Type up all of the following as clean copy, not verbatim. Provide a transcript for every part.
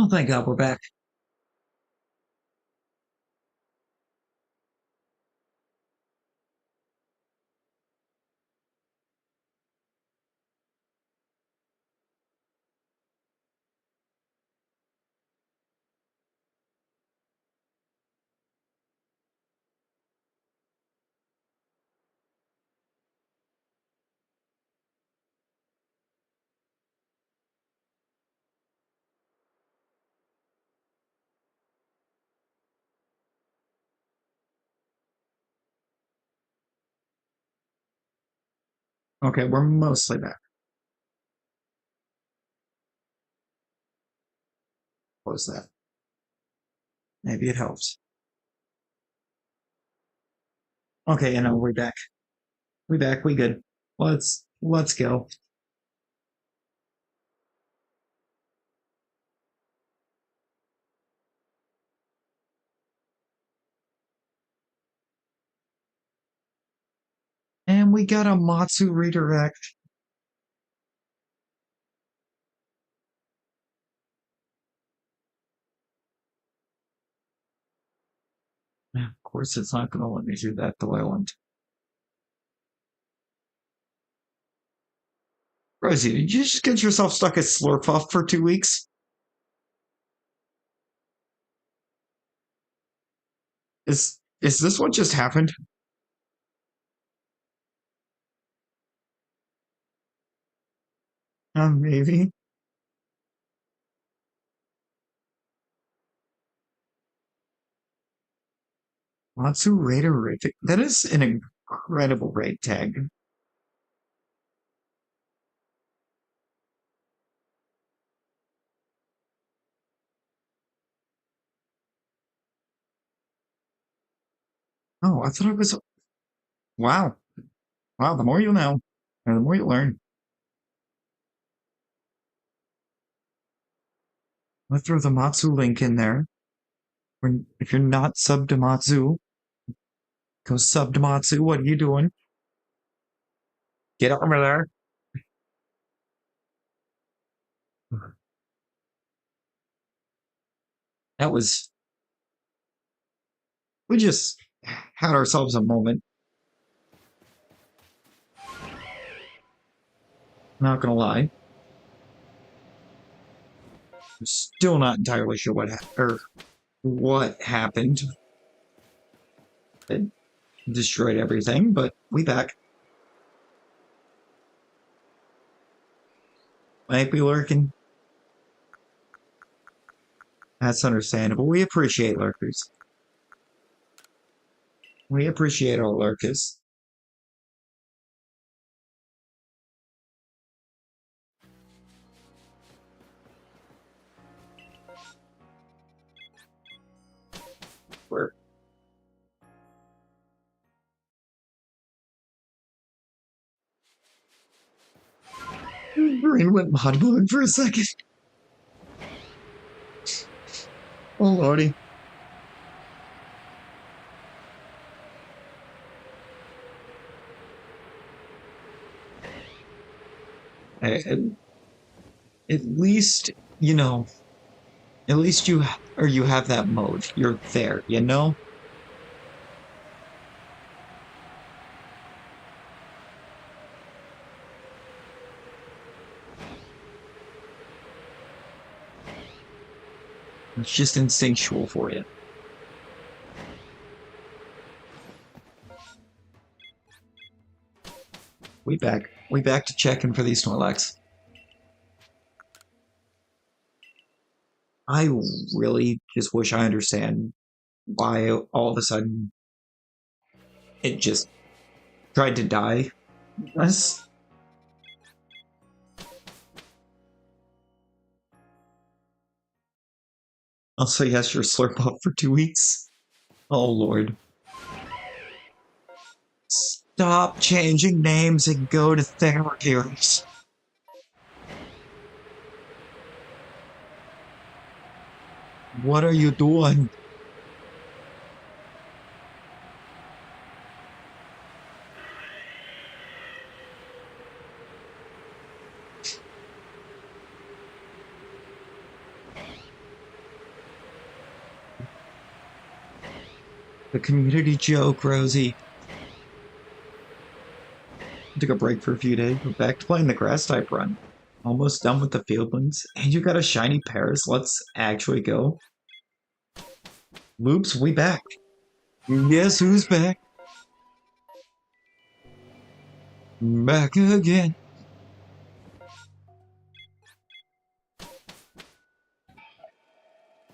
Oh, thank God we're back. Okay, we're mostly back. What was that? Maybe it helps. Okay, we're back. We back. We good. Let's go. And we got a Matsu redirect. Yeah, of course, it's not going to let me do that the way I want. Rosie, did you just get yourself stuck at Slurpuff for 2 weeks? Is this what just happened? Maybe. Matsu Raider raid. That is an incredible raid tag. Oh, I thought it was. Wow. Wow, the more you know, and the more you learn. I'll throw the Matsu link in there. If you're not sub to Matsu, go sub to Matsu. What are you doing? Get over there. That was. We just had ourselves a moment. Not gonna lie. I'm still not entirely sure what happened. It destroyed everything, but we back. Might be lurking. That's understandable. We appreciate lurkers. We appreciate all lurkers. We're brain went mod mode for a second. Oh lordy. At, at least you know. At least you have that mode. You're there. You know. It's just instinctual for you. We back. We back to checking for these Snorlax. I really just wish I understand why all of a sudden it just tried to die. That's also yes, your slurp up for 2 weeks. Oh lord. Stop changing names and go to therapies. What are you doing? The community joke, Rosie. Took a break for a few days, but back to playing the grass type run. Almost done with the fieldlands, and you got a shiny Paris. Let's actually go. Loops, we back. Guess who's back? Back again.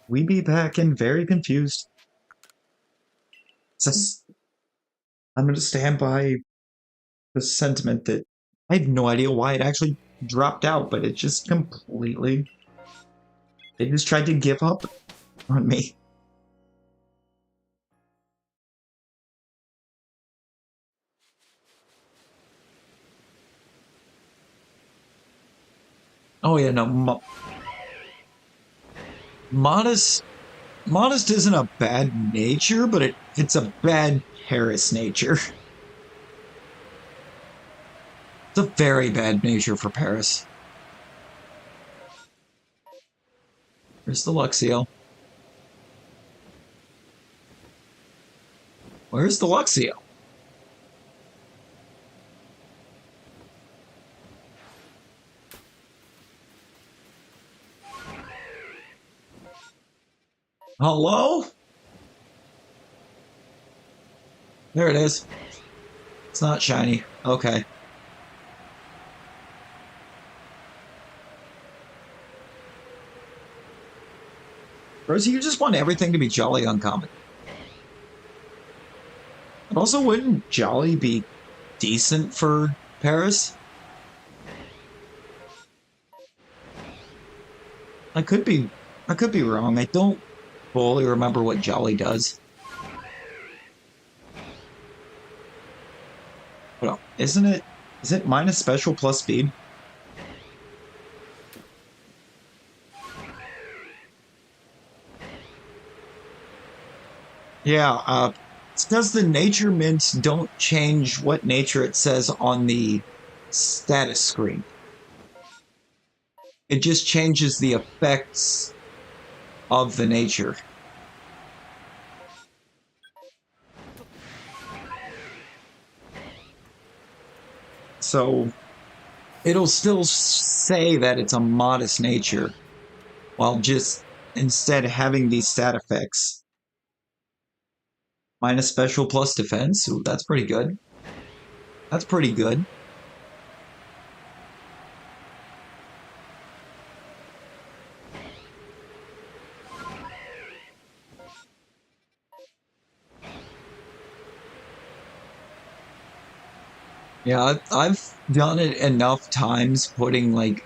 We be back and very confused. I'm going to stand by the sentiment that I have no idea why it actually dropped out, but it just completely... They just tried to give up on me. Oh yeah, no, Modest isn't a bad nature, but it's a bad Paris nature. It's a very bad nature for Paris. Where's the Luxio? Where's the Luxio? Hello? There it is. It's not shiny. Okay. Rosie, you just want everything to be jolly uncommon. And also, wouldn't jolly be decent for Paris? I could be wrong. I don't fully remember what jolly does. Well, is it minus special plus speed? Yeah, it's because the nature mints don't change what nature it says on the status screen. It just changes the effects of the nature. So it'll still say that it's a modest nature, while just instead having these stat effects. Minus special plus defense. Ooh, that's pretty good. That's pretty good. Yeah, I've done it enough times putting like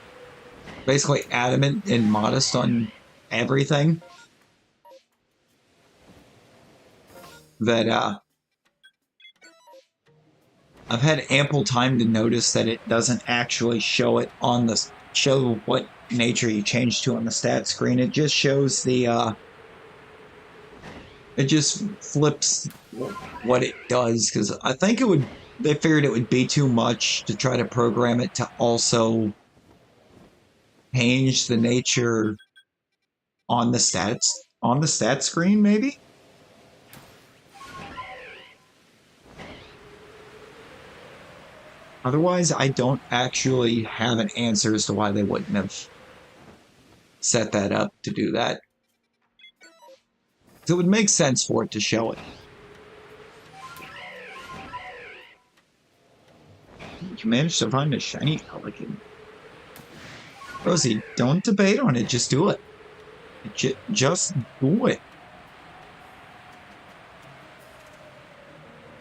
basically adamant and modest on everything that I've had ample time to notice that it doesn't actually show it on the show what nature you change to on the stat screen. It just shows the it just flips what it does, because I think they figured it would be too much to try to program it to also change the nature on the stat screen, maybe. Otherwise, I don't actually have an answer as to why they wouldn't have set that up to do that. So it would make sense for it to show it. You managed to find a shiny pelican. Rosie, don't debate on it, just do it. Just do it.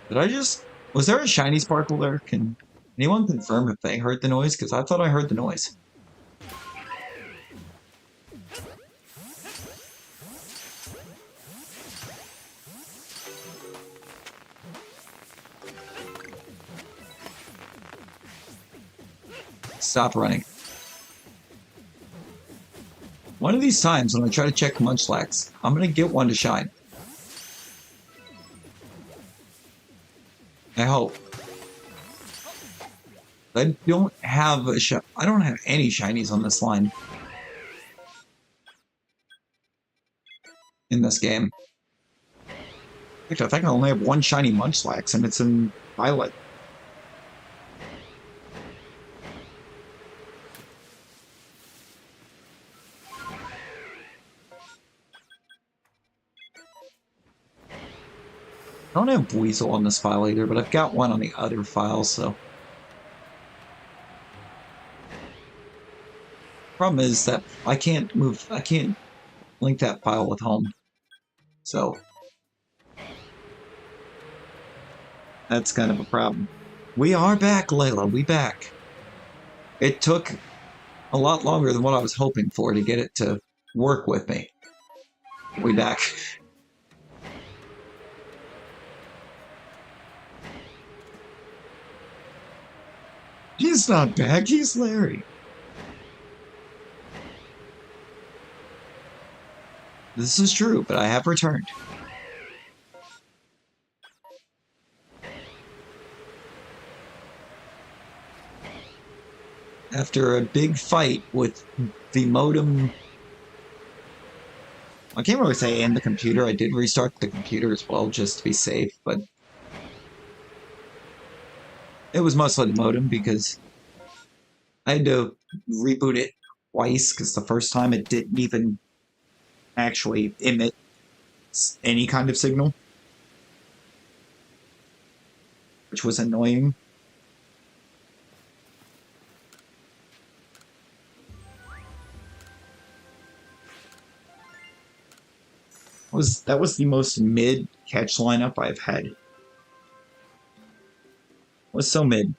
Was there a shiny sparkle there? Can anyone confirm if they heard the noise? Because I thought I heard the noise. Stop running. One of these times when I try to check Munchlax, I'm going to get one to shine. I hope. I don't have I don't have any shinies on this line in this game. I think I only have one shiny Munchlax, and it's in Violet. I don't have Weasel on this file either, but I've got one on the other file, so... Problem is that I can't link that file with home. So... that's kind of a problem. We are back, Layla, we back. It took a lot longer than what I was hoping for to get it to work with me. We back. He's not back, he's Larry. This is true, but I have returned. After a big fight with the modem... I can't really say and the computer. I did restart the computer as well, just to be safe, but... it was mostly the modem, because I had to reboot it twice, because the first time it didn't even actually emit any kind of signal, which was annoying. That was the most mid catch lineup I've had. It was so mid.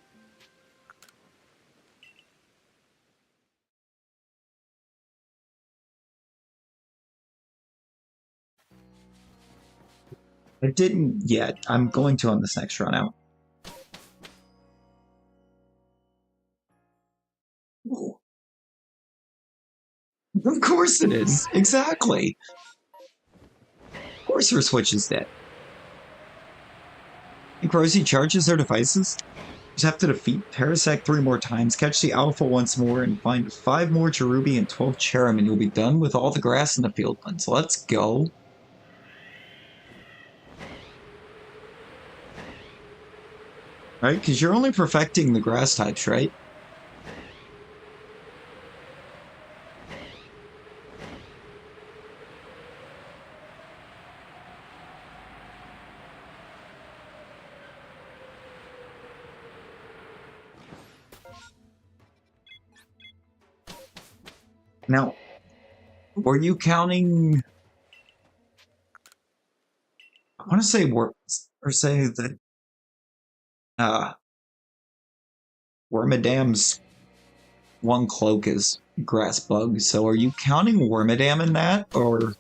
I didn't yet. I'm going to on this next run out. Ooh. Of course it is. Exactly. Of course her Switch is dead. Think Rosie charges their devices? Just have to defeat Parasect 3 more times, catch the Alpha once more, and find 5 more Cherubi and 12 Cherrim, and you'll be done with all the grass in the fieldlands. Let's go. Right? Because you're only perfecting the grass types, right? Now, were you counting... I want to say say that Wormadam's one cloak is grass bug, so are you counting Wormadam in that, or...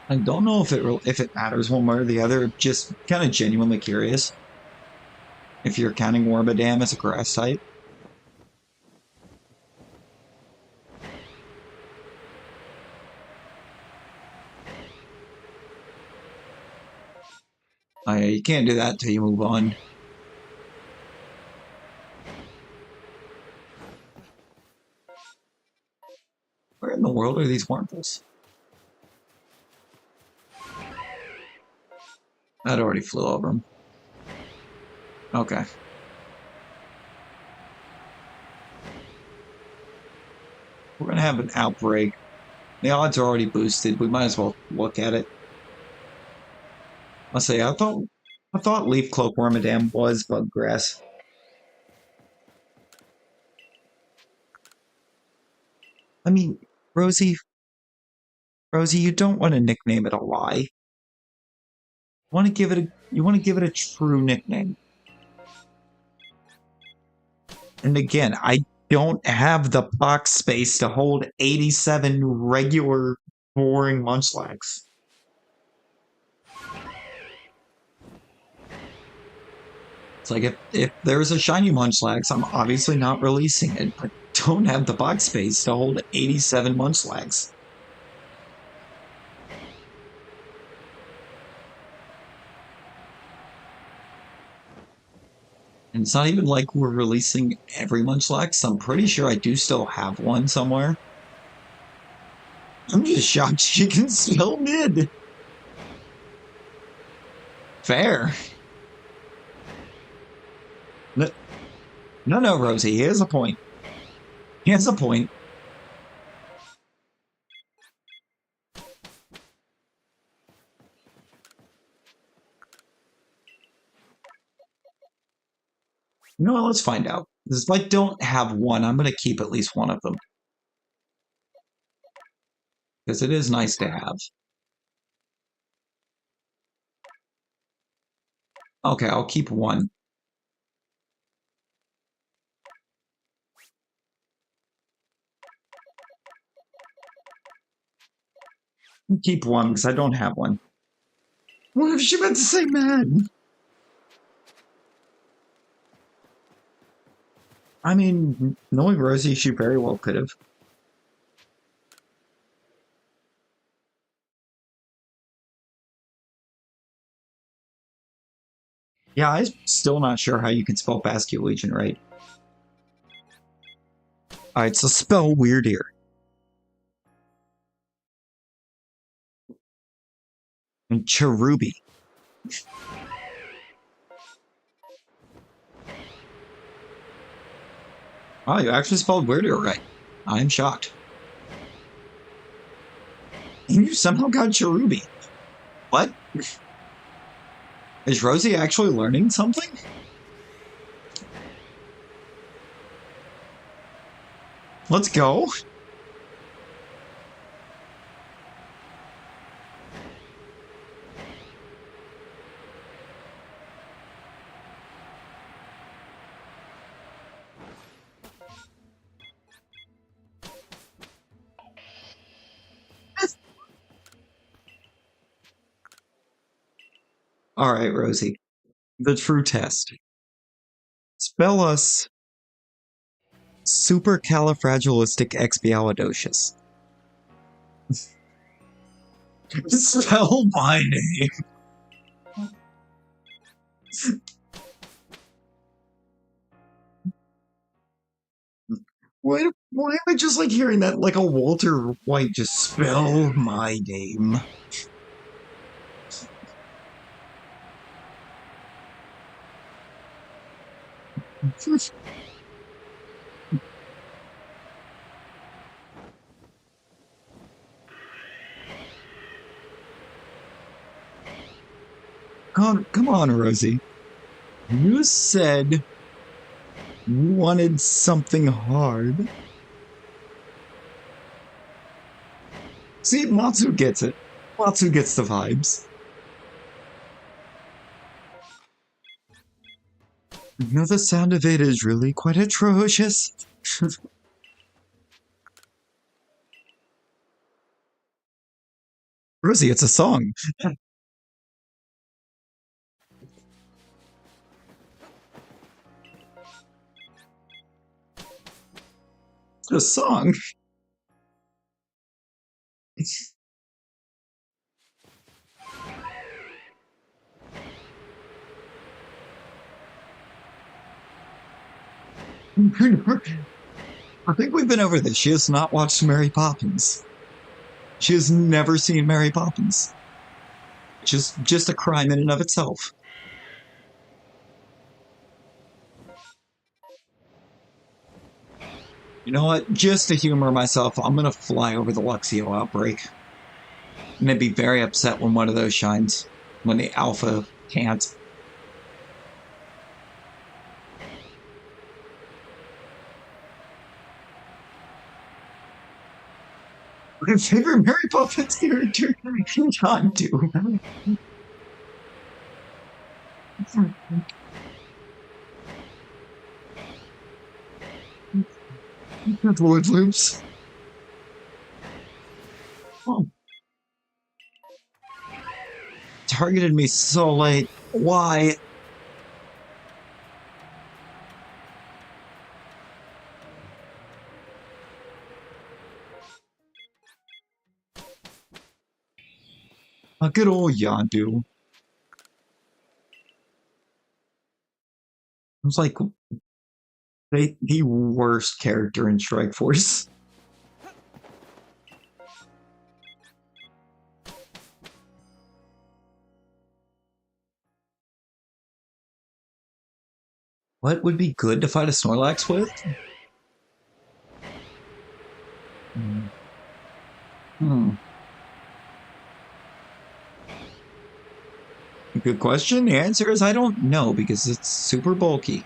I don't know if it matters one way or the other, just kind of genuinely curious. If you're counting Wormadam as a grass type. You can't do that till you move on. Where in the world are these wormholes? I'd already flew over them. Okay. We're gonna have an outbreak. The odds are already boosted. We might as well look at it. I'll say I thought Leaf Cloak Wormadam was bug grass. I mean, Rosie, you don't want to nickname it a lie. You want to give it a true nickname. And again, I don't have the box space to hold 87 regular boring Munchlax. It's like if there's a shiny Munchlax, I'm obviously not releasing it, but don't have the box space to hold 87 Munchlax. And it's not even like we're releasing every Munchlax. I'm pretty sure I do still have one somewhere. I'm just shocked she can spell mid. Fair. No, no, Rosie, he has a point. He has a point. You know what, let's find out. Because if I don't have one, I'm going to keep at least one of them. Because it is nice to have. Okay, I'll keep one. I'll keep one because I don't have one. What if she meant to say man? I mean, knowing Rosie, she very well could have. Yeah, I'm still not sure how you can spell Basket Legion right. Alright, so spell weird here. And Cherubi. Oh, you actually spelled weird here right. I'm shocked. And you somehow got Cherubi. What? Is Rosie actually learning something? Let's go. All right, Rosie. The true test. Spell us supercalifragilisticexpialidocious. Spell my name. Why am I just like hearing that like a Walter White just spell my name? Come on, Rosie. You said you wanted something hard. See, Matsu gets it. Matsu gets the vibes. You know, the sound of it is really quite atrocious. Rosie, it's a song. It's a song. I think we've been over this. She has not watched Mary Poppins. She has never seen Mary Poppins. Just a crime in and of itself. You know what? Just to humor myself, I'm gonna fly over the Luxio outbreak. I'm gonna be very upset when one of those shines. When the Alpha can't. My favorite Mary Poppins character, John, too. That's Wood Loops. Oh, targeted me so late. Why? A good old Yondu. was like the worst character in Strike Force. What would be good to fight a Snorlax with? Hmm. Good question. The answer is I don't know because it's super bulky.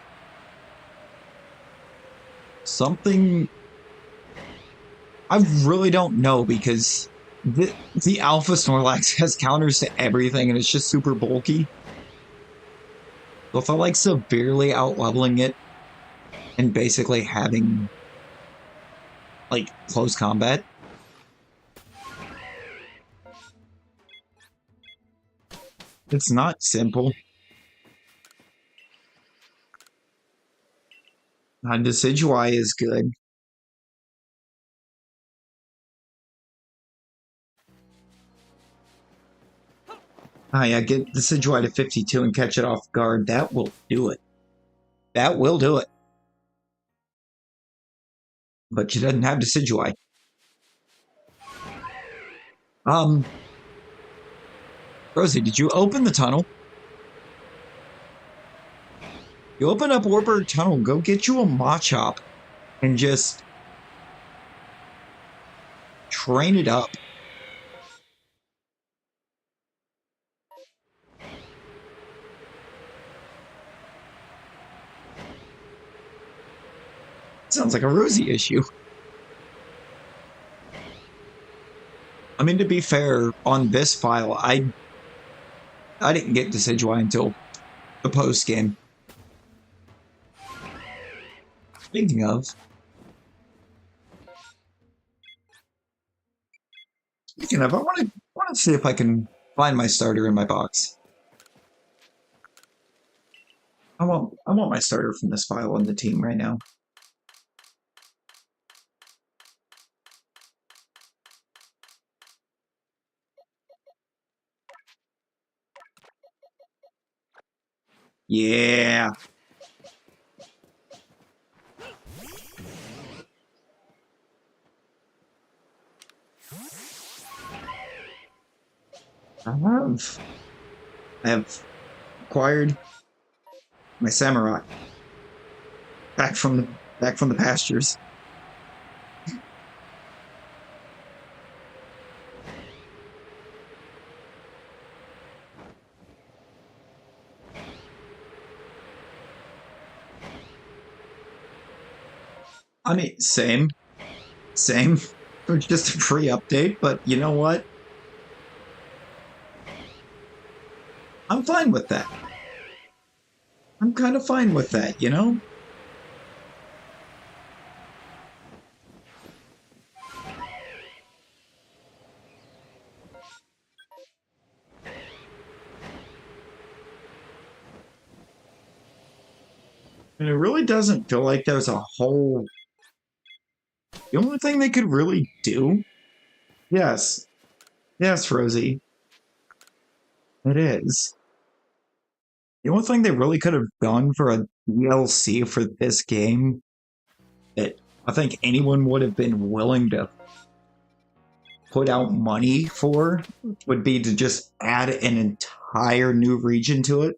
Something I really don't know because the Alpha Snorlax has counters to everything and it's just super bulky. So if I like severely out leveling it and basically having like close combat, it's not simple. Decidueye is good. Oh yeah, get Decidueye to 52 and catch it off guard. That will do it. That will do it. But she doesn't have Decidueye. Rosie, did you open the tunnel? You open up Warbird Tunnel, go get you a Machop and just train it up. Sounds like a Rosie issue. I mean, to be fair, on this file, I didn't get Decidueye until the post game. Speaking of, I want to see if I can find my starter in my box. I want my starter from this file on the team right now. Yeah. I have acquired my Samurai back from the pastures. I mean, same. It's just a free update, but you know what? I'm fine with that. I'm kind of fine with that, you know? And it really doesn't feel like there's a whole... The only thing they could really do... Yes. Yes, Rosie. It is. The only thing they really could have done for a DLC for this game that I think anyone would have been willing to put out money for would be to just add an entire new region to it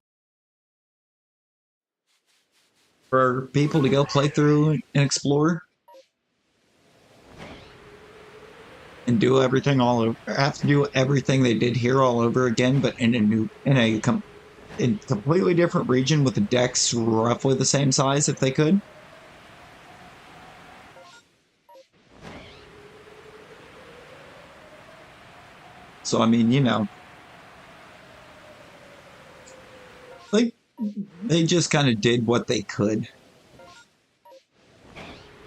for people to go play through and explore and do everything all over. Have to do everything they did here all over again, but in a completely different region with the decks roughly the same size if they could. So I mean, you know, they just kind of did what they could.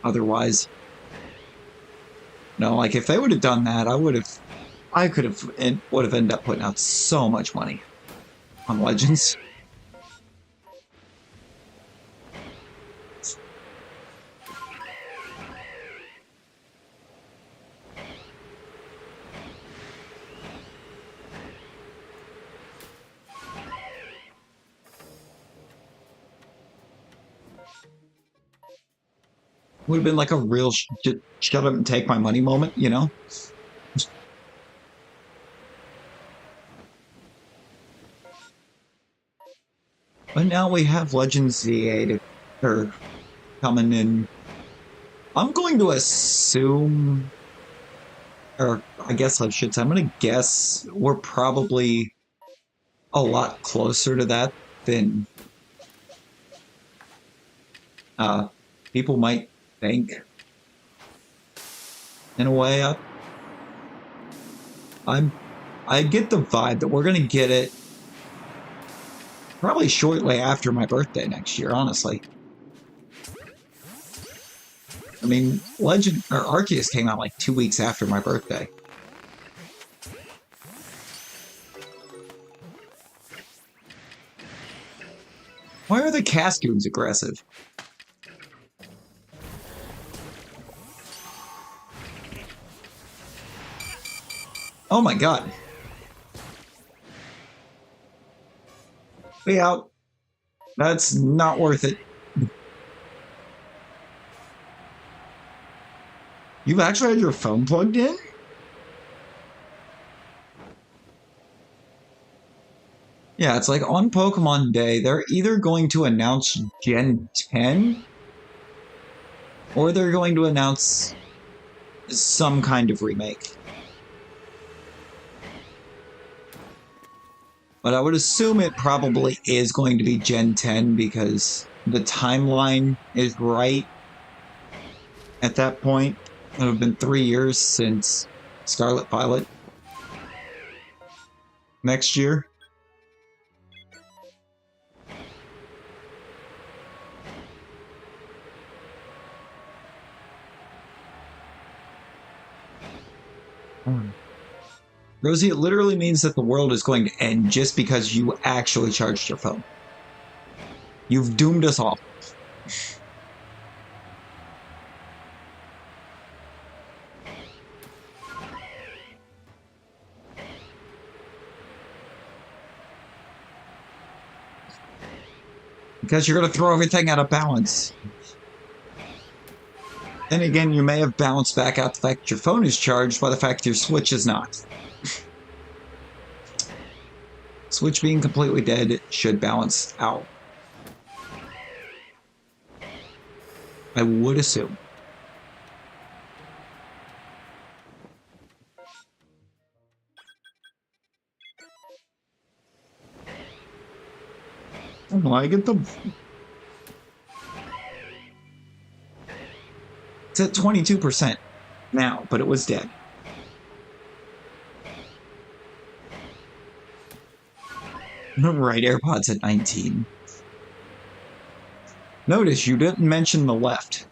Otherwise, no, like if they would have done that, I could have, and would have ended up putting out so much money on Legends. Would have been like a real shut up and take my money moment, you know? But now we have Legends Z8 or coming in. I'm going to assume, or I guess I should say, I'm going to guess we're probably a lot closer to that than people might think. In a way, I get the vibe that we're going to get it probably shortly after my birthday next year, honestly. I mean, Legend or Arceus came out like 2 weeks after my birthday. Why are the Cascoons aggressive? Oh my god. Be out. That's not worth it. You've actually had your phone plugged in? Yeah, it's like on Pokemon Day, they're either going to announce Gen 10 or they're going to announce some kind of remake. But I would assume it probably is going to be Gen 10 because the timeline is right at that point. It would have been 3 years since Scarlet Violet. Next year. Rosie, it literally means that the world is going to end just because you actually charged your phone. You've doomed us all. Because you're going to throw everything out of balance. Then again, you may have balanced back out the fact that your phone is charged by the fact your Switch is not. Switch being completely dead should balance out. I would assume. Oh, I get the... It's at 22% now, but it was dead. Right, AirPods at 19. Notice you didn't mention the left.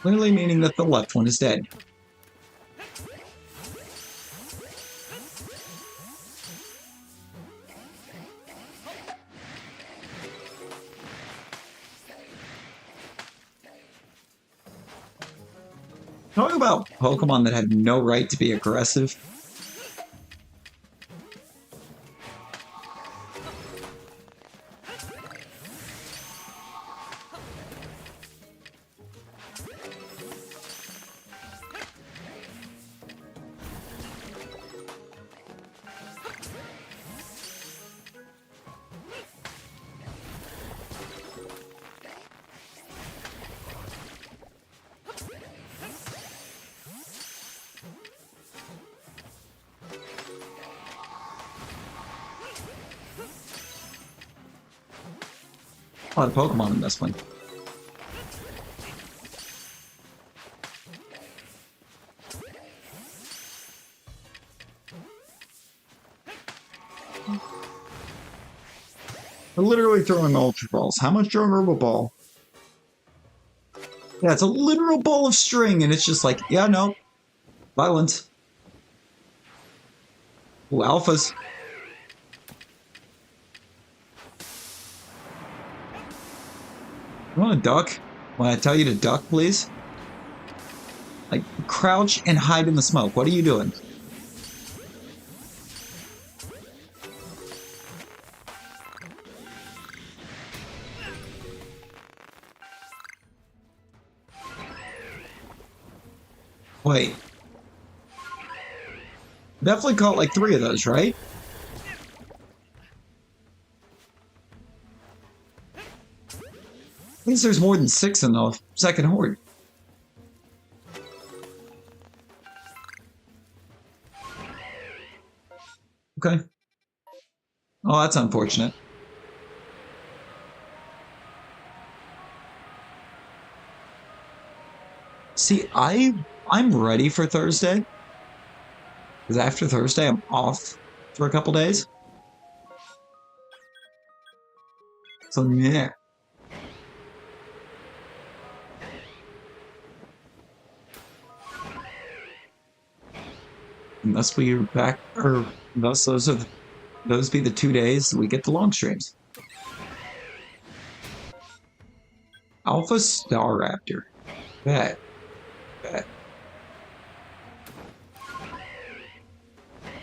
Clearly meaning that the left one is dead. Talk about Pokemon that had no right to be aggressive. A lot of Pokemon in this one. We're literally throwing Ultra Balls. How much are a ball? Yeah, it's a literal ball of string, and it's just like, yeah, no. Violence. Ooh, alphas. You want to duck? When I tell you to duck, please? Like, crouch and hide in the smoke. What are you doing? Wait. Definitely caught like 3 of those, right? At least there's more than 6 in the second horde. Okay. Oh, that's unfortunate. See, I'm ready for Thursday. Because after Thursday, I'm off for a couple days. So, yeah. Unless we're back, or unless those be the 2 days we get the long streams. Alpha Star Raptor. Bet. Bet.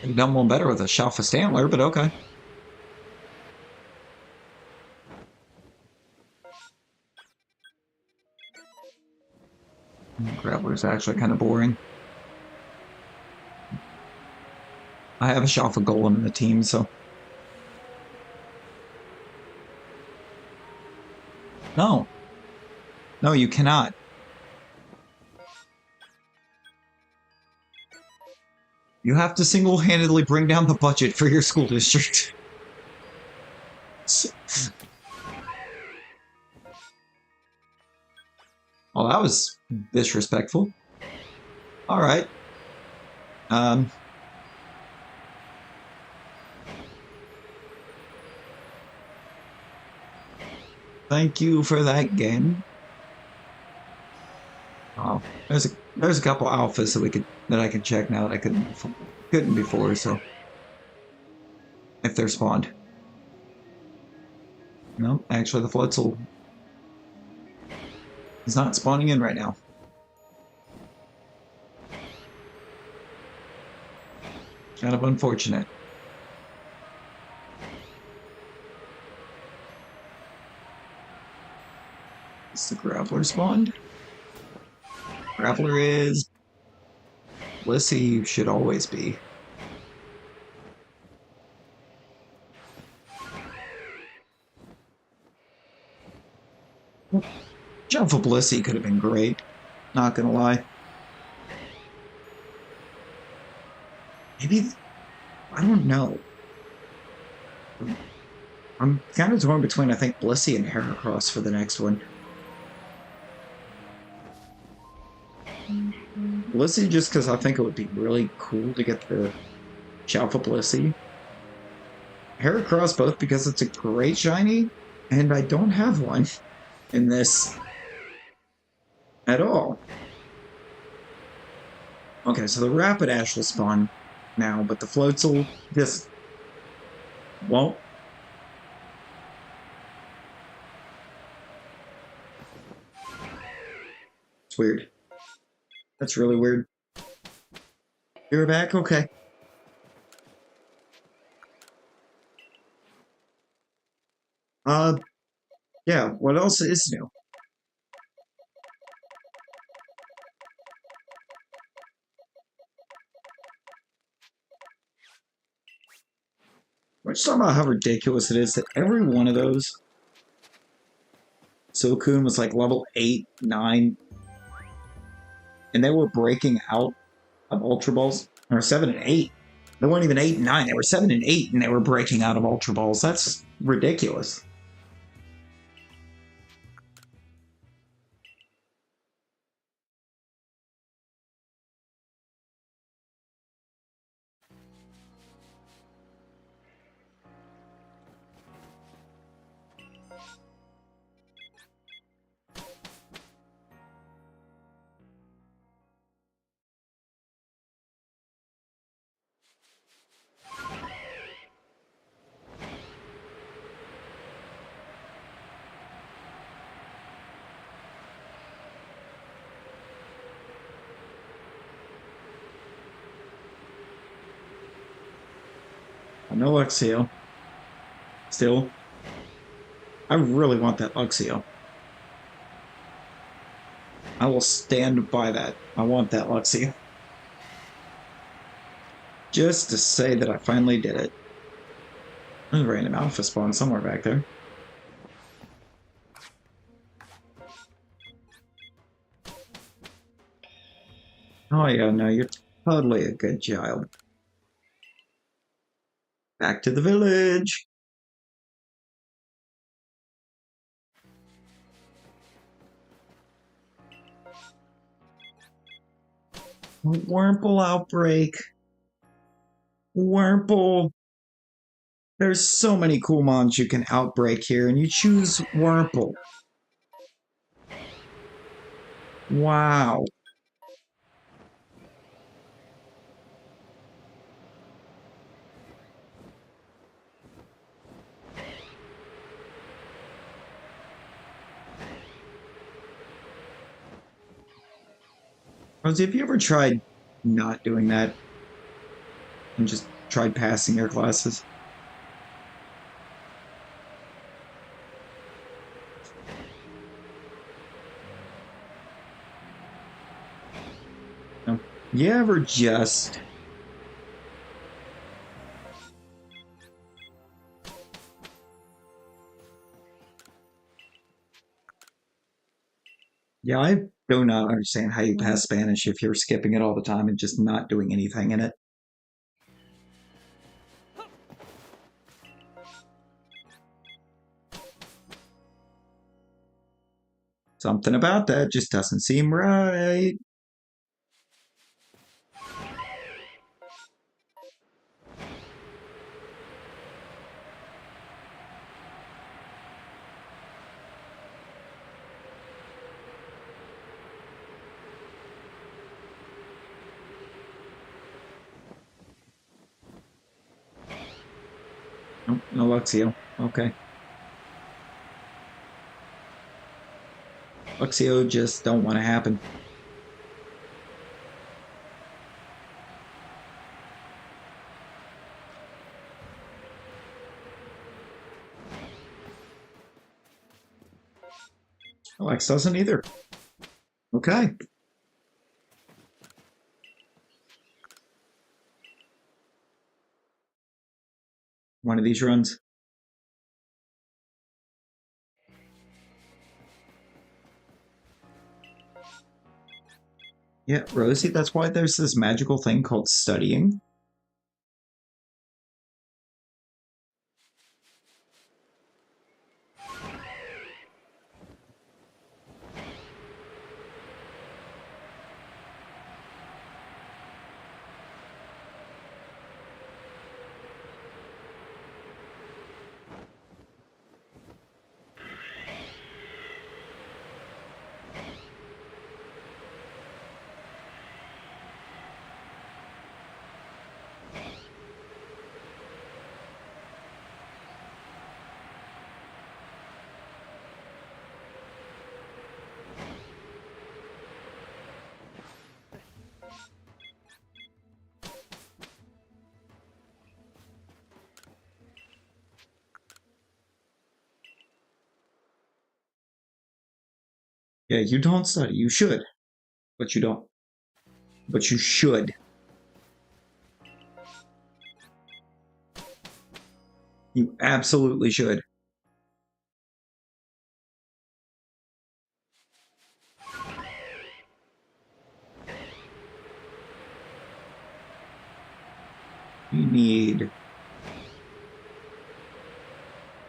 I've done one better with a Shalpha Stantler, but okay. Grappler's actually kind of boring. I have a Shalpha Golem in the team, so. No. No, you cannot. You have to single-handedly bring down the budget for your school district. Well, that was disrespectful. Alright. Thank you for that game. Oh, there's a couple alphas that I can check now that I couldn't before, so if they're spawned. No, actually the Floatzel is not spawning in right now. Kind of unfortunate. Is the Grappler spawned? Grappler is... Blissey should always be. Jump for Blissey could have been great. Not gonna lie. Maybe... I don't know. I'm kind of torn between, I think, Blissey and Heracross for the next one. Blissey just because I think it would be really cool to get the Shalpha Blissey. Heracross both because it's a great shiny, and I don't have one in this at all. Okay, so the Rapidash will spawn now, but the Floatzel just won't. It's weird. That's really weird. You're back? Okay. Yeah, what else is new? Let's talk about how ridiculous it is that every one of those Suicune was like level 8, 9, and they were breaking out of Ultra Balls. Or 7 and 8. They weren't even 8 and 9, they were 7 and 8, and they were breaking out of Ultra Balls. That's ridiculous. No Luxio. Still. I really want that Luxio. I will stand by that. I want that, Luxie. Just to say that I finally did it. There's a random alpha spawn somewhere back there. Oh yeah, no, you're totally a good child. Back to the village. Wurmple outbreak. Wurmple. There's so many cool mons you can outbreak here, and you choose Wurmple. Wow. Rosie, have you ever tried not doing that and just tried passing your classes? No. You ever just... Yeah, I do not understand how you pass Spanish if you're skipping it all the time and just not doing anything in it. Something about that just doesn't seem right. Oh, no Luxio. Okay. Luxio just don't want to happen. Alex doesn't either. Okay. One of these runs. Yeah, Rosie, that's why there's this magical thing called studying. Yeah, you don't study. You should. But you don't. But you should. You absolutely should. We need...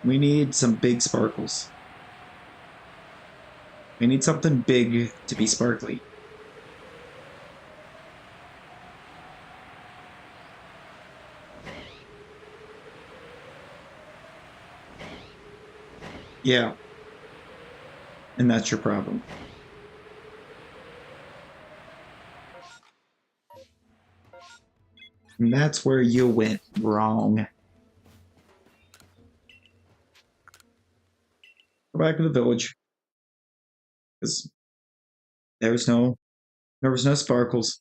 We need some big sparkles. We need something big to be sparkly. Yeah. And that's your problem. And that's where you went wrong. Go back to the village. Because there was no sparkles.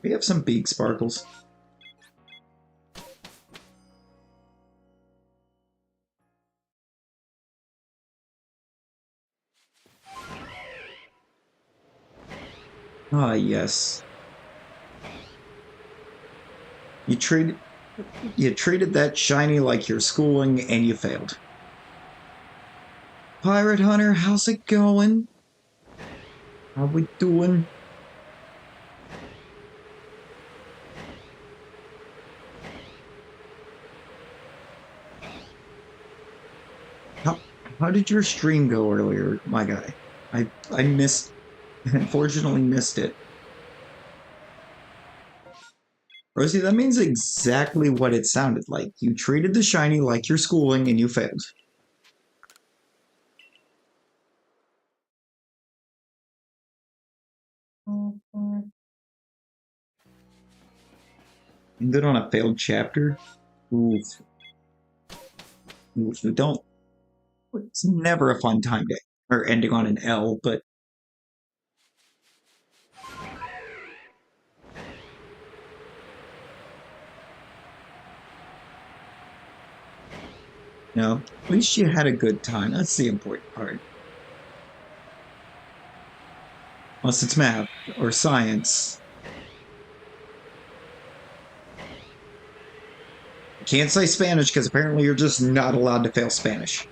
We have some big sparkles. Ah, yes. You treated you treated that shiny like your schooling and you failed. Pirate Hunter, how's it going? How we doing? How how did your stream go earlier, my guy? I missed unfortunately missed it. Rosie, that means exactly what it sounded like. You treated the shiny like your schooling and you failed. Ended on a failed chapter? Oof. Oof. Don't. It's never a fun time to or ending on an L, but no. At least you had a good time. That's the important part. Unless it's math or science. Can't say Spanish because apparently you're just not allowed to fail Spanish.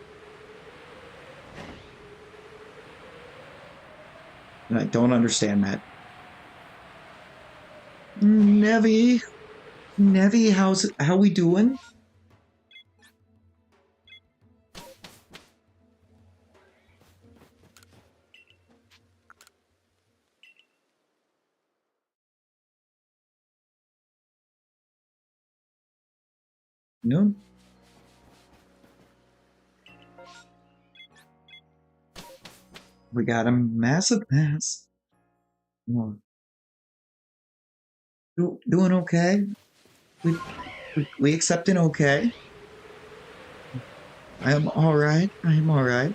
And I don't understand that. Nevi, Nevi, how we doing? No. We got a massive mass. Oh, doing okay. We, we accepting okay. I am all right. I am all right.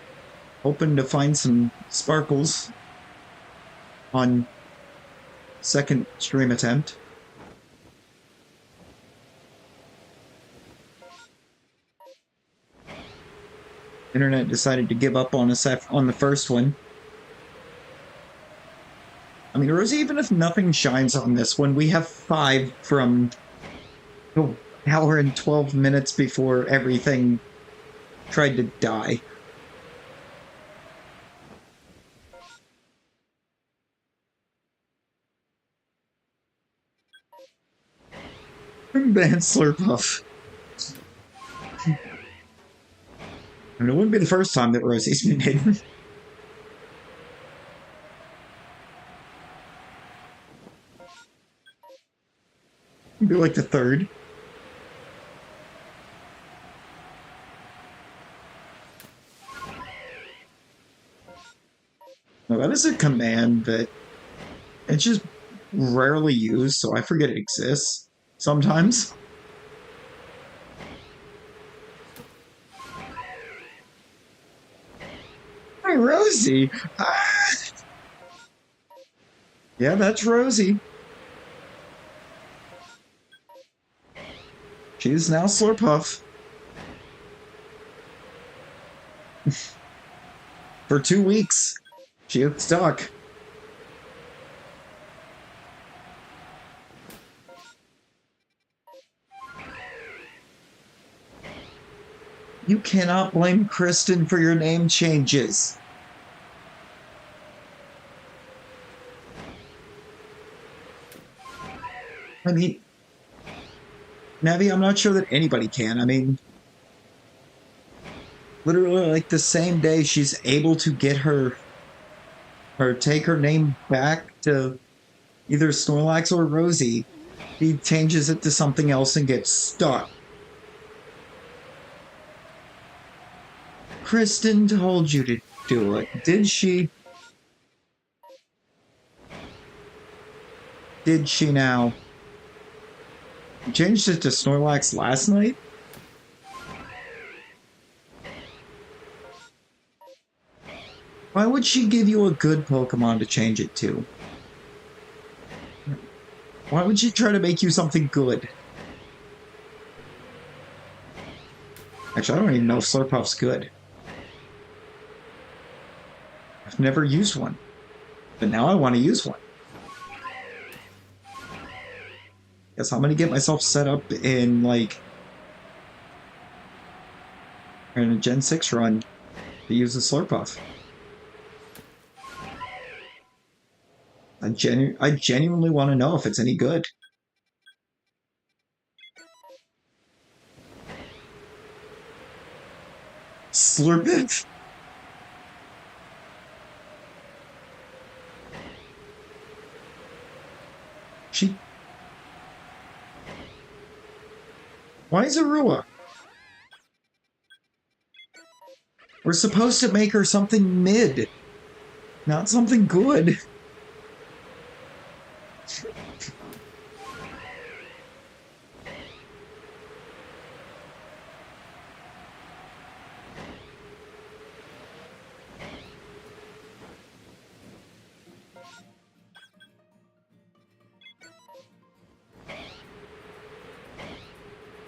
Hoping to find some sparkles on second stream attempt. Internet decided to give up on us on the first one. I mean, Rosie, even if nothing shines on this one, we have 5 from an hour and 12 minutes before everything tried to die. Ban Slurpuff. I mean, it wouldn't be the first time that Rosie's been hidden. It'd be like the third. Now, that is a command that it's just rarely used, so I forget it exists sometimes. Hi, Rosie. Ah. Yeah, that's Rosie. She's now Slurpuff. For 2 weeks. She is stuck. You cannot blame Kristen for your name changes. I mean, Navi, I'm not sure that anybody can. I mean, literally, like the same day she's able to get her take her name back to either Snorlax or Rosie, he changes it to something else and gets stuck. Kristen told you to do it, did she? Did she now? You changed it to Snorlax last night? Why would she give you a good Pokemon to change it to? Why would she try to make you something good? Actually, I don't even know if Slurpuff's good. I've never used one. But now I want to use one. Guess I'm gonna get myself set up in, like, in a Gen 6 run to use the Slurpuff. I genuinely want to know if it's any good. Slurp it. She... Why is Arua? We're supposed to make her something mid, not something good.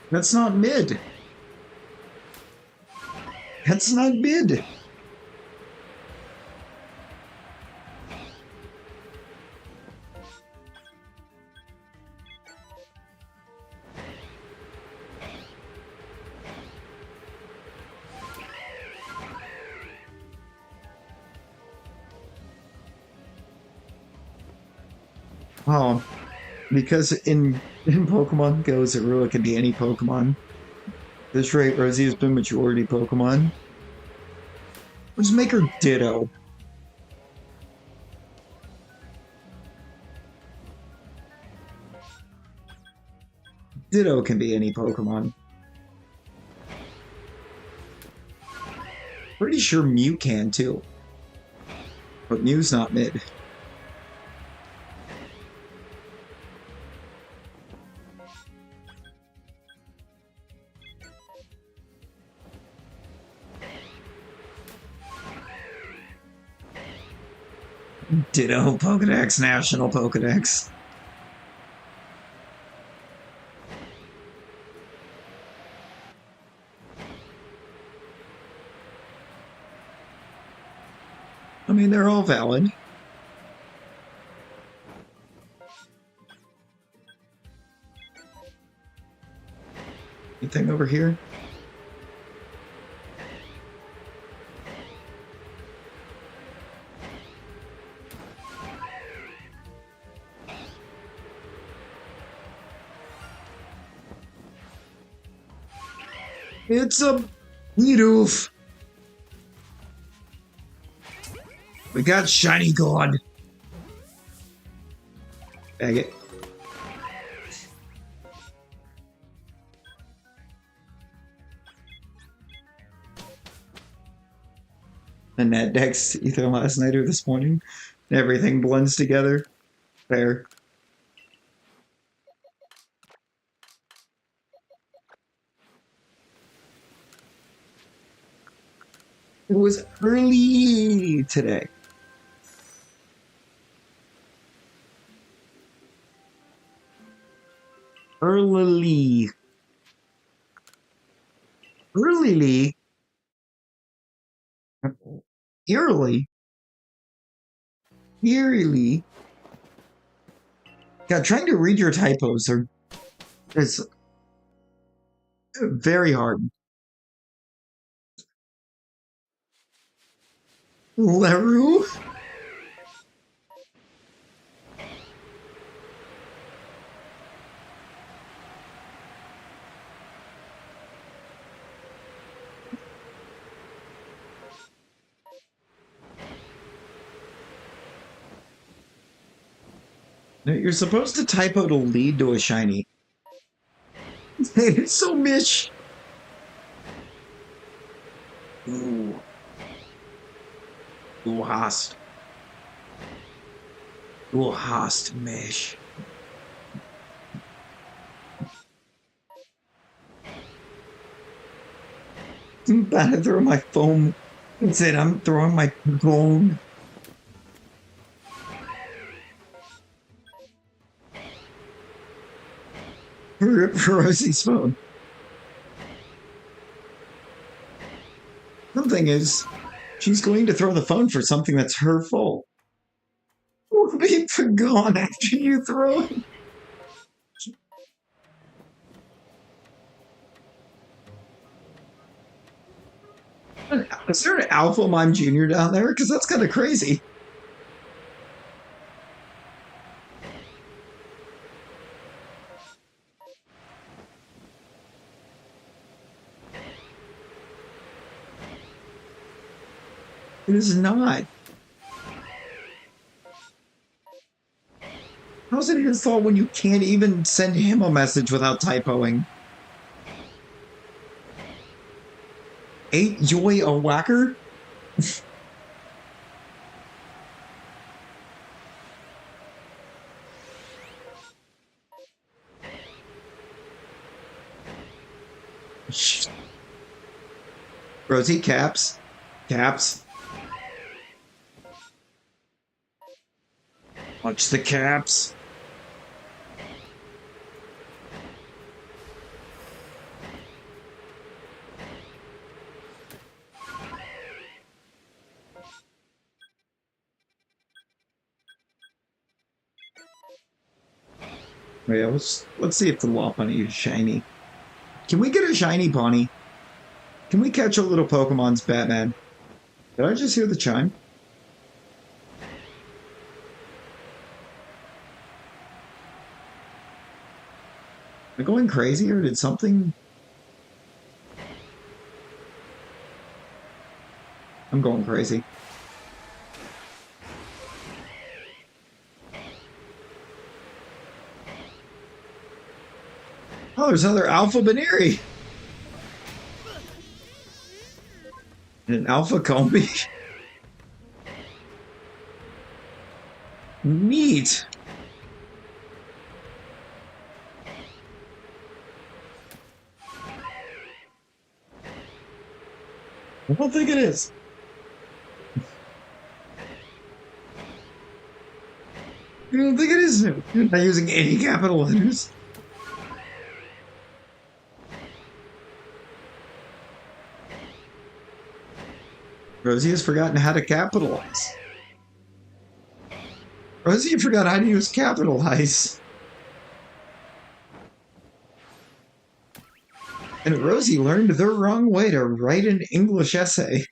That's not mid. That's not mid. Oh, because in Pokemon Go, Zorua can be any Pokemon. This rate, Rosie has been majority Pokemon. Let's make her Ditto. Ditto can be any Pokemon. Pretty sure Mew can too. But Mew's not mid. Ditto Pokedex, National Pokedex. I mean, they're all valid. Anything over here? It's a Bidoof. We got shiny god. Bag it. The net decks either last night or this morning. Everything blends together. Fair. It was early today. Early. Early. Eerily. Eerily. Yeah, trying to read your typos is very hard. Leru? No, you're supposed to typo to lead to a shiny. It's so mish. Ooh. Du hast. Du hast mich. I'm about to throw my phone. That's it, I'm throwing my phone. Rip Rosie's phone. The thing is, she's going to throw the phone for something that's her fault. We'll be gone after you throw it. Is there an Alpha Mime Jr. down there? Because that's kind of crazy. It is not. How's it his fault when you can't even send him a message without typoing? 8 Joy a whacker? Rosie, caps. Caps. Watch the caps. Wait, let's see if the Lopunny is shiny. Can we get a shiny Pawnee? Can we catch a little Pokemon's Batman? Did I just hear the chime? Am I going crazy or did something... I'm going crazy. Oh, there's another Alpha Baneri! And an Alpha Combi. Neat! I don't think it is. I don't think it is. You're not using any capital letters. Rosie has forgotten how to capitalize. Rosie forgot how to use capitalize. And Rosie learned the wrong way to write an English essay.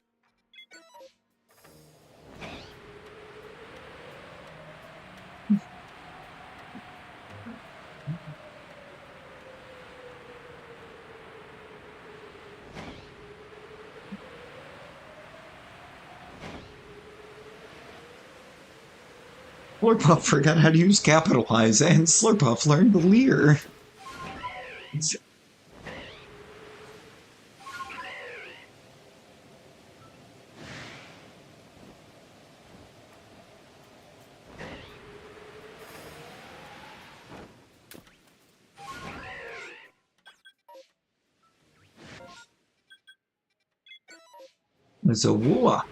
Slurpuff forgot how to use capitalize, and Slurpuff learned the leer. Zawua.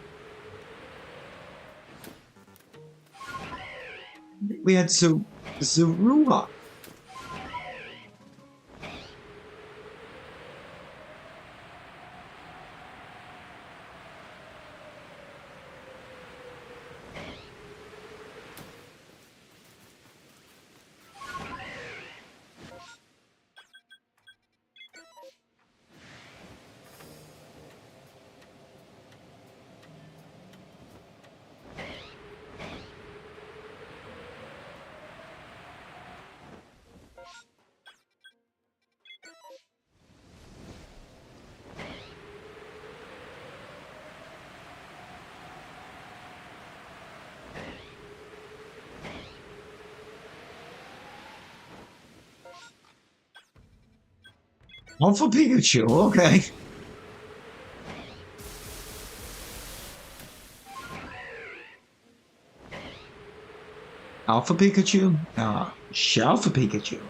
We had Zorua. Alpha Pikachu, okay. Alpha Pikachu? Shalpha Pikachu.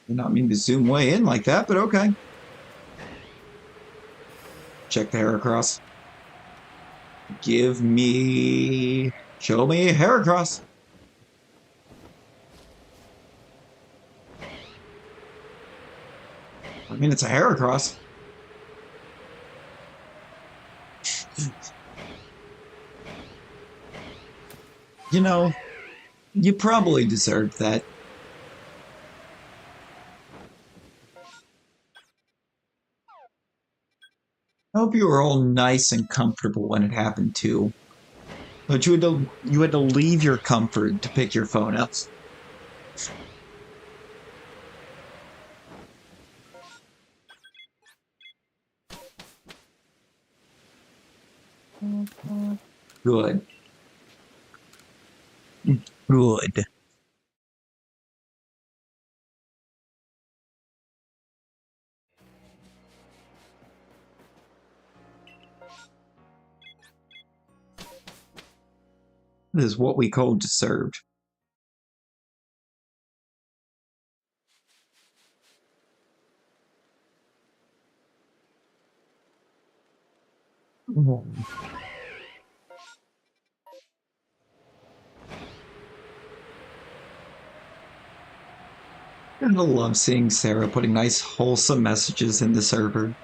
Did not mean to zoom way in like that, but okay. Check the Heracross. Give me... Show me Heracross. I mean, it's a Heracross. You know, you probably deserved that. I hope you were all nice and comfortable when it happened too. But you had to leave your comfort to pick your phone up. Good. Good. This is what we call deserved. I love seeing Sarah putting nice, wholesome messages in the server.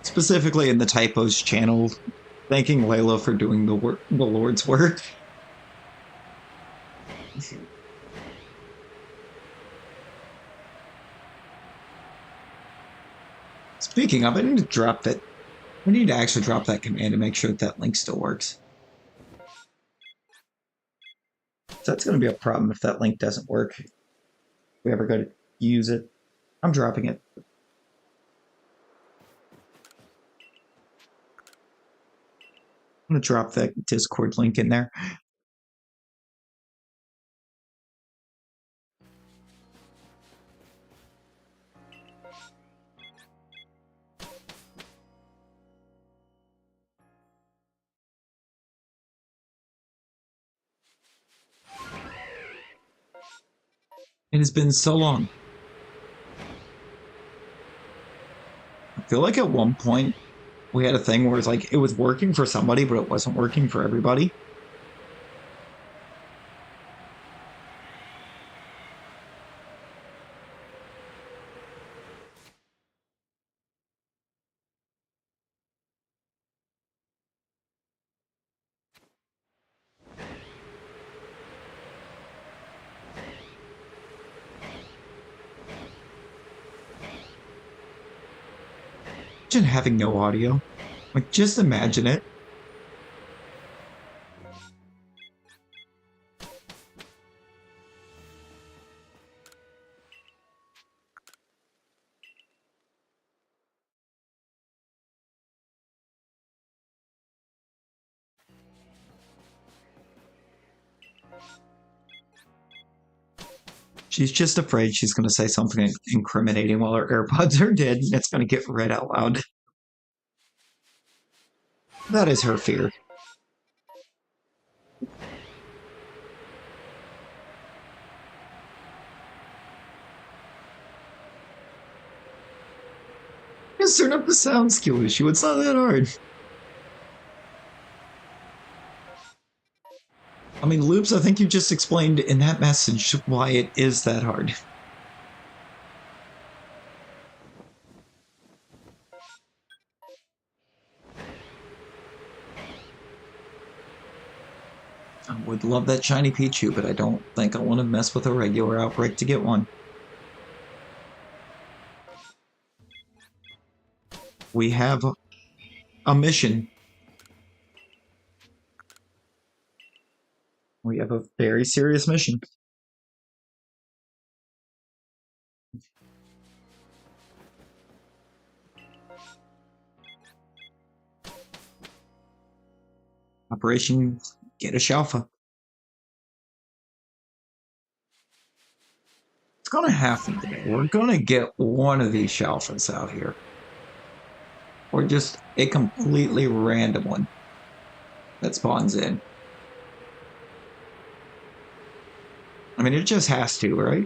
Specifically in the typos channel, thanking Layla for doing the Lord's work. Speaking of, I need to drop that. We need to actually drop that command to make sure that that link still works. So that's going to be a problem if that link doesn't work. If we ever go to use it. I'm dropping it. I'm going to drop that Discord link in there. It has been so long. I feel like at one point we had a thing where it's like it was working for somebody, but it wasn't working for everybody. Imagine having no audio. Like, just imagine it. She's just afraid she's going to say something incriminating while her AirPods are dead, and it's going to get read out loud. That is her fear. Just turn up the sound skill issue. It's not that hard. I mean, Loops, I think you just explained in that message why it is that hard. I would love that shiny Pichu, but I don't think I want to mess with a regular outbreak to get one. We have a mission. We have a very serious mission. Operation Get a Shalpha. It's gonna happen today. We're gonna get one of these Shalphas out here. Or just a completely random one that spawns in. I mean, it just has to, right?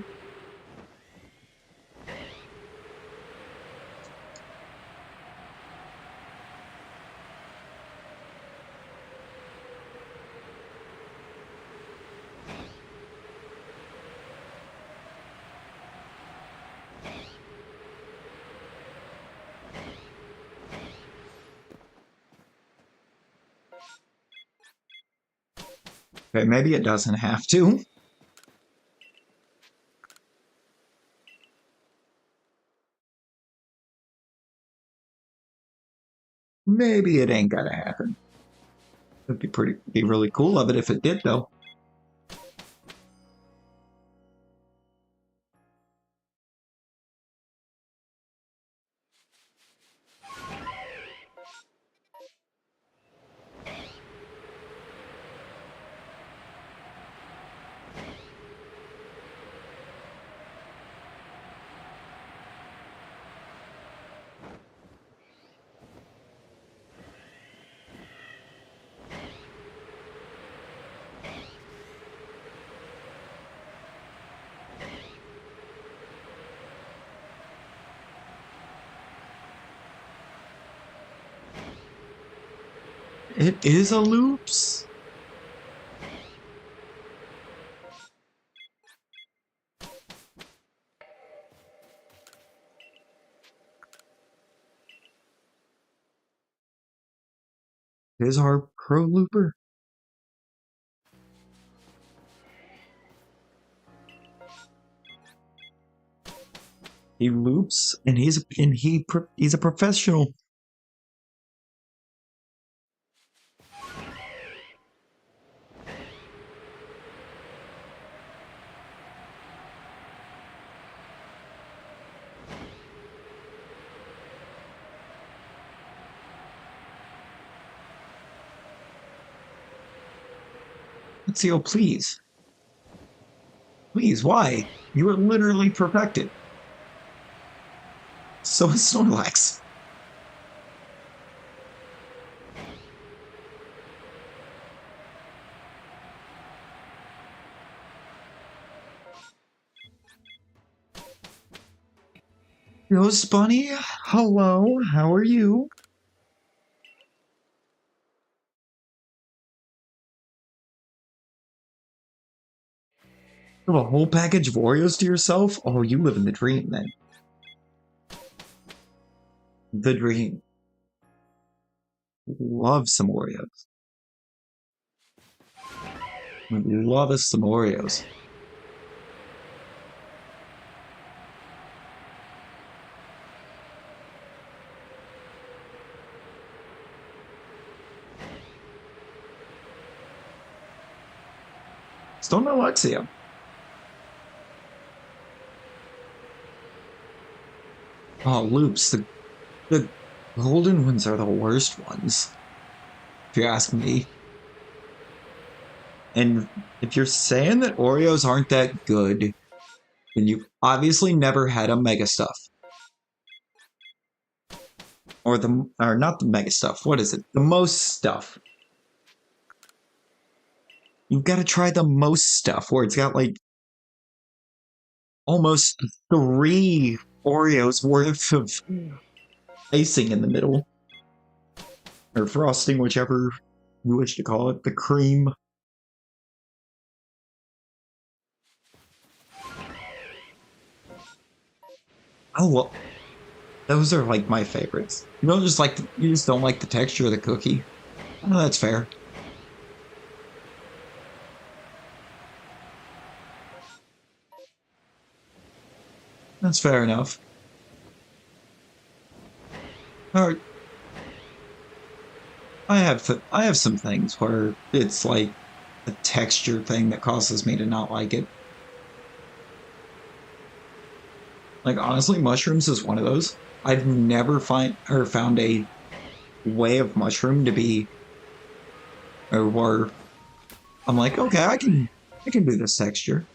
Okay, maybe it doesn't have to. Maybe it ain't gotta happen. It'd be really cool of it if it did, though. It is a loops. It is our pro looper. He loops, and he's a professional. Let's see. Oh, please, please, why? You are literally perfected. So is Snorlax. Ghost Bunny, hello, how are you? You have a whole package of Oreos to yourself? Oh, you live in the dream then. The dream. Love some Oreos. Love us some Oreos. Still no Luxio. Oh, loops. The golden ones are the worst ones, if you ask me. And if you're saying that Oreos aren't that good, then you've obviously never had a Mega Stuff. Or not the Mega Stuff. What is it? The Most Stuff. You've got to try the Most Stuff, where it's got like almost 3 Oreos worth of icing in the middle. Or frosting, whichever you wish to call it. The cream. Oh, well, those are like my favorites. You just don't like the texture of the cookie. Oh, that's fair. That's fair enough. All right. I have some things where it's like a texture thing that causes me to not like it. Like honestly, mushrooms is one of those. I've never found a way of mushroom to be or where I'm like, okay, I can do this texture.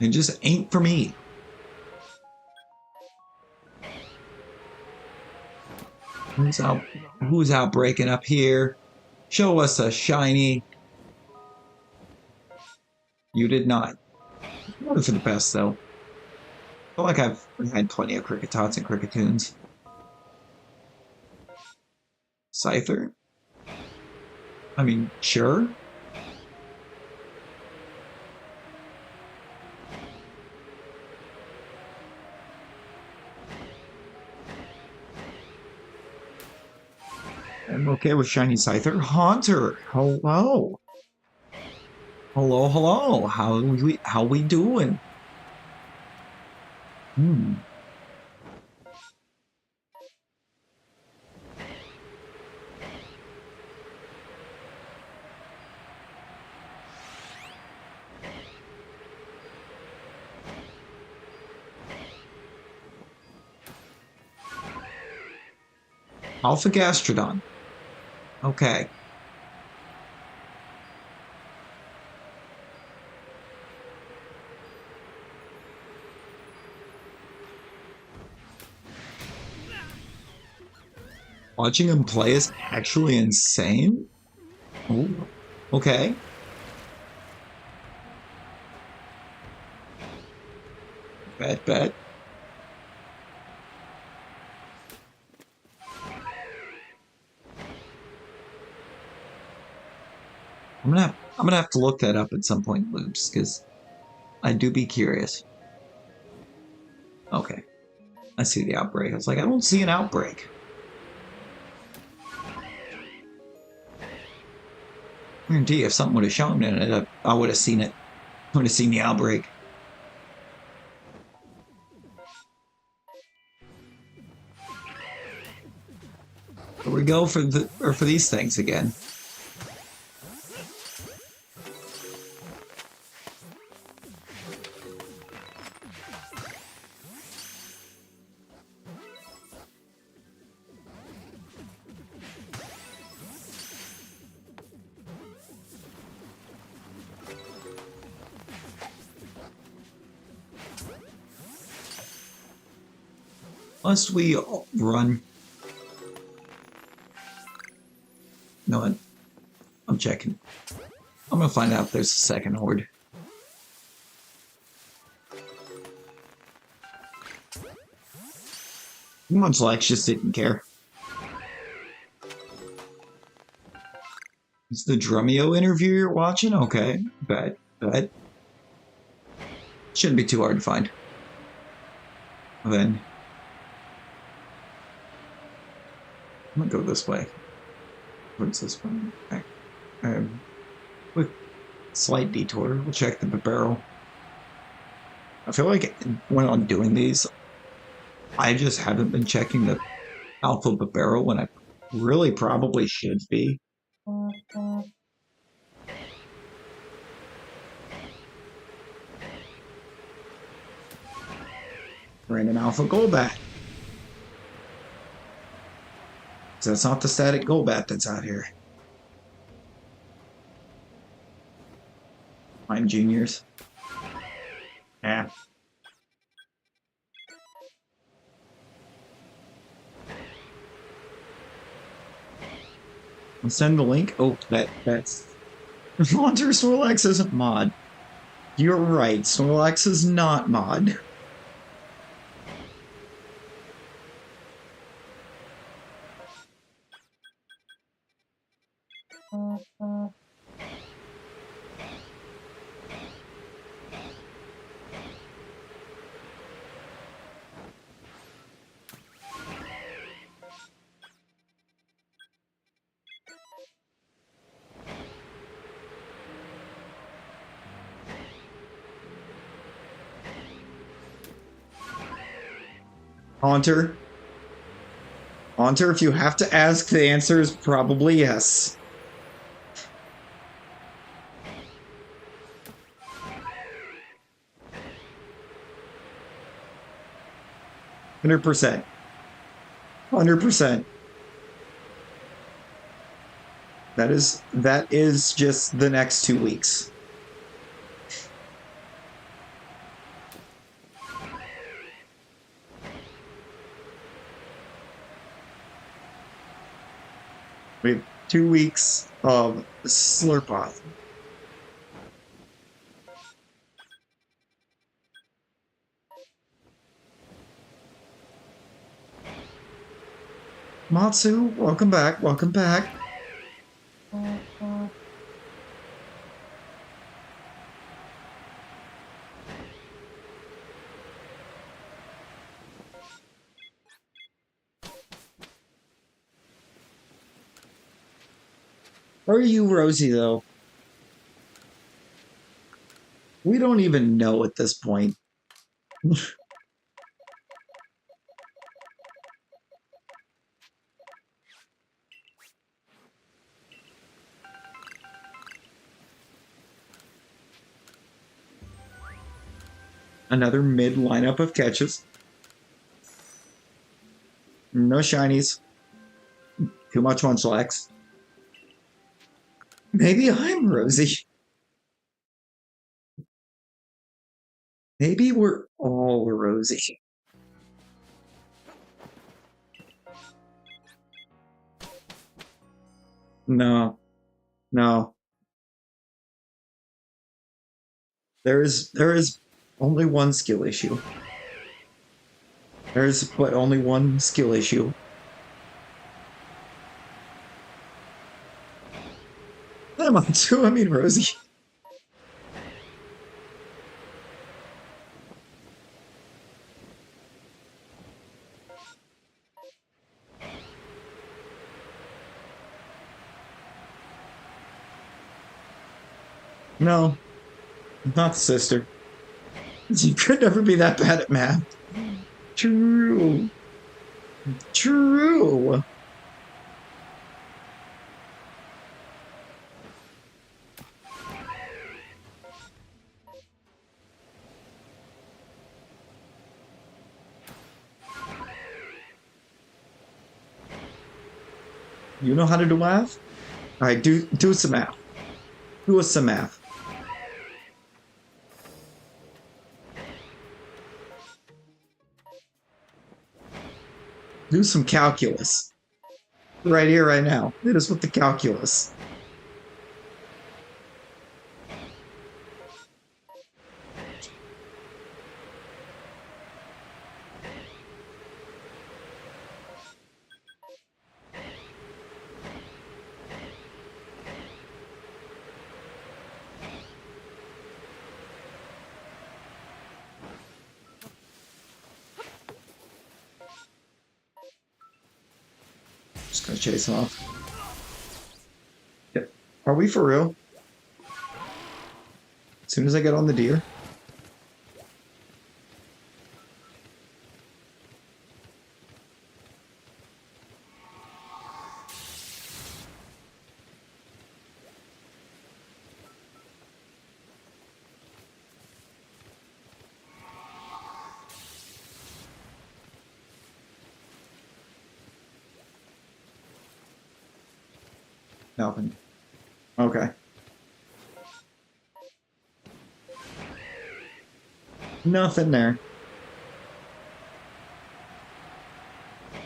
It just ain't for me. Who's out who's out breaking up here? Show us a shiny. You did not. Not for the best though. I feel like I've had plenty of Cricketots and Cricketoons. Scyther? I mean, sure. I'm okay with Shiny Scyther. Haunter, hello. Hello, hello. How we doing? Hmm. Alpha Gastrodon. Okay. Watching him play is actually insane. Oh, okay. Bet. I'm gonna have to look that up at some point, Loops, because I do be curious. Okay, I see the outbreak. I was like, I don't see an outbreak. I guarantee if something would have shown it, I would have seen it. I would have seen the outbreak. Here we go for these things again. Must we run? No, I'm checking. I'm gonna find out if there's a second horde. Munchlax just didn't care. It's the Drumeo interview you're watching? Okay, bet. Shouldn't be too hard to find. Then I'm gonna go this way. What's this one? Okay. With slight detour, we'll check the barrel. I feel like when I'm doing these, I just haven't been checking the alpha barrel when I really probably should be. Random alpha Golbat. So that's not the static Golbat that's out here. Mine juniors. Yeah. I'll send the link. Oh, that's Haunter Snorlax isn't mod. You're right. Snorlax is not mod. Haunter? Haunter, if you have to ask, the answer is probably yes. %. 100%. That is just the next 2 weeks. We have 2 weeks of Slurp. Matsu, welcome back. Are you Rosie, though? We don't even know at this point. Another mid lineup of catches. No shinies. Too much Snorlax. Maybe I'm Rosie. Maybe we're all Rosie. No. No. There is only one skill issue. There's but only one skill issue. I'm on to, I mean Rosie. No, not sister. You could never be that bad at math. True. True. You know how to do math? Alright, do some math. Do us some math. Do some calculus. Right here, right now. Hit us with the calculus. Just gonna chase him off. Yep. Are we for real? As soon as I get on the deer. Nothing. Okay. Nothing there.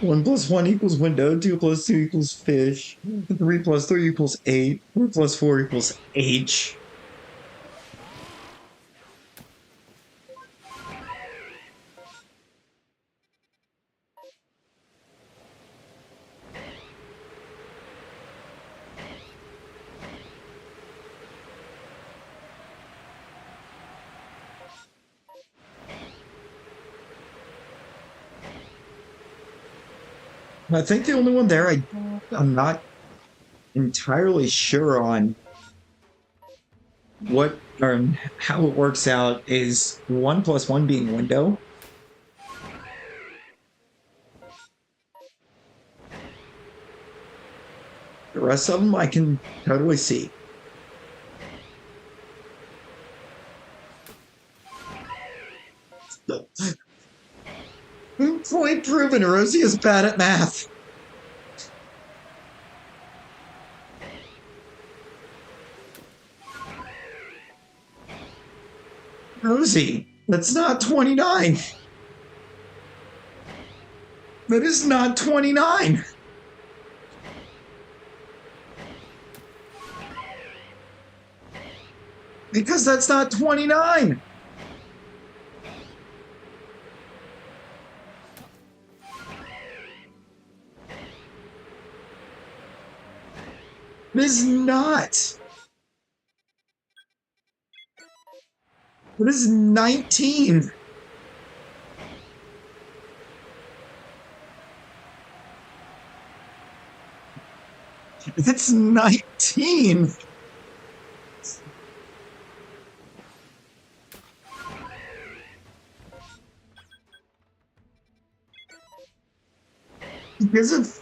1 plus 1 equals window, 2 plus 2 equals fish, 3 plus 3 equals 8, 4 plus 4 equals H. I think the only one there I'm not entirely sure on what or how it works out is 1 plus 1 being window. The rest of them I can totally see. Point proven, Rosie is bad at math. Rosie, that's not 29. That is not 29. Because that's not 29. It is not. It is 19. It's 19. Because of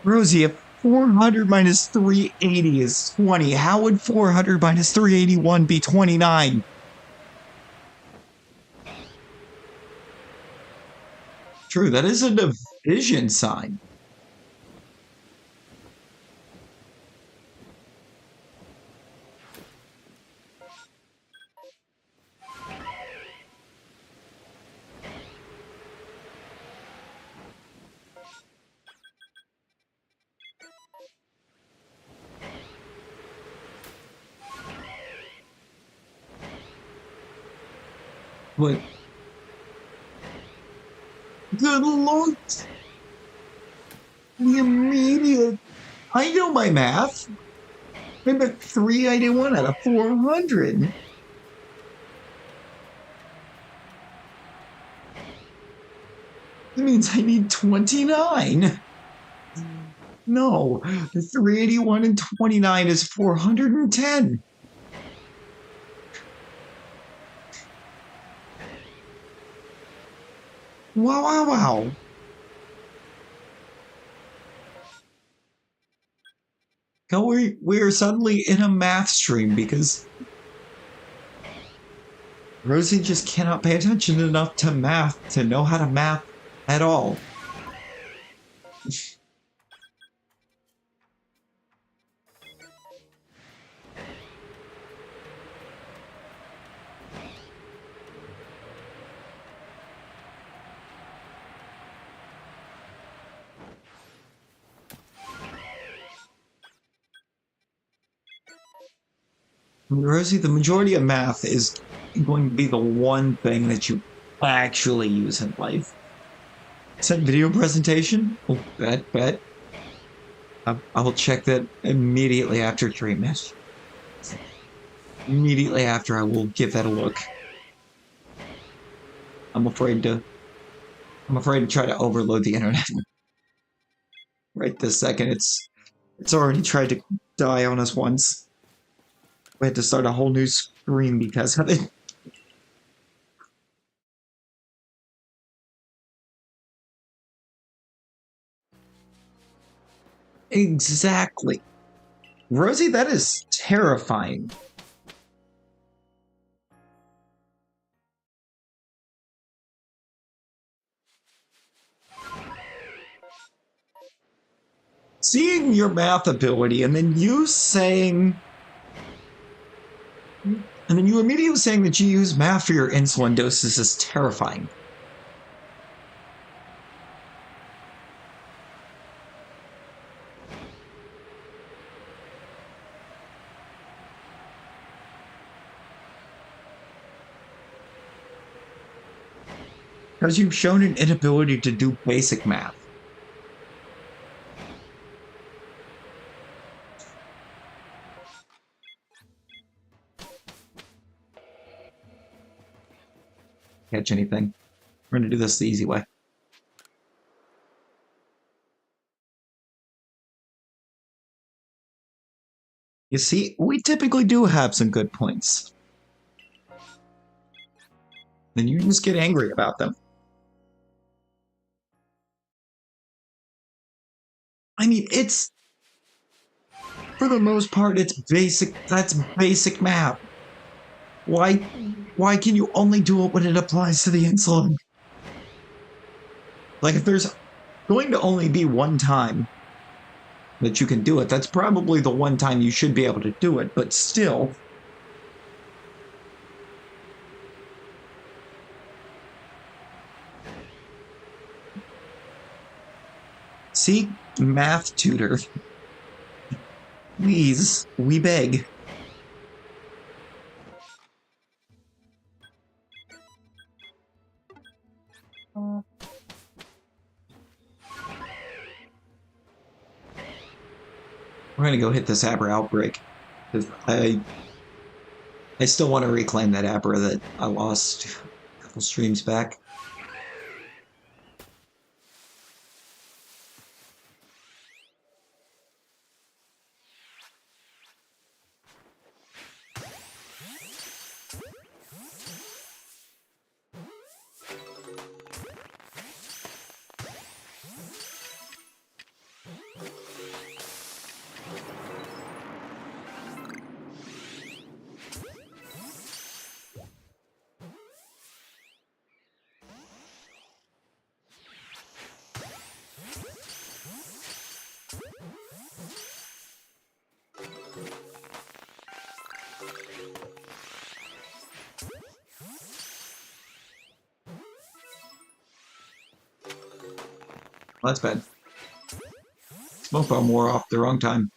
Rosie, if 400 minus 380 is 20, how would 400 minus 381 be 29? True, that is a division sign. But good lord, the immediate. I know my math. I'm at 381 out of 400. That means I need 29. No, 381 and 29 is 410. Wow, wow, wow. We're suddenly in a math stream because Rosie just cannot pay attention enough to math to know how to math at all. Rosie, the majority of math is going to be the one thing that you actually use in life. Sent video presentation? Oh, bet. I will check that immediately after treatment. Immediately after, I will give that a look. I'm afraid to try to overload the internet. Right this second, it's already tried to die on us once. We had to start a whole new screen because of it. Exactly. Rosie, that is terrifying. Seeing your math ability and then you immediately saying that you use math for your insulin doses is terrifying. Because you've shown an inability to do basic math. Catch anything. We're going to do this the easy way. You see, we typically do have some good points. Then you just get angry about them. I mean, it's... For the most part, it's basic. That's basic math. Why can you only do it when it applies to the insulin? Like, if there's going to only be one time that you can do it, that's probably the one time you should be able to do it, but still. See, math tutor. Please, we beg. We're gonna go hit this Abra outbreak. I still want to reclaim that Abra that I lost a couple streams back. Well, that's bad. Smoke bomb wore off the wrong time.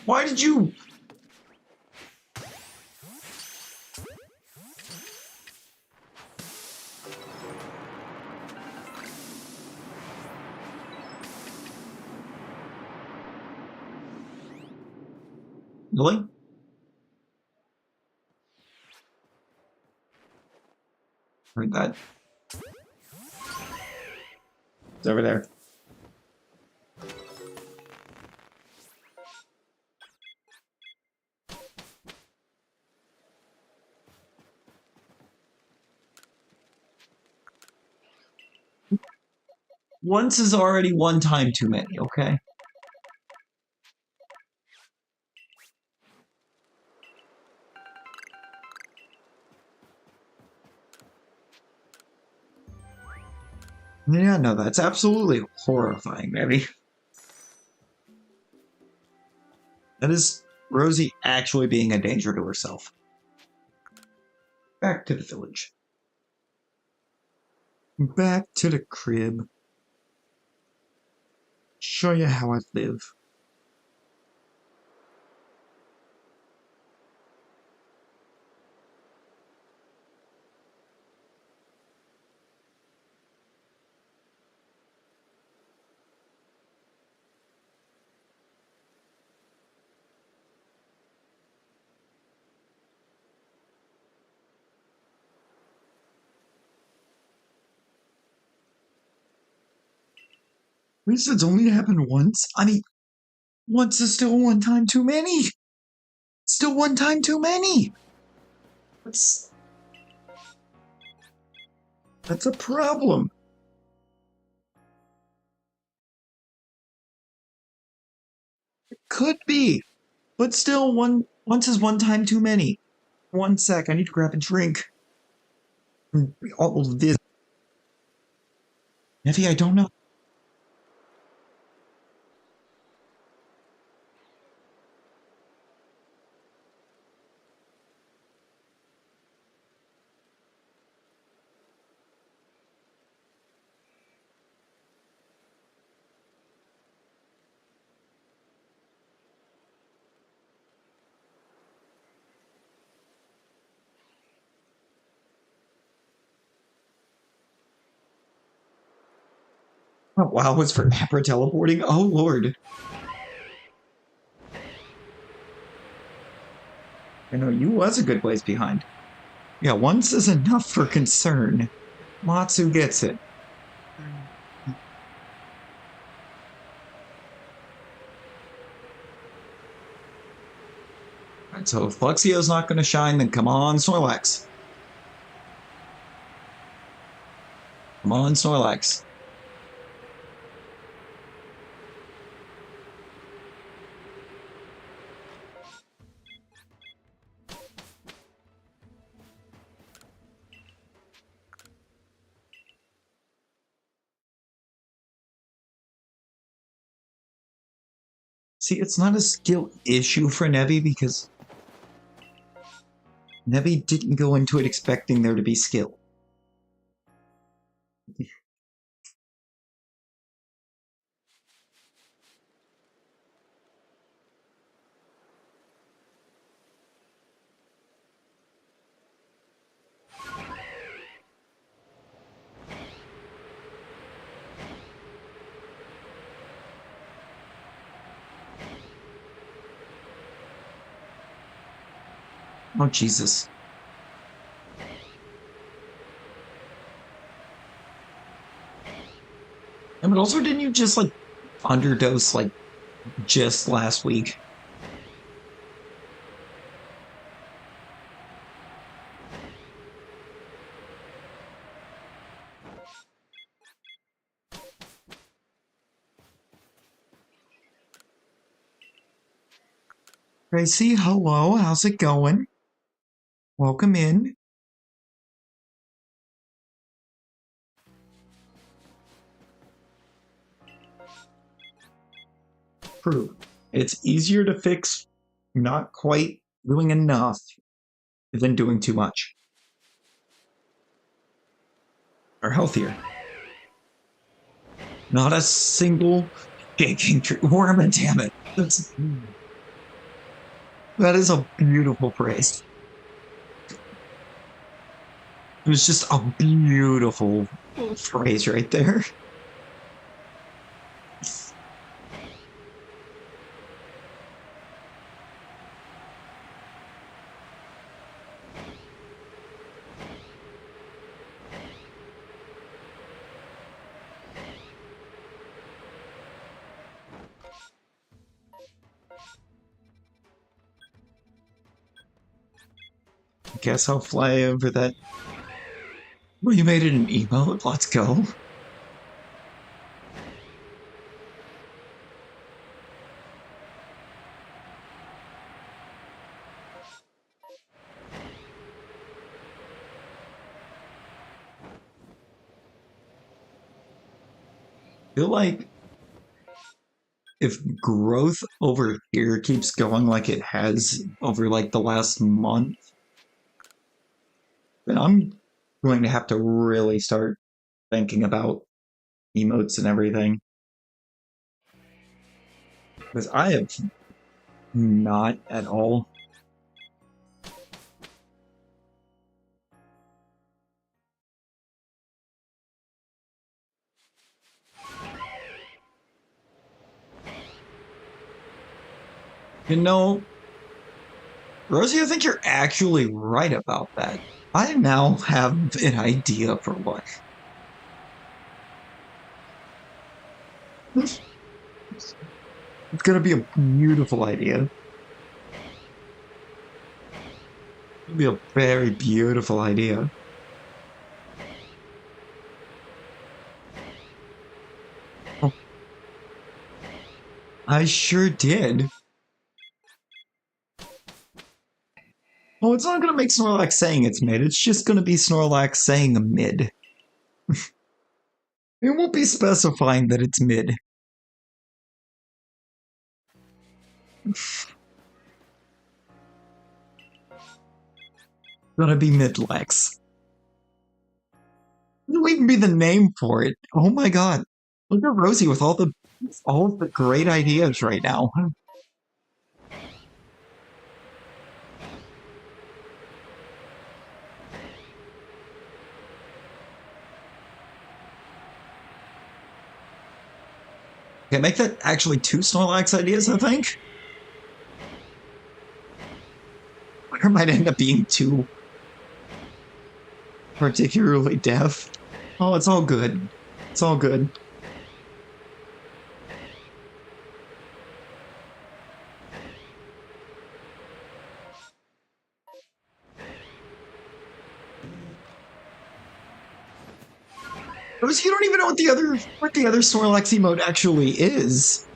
Why did you... Really? Heard that. It's over there. Once is already one time too many, okay? Yeah, no, that's absolutely horrifying, baby. That is Rosie actually being a danger to herself. Back to the village. Back to the crib. Show you how I live. At least it's only happened once. I mean, once is still one time too many. Still one time too many. That's a problem. Could be, but still, once is one time too many. 1 sec, I need to grab a drink. All of this. Nevi, I don't know. Oh, wow, it's for Napper teleporting? Oh, Lord. I know you was a good ways behind. Yeah, once is enough for concern. Matsu gets it. Alright, so if Luxio's not going to shine, then come on, Snorlax. Come on, Snorlax. See, it's not a skill issue for Nevi because Nevi didn't go into it expecting there to be skill. Oh, Jesus. And but also, didn't you just, like, underdose, like, just last week? Tracy, hello, how's it going? Welcome in. True. It's easier to fix not quite doing enough than doing too much. Or healthier. Not a single shaking tree. Worm, damn it. That is a beautiful phrase. It was just a beautiful phrase right there. Guess I'll fly over that. Well, you made it an emote. Let's go. I feel like if growth over here keeps going like it has over like the last month, then I'm going to have to really start thinking about emotes and everything. Because I have not at all. You know, Rosie, I think you're actually right about that. I now have an idea for what. It's gonna be a beautiful idea. It'll be a very beautiful idea. Oh, I sure did. Oh, it's not gonna make Snorlax saying it's mid, it's just gonna be Snorlax saying a mid. It won't be specifying that it's mid. Gonna be Midlex. It'll even be the name for it. Oh my god. Look at Rosie with all of the great ideas right now. Okay, make that actually 2 Snorlax ideas, I think. Or might end up being 2 particularly deaf. Oh, it's all good. It's all good. You don't even know what the other Snorlax emote actually is.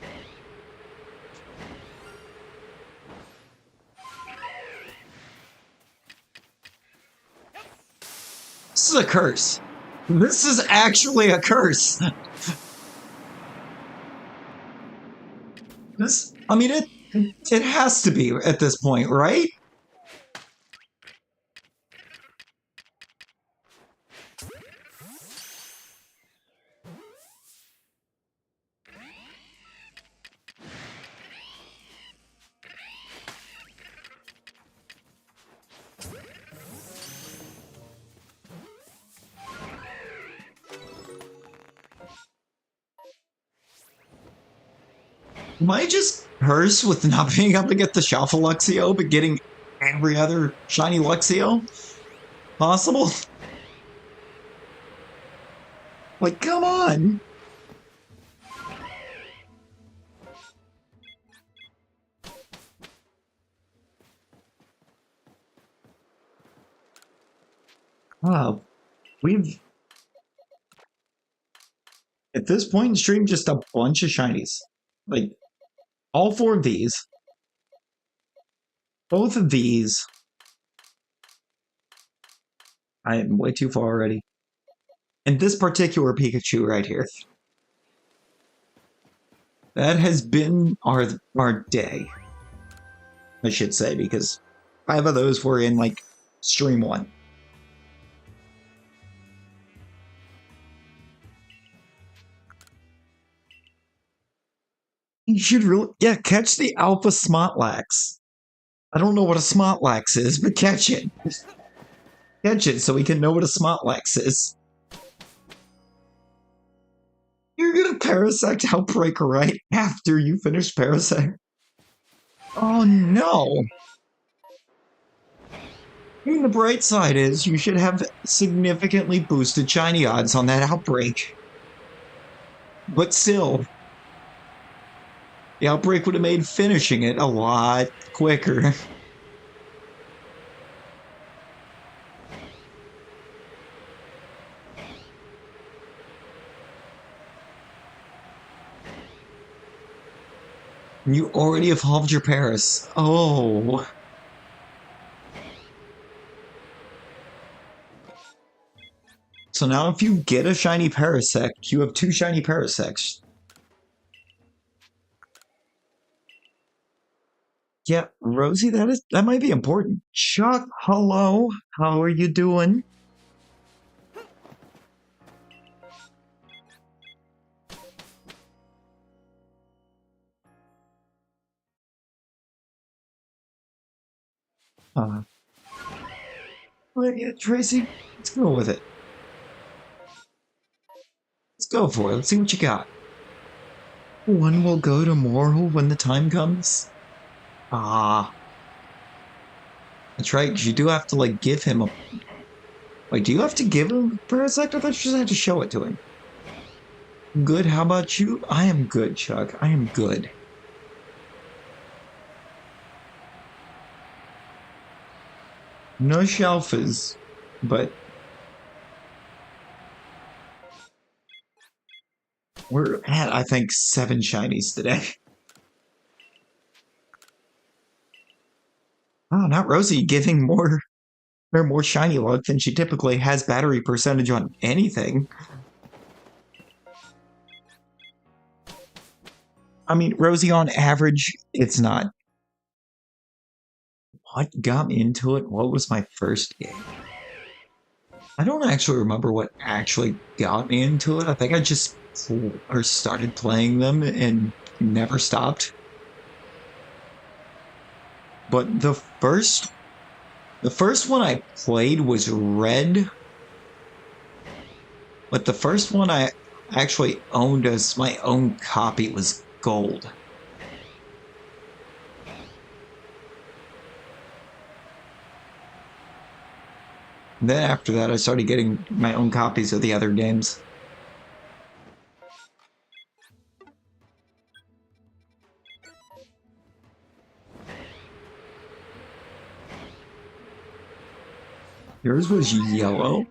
This is a curse. This is actually a curse. I mean, it has to be at this point, right? Am I just cursed with not being able to get the Shalpha Luxio, but getting every other shiny Luxio possible? Like, come on! Wow, we've at this point in stream just a bunch of shinies. Like, all 4 of these. Both of these. I am way too far already. And this particular Pikachu right here. That has been our day, I should say, because 5 of those were in, like, Stream 1. You should really, yeah, catch the Alpha Snorlax. I don't know what a Snorlax is, but catch it. Catch it so we can know what a Snorlax is. You're gonna Parasect Outbreak right after you finish Parasect. Oh no! I mean, the bright side is you should have significantly boosted shiny odds on that Outbreak. But still, the Outbreak would have made finishing it a lot quicker. You already evolved your Paris. Oh. So now if you get a shiny Parasect, you have 2 shiny Parasects. Yeah, Rosie, that might be important. Chuck, hello. How are you doing? Well, yeah, Tracy, let's go with it. Let's go for it. Let's see what you got. One will go tomorrow when the time comes. Ah. That's right, 'cause you do have to, like, give him a... Like, do you have to give him a Parasect? I thought you just had to show it to him. Good, how about you? I am good, Chuck. I am good. No Shalphas, but... We're at, I think, 7 shinies today. Oh, not Rosie giving more shiny luck than she typically has battery percentage on anything. I mean, Rosie, on average, it's not. What got me into it? What was my first game? I don't actually remember what actually got me into it. I think I just started playing them and never stopped. But the first one I played was Red. But the first one I actually owned as my own copy was Gold. And then after that, I started getting my own copies of the other games. Yours was yellow?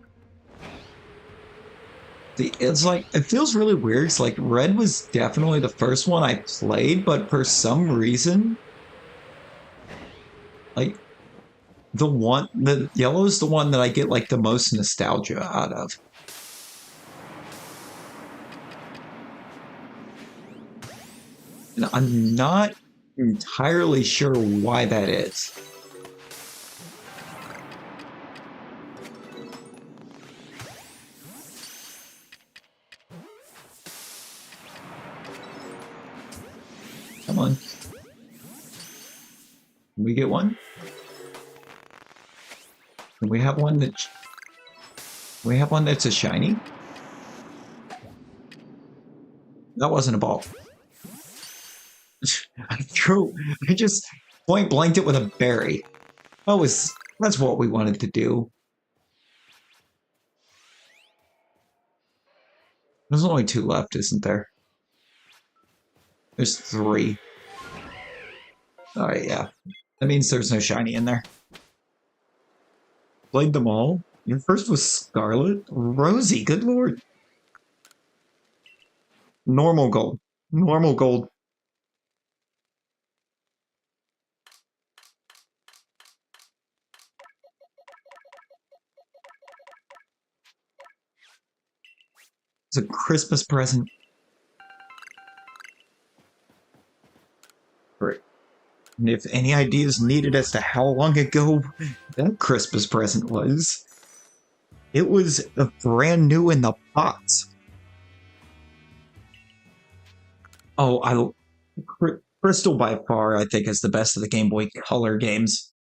It's like, it feels really weird. It's like Red was definitely the first one I played, but for some reason, like, the yellow is the one that I get like the most nostalgia out of. And I'm not entirely sure why that is. Come on. Can we get one? Can we have one that... We have one that's a shiny? That wasn't a ball. I just point blanked it with a berry. That's what we wanted to do. There's only 2 left, isn't there? There's 3. Alright, yeah. That means there's no shiny in there. Played them all? Your first was Scarlet? Rosie, good lord. Normal gold. Normal gold. It's a Christmas present. Great. And if any ideas needed as to how long ago that Christmas present was, it was brand new in the box. Oh, Crystal by far, I think, is the best of the Game Boy Color games.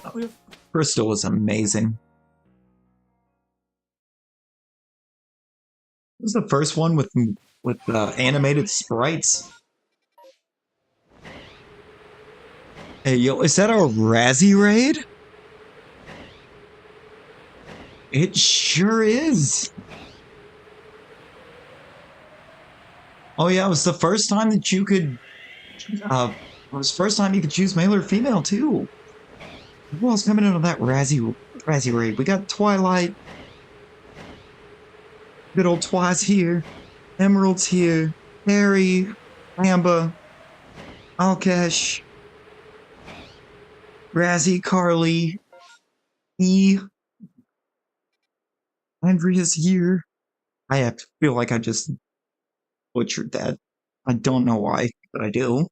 Oh, yeah. Crystal was amazing. It was the first one with animated sprites. Hey, yo, is that a Razzie raid? It sure is. Oh yeah, it was the first time that you could. It was the first time you could choose male or female too. Who else coming in on that Razzie raid? We got Twilight. Good old Twice here. Emerald's here. Harry. Amber. Alkesh. Razzie, Carly. E. Andrea's here. I feel like I just butchered that. I don't know why, but I do.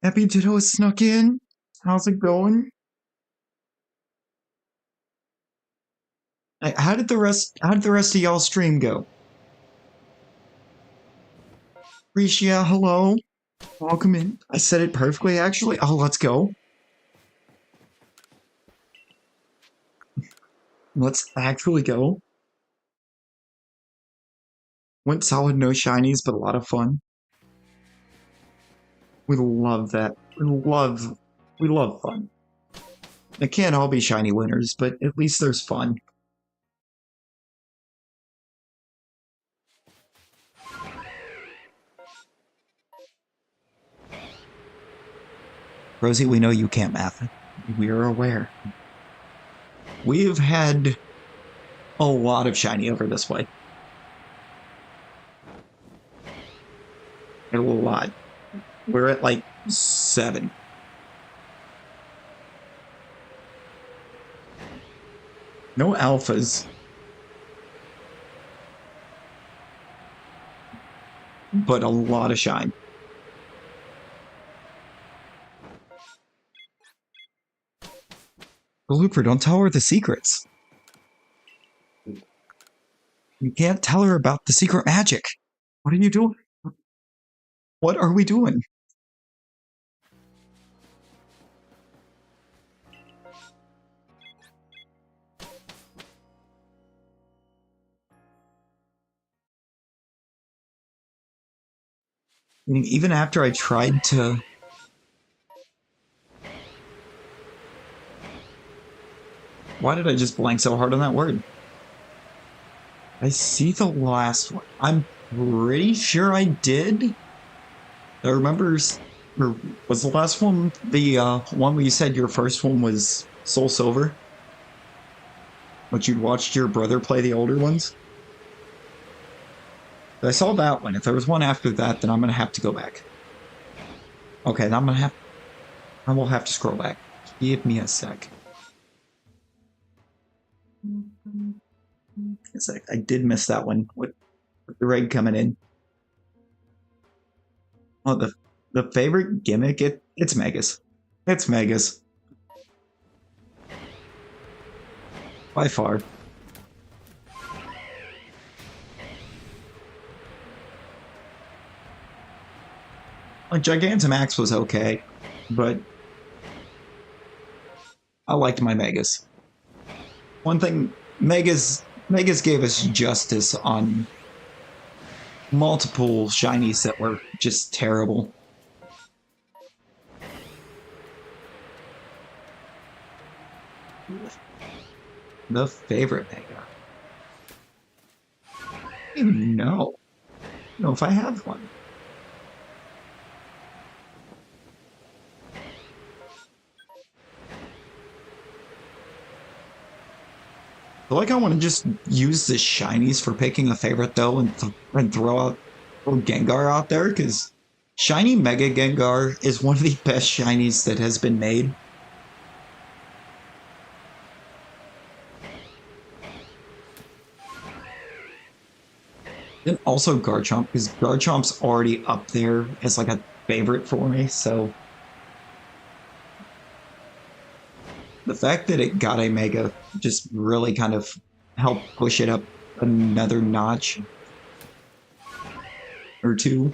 Happy Ditto has snuck in. How's it going? How did the rest of y'all stream go? Risha, hello. Welcome in. I said it perfectly actually. Oh, let's go. Let's actually go. Went solid, no shinies, but a lot of fun. We love that. We love fun. It can't all be shiny winners, but at least there's fun. Rosie, we know you can't math. We are aware. We've had a lot of shiny over this way. A lot. We're at like 7. No alphas. But a lot of shine. Looper, don't tell her the secrets. You can't tell her about the secret magic. What are you doing? What are we doing? I mean, even after I tried to... Why did I just blank so hard on that word? I see the last one. I'm pretty sure I did. I remember... Or was the last one the one where you said your first one was Soul Silver? But you'd watched your brother play the older ones? I saw that one. If there was one after that, then I'm going to have to go back. Okay, then I will have to scroll back. Give me a sec. I did miss that one with the raid coming in. Oh, the favorite gimmick, it's Megas. It's Megas. By far. Like Gigantamax was okay, but I liked my Megas. One thing, Megas gave us justice on multiple shinies that were just terrible. The favorite Mega. I don't even know. I don't know if I have one. I feel like I want to just use the shinies for picking a favorite though, and throw Gengar out there, because shiny Mega Gengar is one of the best shinies that has been made. And also Garchomp, because Garchomp's already up there as like a favorite for me, so the fact that it got a Mega just really kind of helped push it up another notch or two.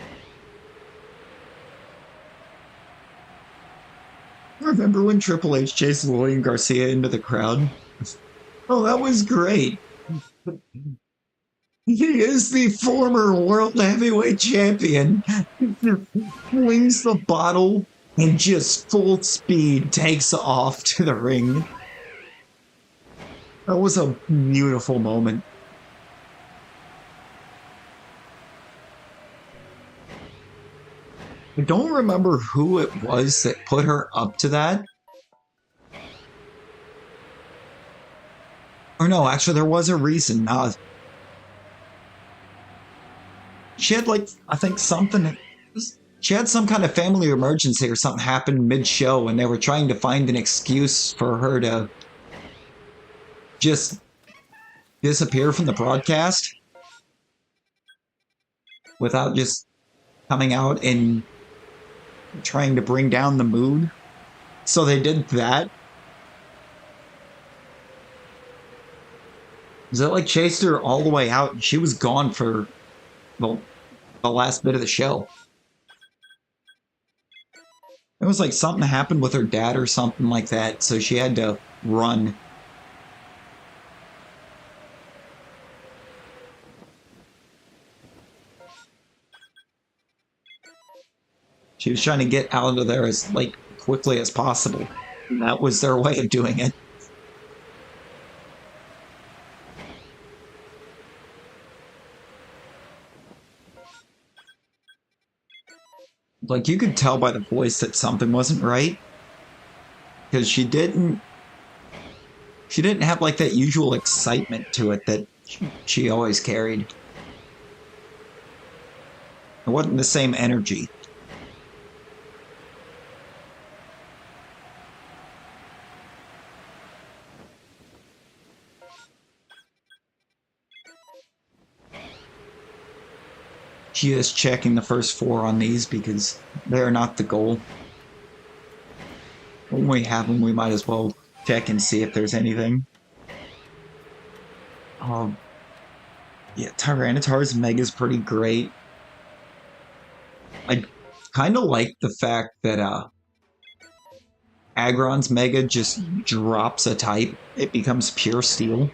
Remember when Triple H chased Lillian Garcia into the crowd? Oh, that was great. He is the former world heavyweight champion. Flings the bottle and just full speed takes off to the ring. That was a beautiful moment. I don't remember who it was that put her up to that. Or no, actually, there was a reason. She had like, I think something, she had some kind of family emergency or something happened mid-show, and they were trying to find an excuse for her to just disappear from the broadcast without just coming out and trying to bring down the mood. So they did that. It like chased her all the way out, and she was gone for the last bit of the show. It was like something happened with her dad or something like that, so she had to run. She was trying to get out of there as like quickly as possible. And that was their way of doing it. Like, you could tell by the voice that something wasn't right, because she didn't have like that usual excitement to it that she always carried. It wasn't the same energy. She is checking the first 4 on these because they're not the goal. When we have them, we might as well check and see if there's anything. Yeah, Tyranitar's Mega is pretty great. I kind of like the fact that Aggron's Mega just drops a type. It becomes pure steel.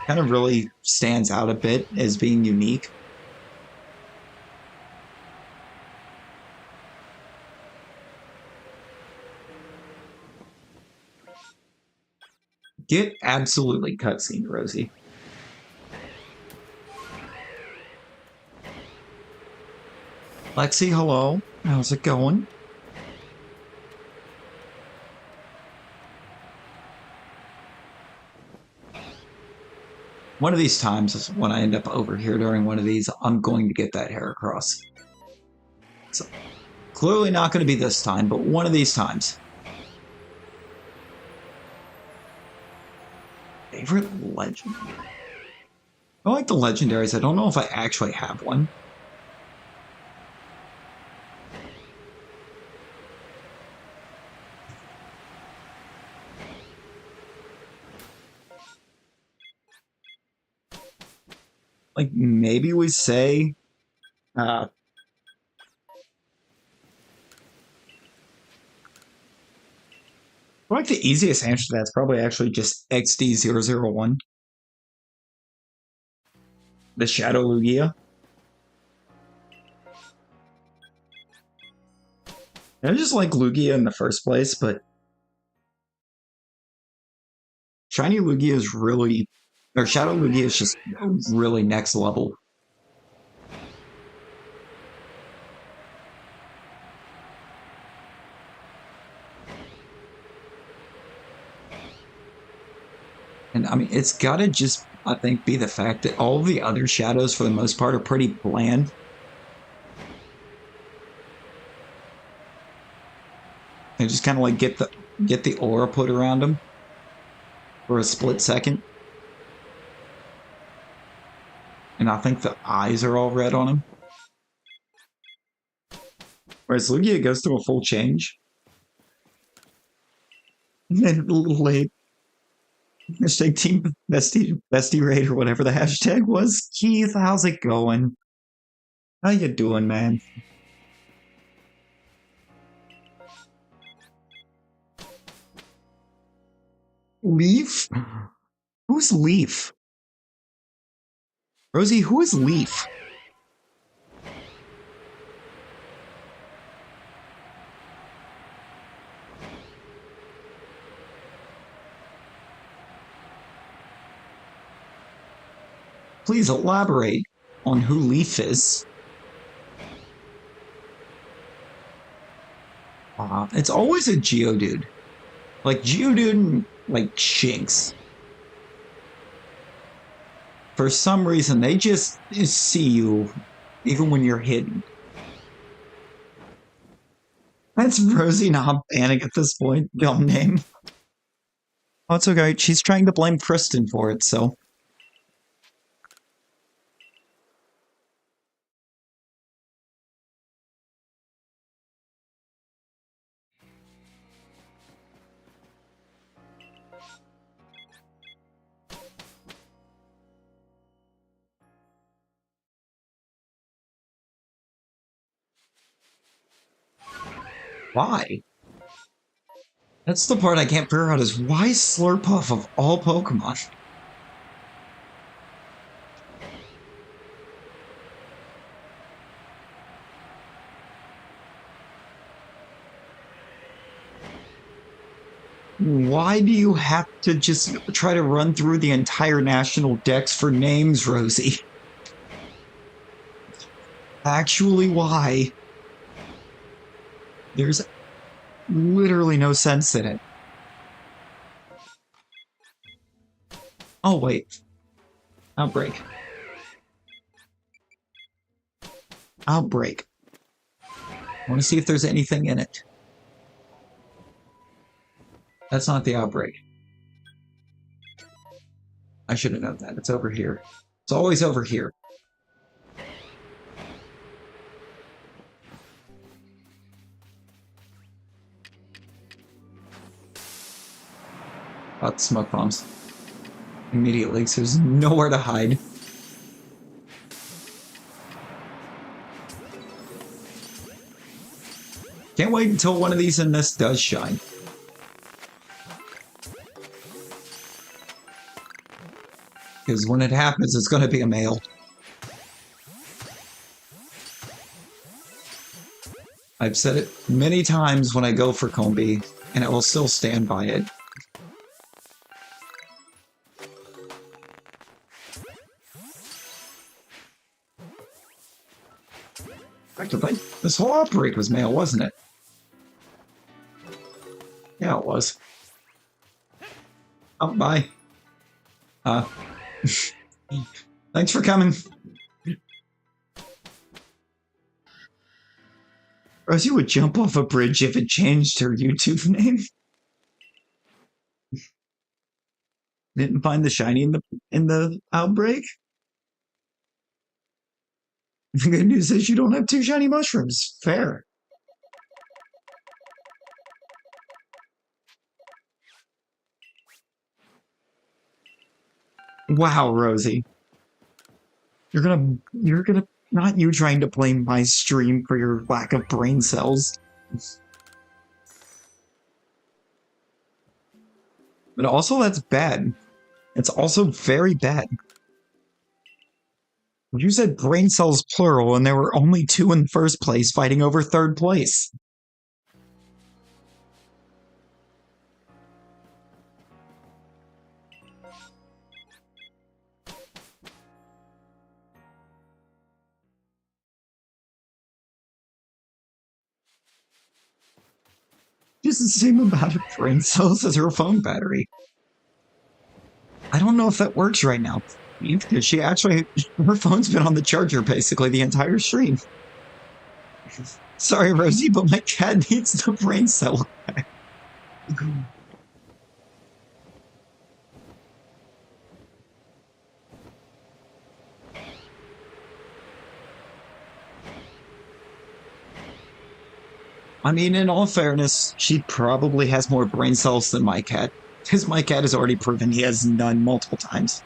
Kind of really stands out a bit as being unique. Get absolutely cutscene, Rosie. Lexi, hello. How's it going? One of these times, when I end up over here during one of these, I'm going to get that hair across. So, clearly not going to be this time, but one of these times. Favorite legend? I like the legendaries. I don't know if I actually have one. Like, maybe we say I like the easiest answer to that's probably actually just XD001. The Shadow Lugia. I just like Lugia in the first place, but Shiny Lugia is really, or Shadow Lugia is just really next level. And I mean, it's gotta just, I think, be the fact that all the other shadows, for the most part, are pretty bland. They just kind of like get the aura put around them. for a split second. And I think the eyes are all red on him. Whereas Lugia goes through a full change. And then a little late. Hashtag Team Bestie Raid or whatever the hashtag was. Keith, how's it going? How you doing, man? Leaf? Who's Leaf? Rosie, who is Leaf? Please elaborate on who Leaf is. It's always a Geodude. Like, Geodude, like, Shinx. For some reason, they just see you, even when you're hidden. That's Rosie not panic at this point. Dumb name. Oh, it's okay. She's trying to blame Kristen for it, so... Why? That's the part I can't figure out is why Slurpuff of all Pokemon? Why do you have to just try to run through the entire national dex for names, Rosie? Actually, why? There's literally no sense in it. Oh, wait. Outbreak. Outbreak. I want to see if there's anything in it. That's not the outbreak. I should have known that. It's over here. It's always over here. About smoke bombs. Immediately, so there's nowhere to hide. Can't wait until one of these in this does shine. Because when it happens, it's going to be a male. I've said it many times when I go for Combi, and I will still stand by it. Actually, this whole outbreak was male, wasn't it? Yeah, it was. Oh, bye. Thanks for coming. Rosie would jump off a bridge if it changed her YouTube name. Didn't find the shiny in the outbreak. The good news is you don't have 2 shiny mushrooms. Fair. Wow, Rosie. You're gonna, not you trying to blame my stream for your lack of brain cells. But also that's bad. It's also very bad. You said brain cells plural and there were only 2 in first place fighting over 3rd place. Just the same amount of brain cells as her phone battery. I don't know if that works right now. Because she actually, her phone's been on the charger basically the entire stream. Sorry, Rosie, but my cat needs the brain cell back. I mean, in all fairness, she probably has more brain cells than my cat, because my cat has already proven he has none multiple times.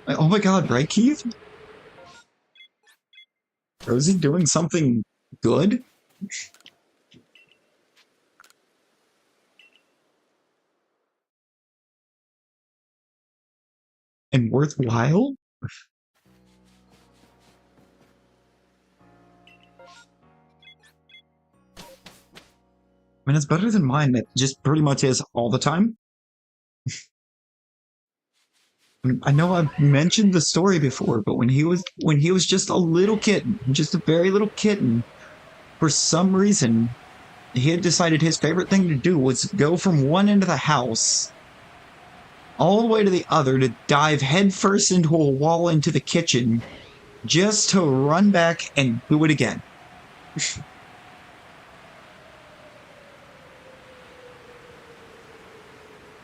Oh my god, right, Keith? Rosie doing something good? And worthwhile? I mean, it's better than mine that just pretty much is all the time. I know I've mentioned the story before, but when he was just a little kitten, just a very little kitten, for some reason, he had decided his favorite thing to do was go from one end of the house all the way to the other to dive headfirst into a wall into the kitchen just to run back and do it again.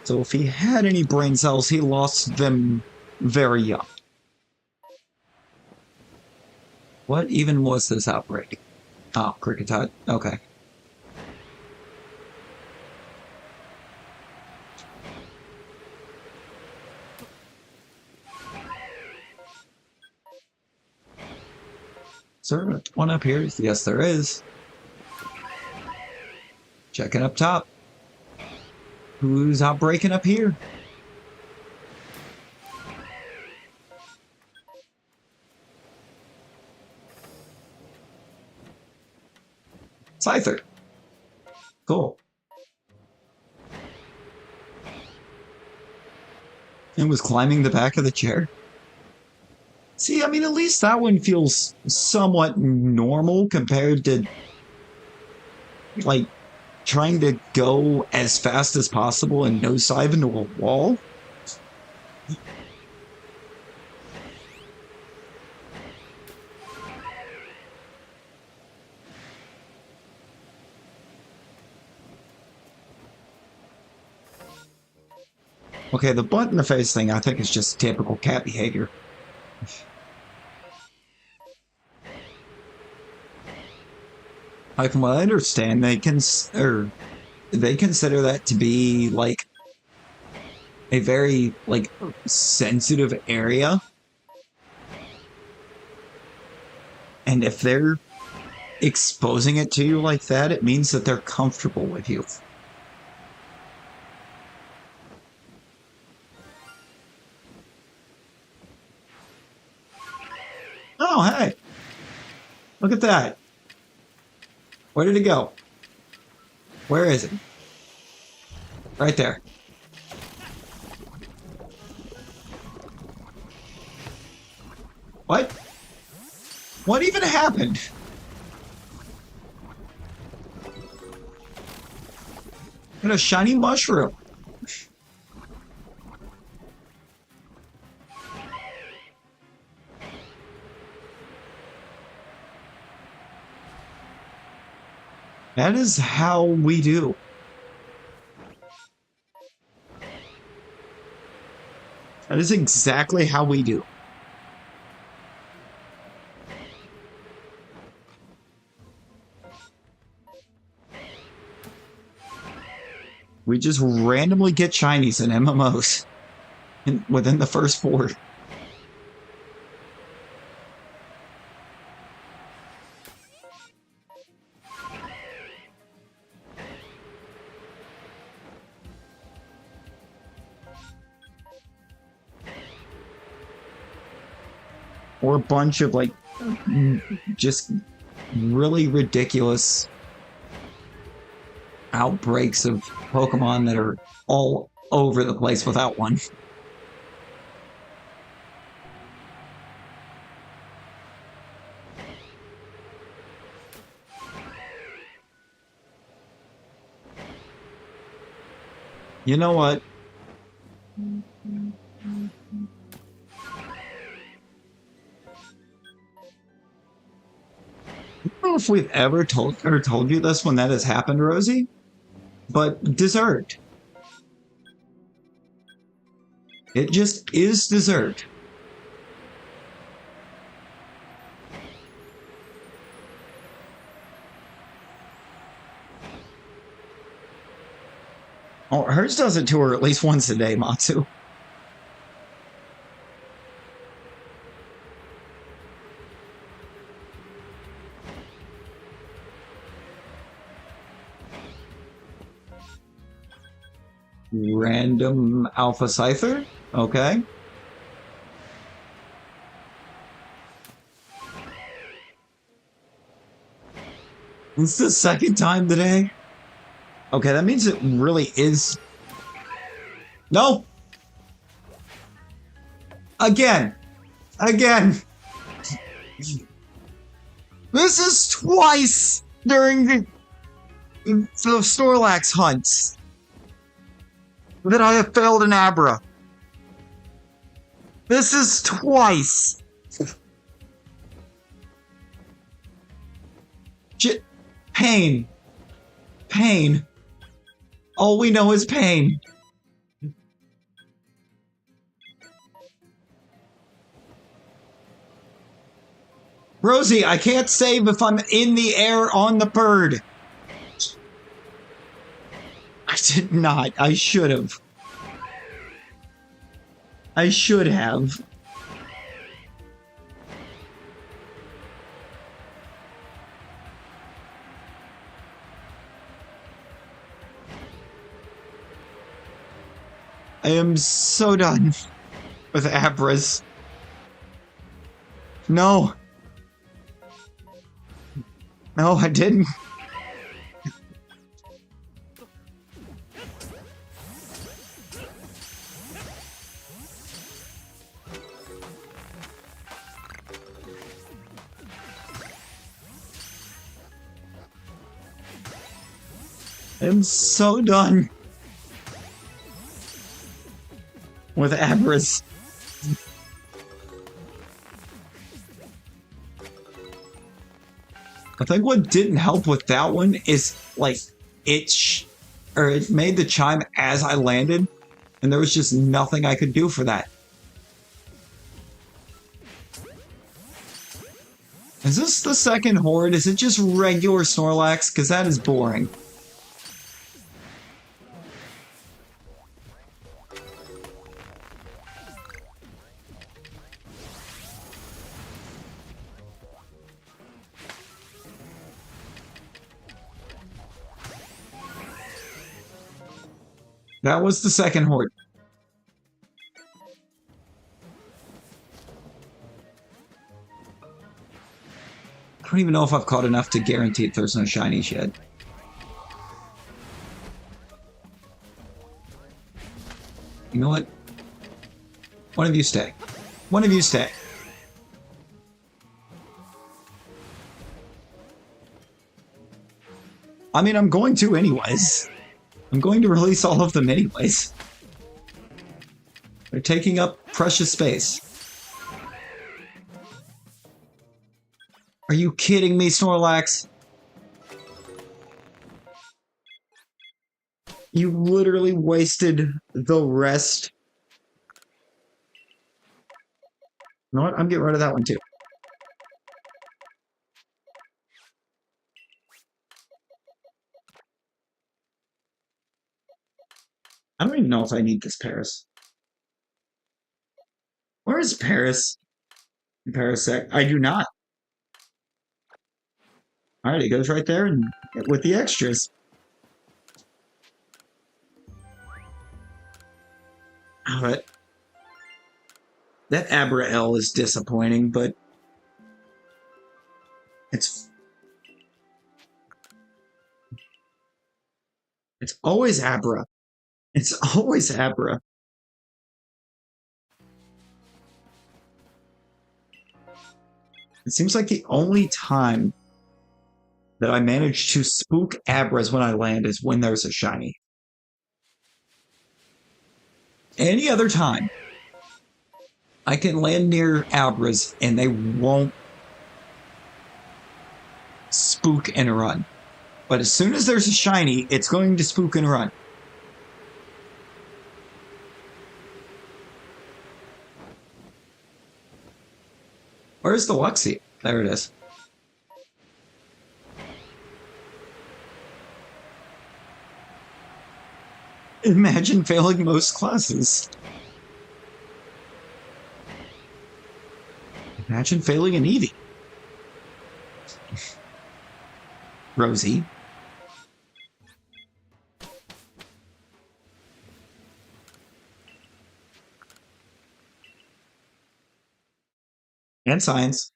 So if he had any brain cells, he lost them very young. What even was this outbreak? Oh, cricket hut. Okay. Is there one up here? Yes, there is. Checking up top. Who's outbreaking up here? Scyther. Cool. And was climbing the back of the chair. See, I mean, at least that one feels somewhat normal compared to, like, trying to go as fast as possible and nosedive into a wall. Okay, the butt in the face thing I think is just typical cat behavior. Like, from what I understand, they consider that to be like a very like sensitive area, and if they're exposing it to you like that, it means that they're comfortable with you. Oh, hey, look at that. Where did it go? Where is it? Right there. What? What even happened? And a shiny mushroom. That is how we do. That is exactly how we do. We just randomly get shinies in MMOs within the first 4. Or a bunch of like just really ridiculous outbreaks of Pokemon that are all over the place without one. You know what? I don't know if we've ever told you this when that has happened, Rosie, but dessert. It just is dessert. Oh, hers does it to her at least once a day, Matsu. Random Alpha Scyther? Okay. This is the second time today. Okay, that means it really is. No! Again! Again! This is twice during the Snorlax hunts that I have failed an Abra. This is twice. Pain. Pain. All we know is pain. Rosie, I can't save if I'm in the air on the bird. I did not. I should have. I should have. I am so done with Abras. No. No, I didn't. I'm so done with Abras. I think what didn't help with that one is like it made the chime as I landed, and there was just nothing I could do for that. Is this the second horde? Is it just regular Snorlax? Because that is boring. That was the second horde. I don't even know if I've caught enough to guarantee if there's no shinies yet. You know what? One of you stay. One of you stay. I mean, I'm going to anyways. I'm going to release all of them anyways. They're taking up precious space. Are you kidding me, Snorlax? You literally wasted the rest. You know what? I'm getting rid of that one too. I don't even know if I need this Paris. Where is Paris? Parasect. I do not. Alright, it goes right there and with the extras. Alright. That Abra L is disappointing, but it's always Abra. It's always Abra. It seems like the only time that I manage to spook Abras when I land is when there's a shiny. Any other time, I can land near Abras and they won't spook and run. But as soon as there's a shiny, it's going to spook and run. Where's the Luxie? There it is. Imagine failing most classes. Imagine failing an Eevee. Rosie. And science.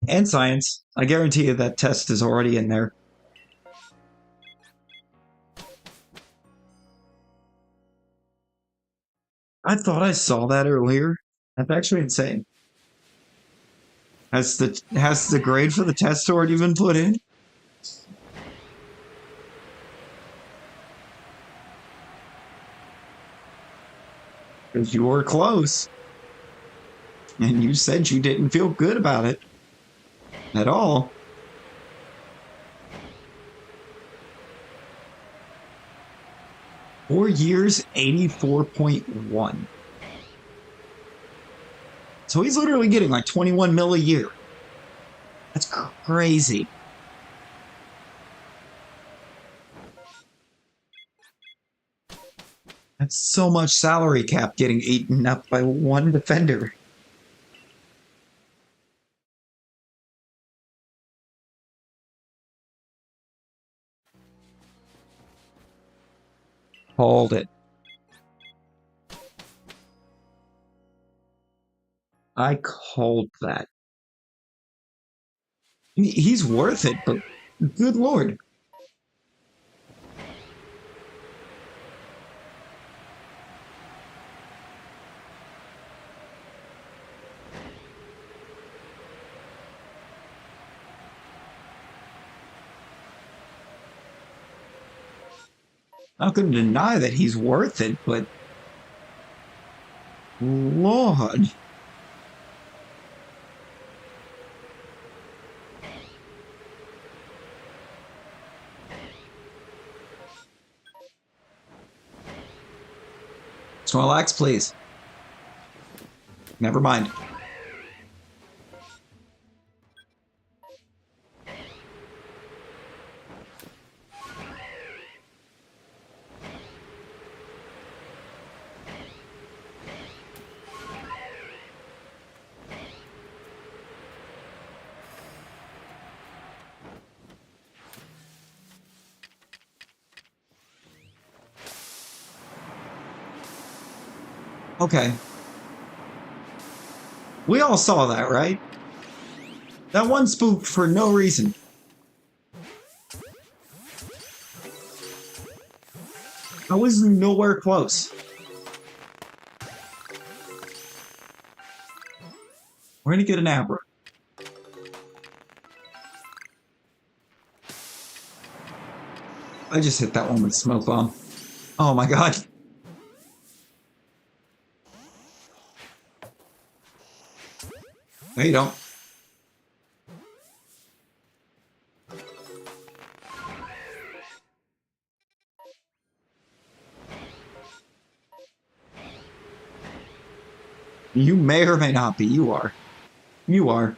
And science. I guarantee you that test is already in there. I thought I saw that earlier. That's actually insane. Has the grade for the test already been put in? Because you were close. And you said you didn't feel good about it. At all. Four years, 84.1. So he's literally getting like 21 mil a year. That's crazy. That's so much salary cap getting eaten up by one defender. Called it. I called that. He's worth it, but good lord. Not going to deny that he's worth it, but lord. Snorlax, please. Never mind. Okay. We all saw that, right? That one spooked for no reason. I was nowhere close. We're gonna get an Abra. I just hit that one with Smoke Bomb. Oh my god. No, you don't. You may or may not be. You are. You are.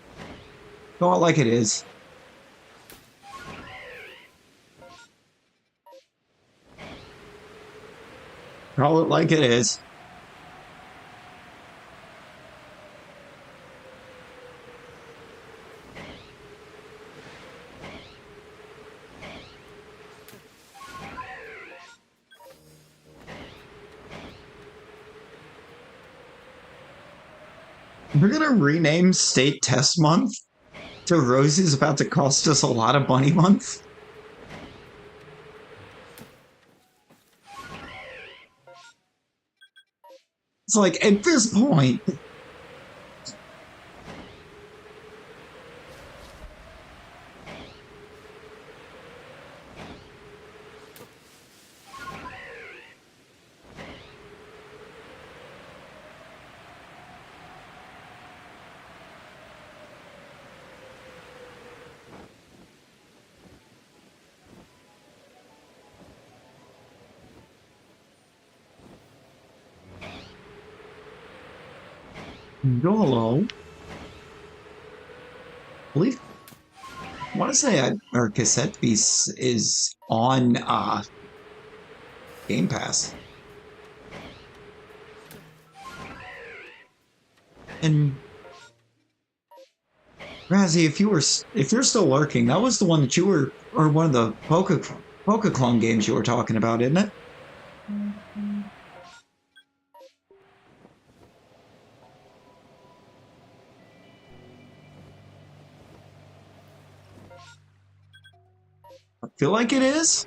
Call it like it is. Call it like it is. We're gonna rename State Test Month to Rosie's about to cost us a lot of money month. It's like, at this point, YOLO. I believe, I want to say our cassette piece is on Game Pass. And Razzie, if you're still lurking, that was the one that you were, or one of the Poke-Clone games you were talking about, isn't it? I feel like it is.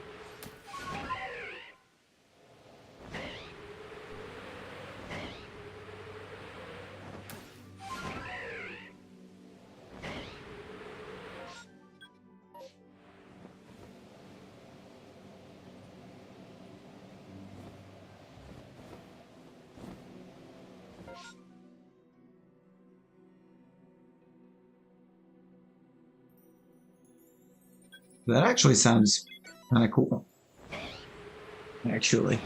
That actually sounds kind of cool. Actually.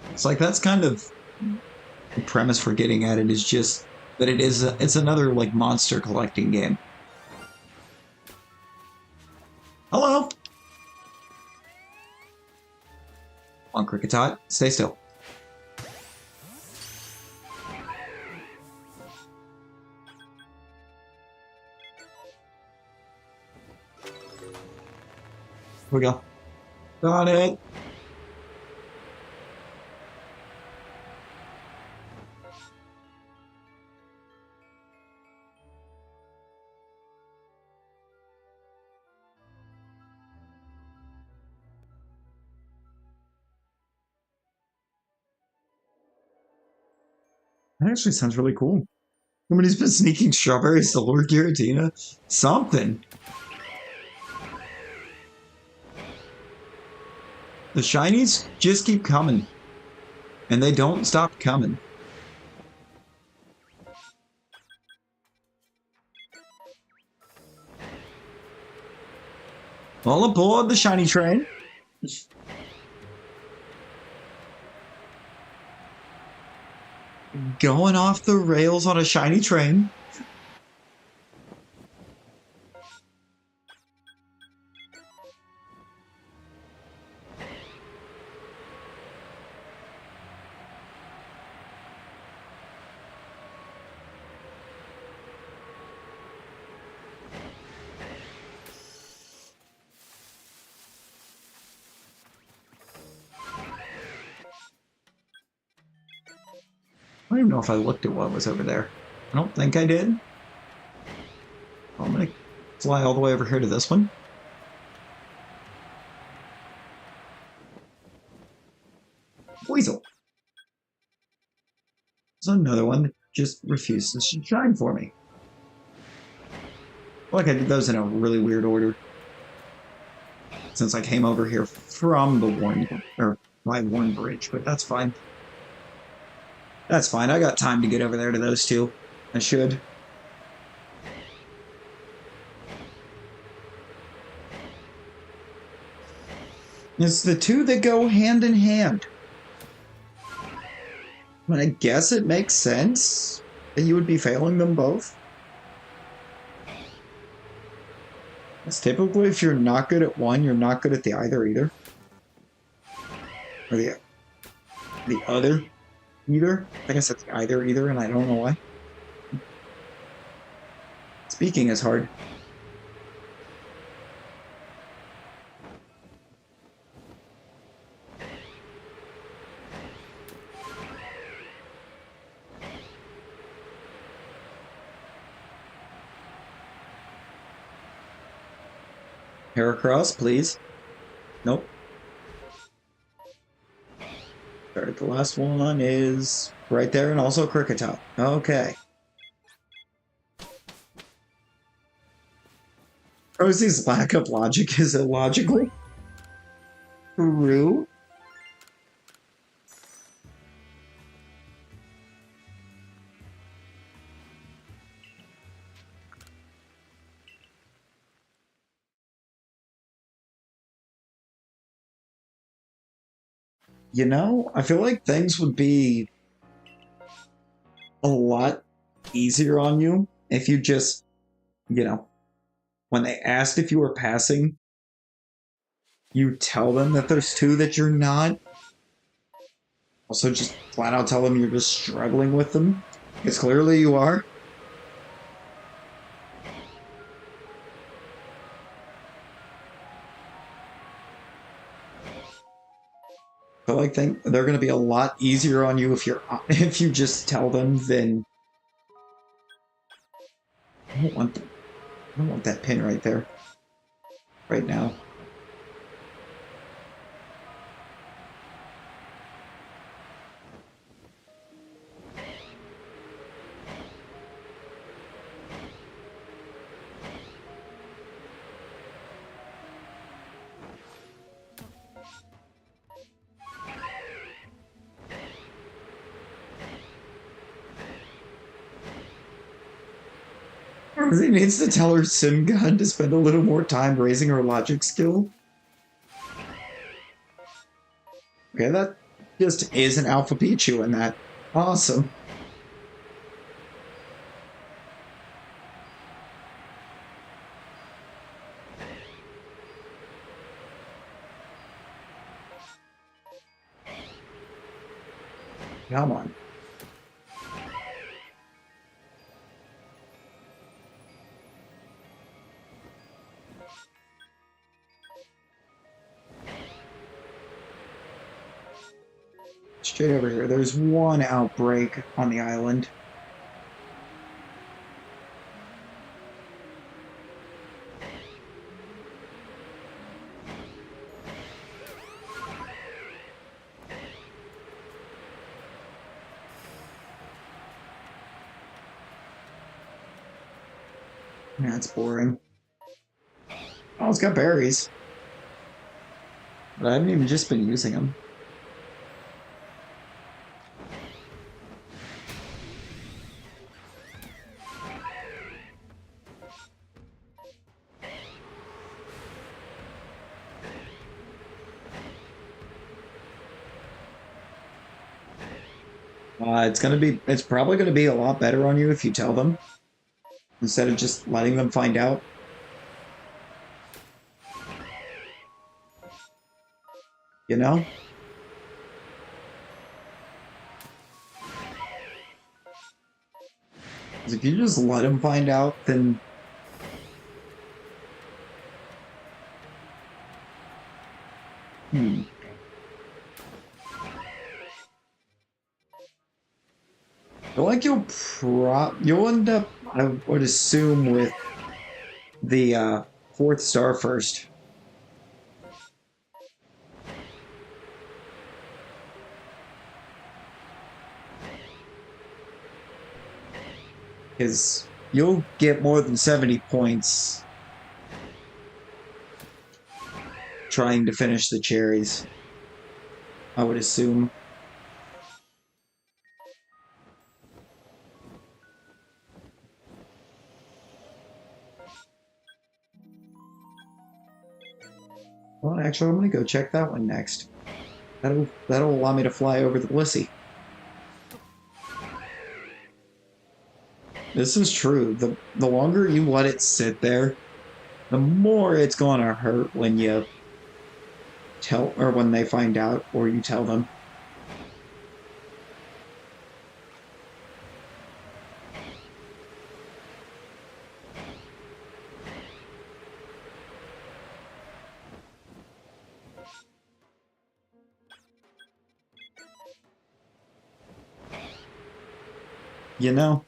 It's like that's kind of the premise for getting at it, is just that it's another like monster collecting game. Hello. On Cricketot, stay still. Here we go. Got it. That actually sounds really cool. Somebody's been sneaking strawberries to Lord Giratina. Something. The shinies just keep coming. And they don't stop coming. All aboard the shiny train. Going off the rails on a shiny train. I don't even know if I looked at what was over there. I don't think I did. I'm gonna fly all the way over here to this one. Weasel. There's another one that just refuses to shine for me. Like I did those in a really weird order. Since I came over here from the Warren, or my Warren Bridge, but that's fine. That's fine. I got time to get over there to those two. I should. It's the two that go hand in hand. I guess it makes sense that you would be failing them both. It's typically if you're not good at one, you're not good at the either. Or the other either. I guess it's either, and I don't know why. Speaking is hard. Heracross, please. Nope. Alright, the last one is right there, and also Cricketot. Okay. Rosie's lack of logic is illogical. True. You know, I feel like things would be a lot easier on you if you just, you know, when they asked if you were passing, you tell them that there's two that you're not. Also, just flat out tell them you're just struggling with them, because clearly you are. So I think they're going to be a lot easier on you if you just tell them than. I don't want that pin right there, right now. He needs to tell her sim gun to spend a little more time raising her logic skill. Okay, that just is an Alpha Pichu in that. Awesome. Come on. Straight over here. There's one outbreak on the island. That's boring. Oh, it's got berries. But I haven't even just been using them. It's probably gonna be a lot better on you if you tell them instead of just letting them find out. You know? 'Cause if you just let them find out, then I feel like you'll end up, I would assume, with the fourth star first. Because you'll get more than 70 points trying to finish the cherries, I would assume. Well, actually, I'm gonna go check that one next. That'll allow me to fly over the Blissey. This is true. The longer you let it sit there, the more it's gonna hurt when you tell, or when they find out, or you tell them. You know?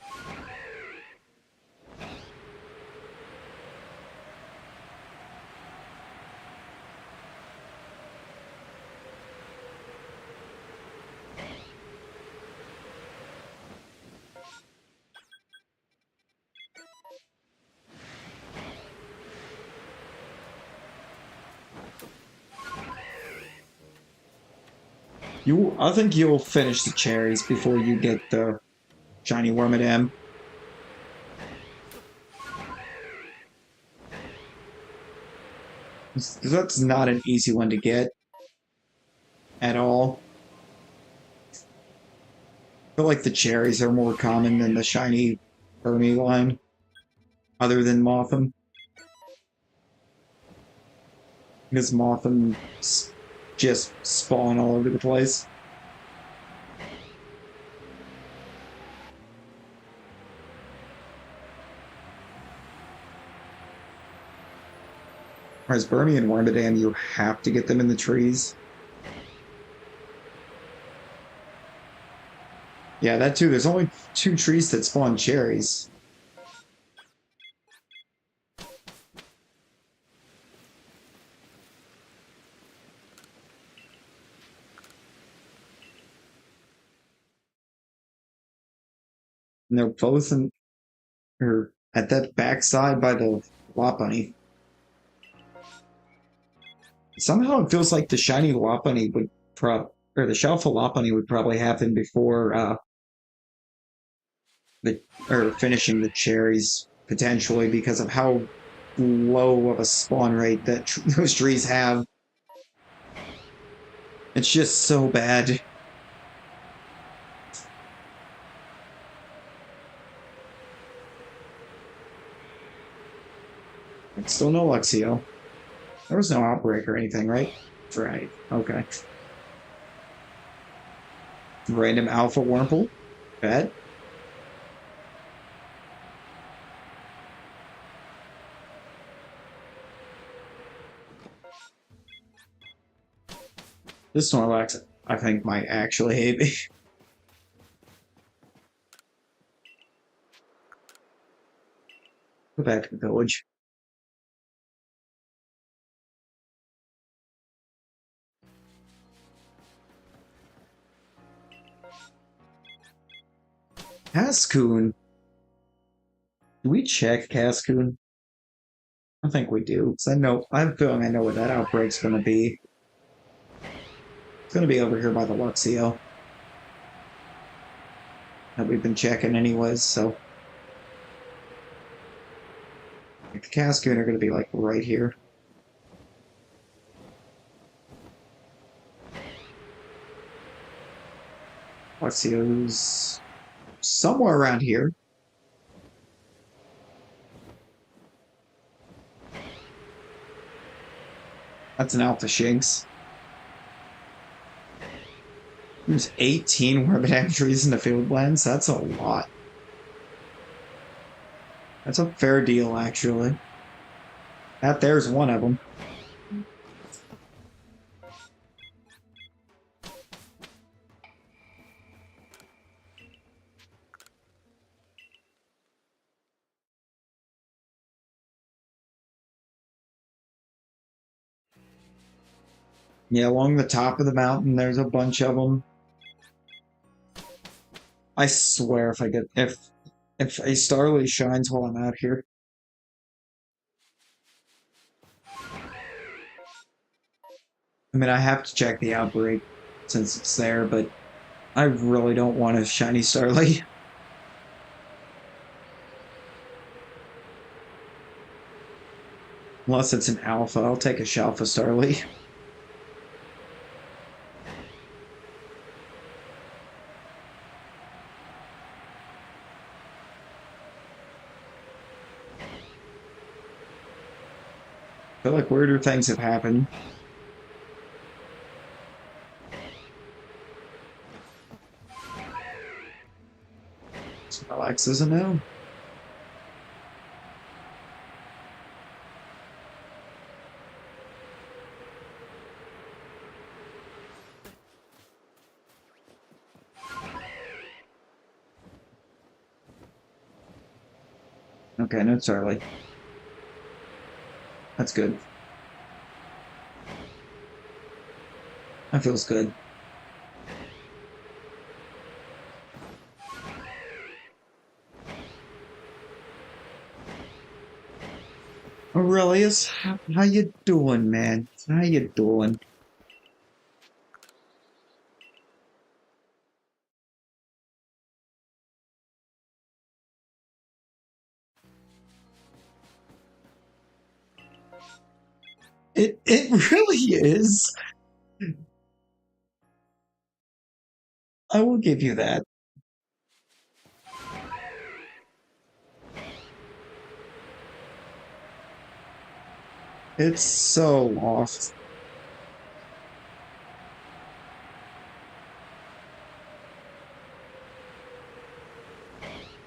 I think you'll finish the cherries before you get the shiny Wormadam. Because that's not an easy one to get at all. I feel like the cherries are more common than the shiny Burmy line, other than Motham. Because Motham just spawn all over the place. Whereas Burmy and Wormadam, you have to get them in the trees. Yeah, that too. There's only 2 trees that spawn cherries. And they're both in, or at that backside by the Lopunny. Somehow it feels like the shiny Lopunny would or the Shalpha Lopunny would probably happen before the or finishing the cherries potentially because of how low of a spawn rate that those trees have. It's just so bad. It's still no Luxio. There was no outbreak or anything, right? Right. Okay. Random Alpha Wurmple. Bad. This Snorlax, I think, might actually hate me. Go back to the village. Cascoon. Do we check Cascoon? I think we do. Because I have a feeling I know what that outbreak's going to be. It's going to be over here by the Luxio. That we've been checking anyways, so. Like, the Cascoon are going to be like right here. Arceus somewhere around here. That's an Alpha Shinx. There's 18 Wormadam trees in the field lands. That's a lot. That's a fair deal, actually. That there's one of them. Yeah, along the top of the mountain, there's a bunch of them. I swear, if a Starly shines while I'm out here. I mean, I have to check the outbreak since it's there, but I really don't want a shiny Starly. Unless it's an alpha, I'll take a Shalpha Starly. I feel like weirder things have happened. Snorlax isn't now. Okay, no Starly. That's good. That feels good. Aurelius, how you doing, man? How you doing? It really is. I will give you that. It's so off.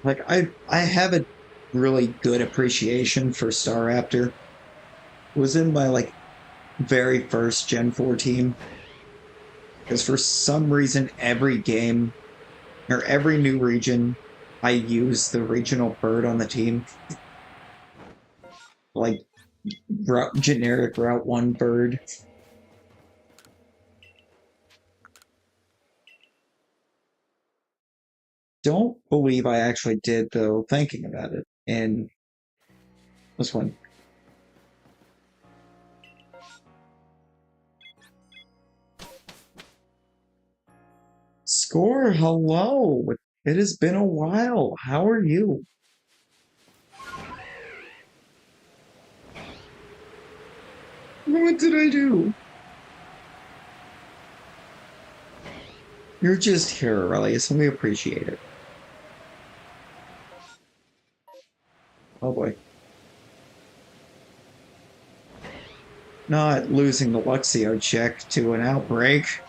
Like I have a really good appreciation for Staraptor. It was in my like very first Gen 4 team. Because for some reason every game or every new region I use the regional bird on the team. Like generic Route 1 bird. Don't believe I actually did though, thinking about it. And this one. Score, hello. It has been a while. How are you? What did I do? You're just here, Aurelius, and we appreciate it. Oh boy. Not losing the Luxio check to an outbreak.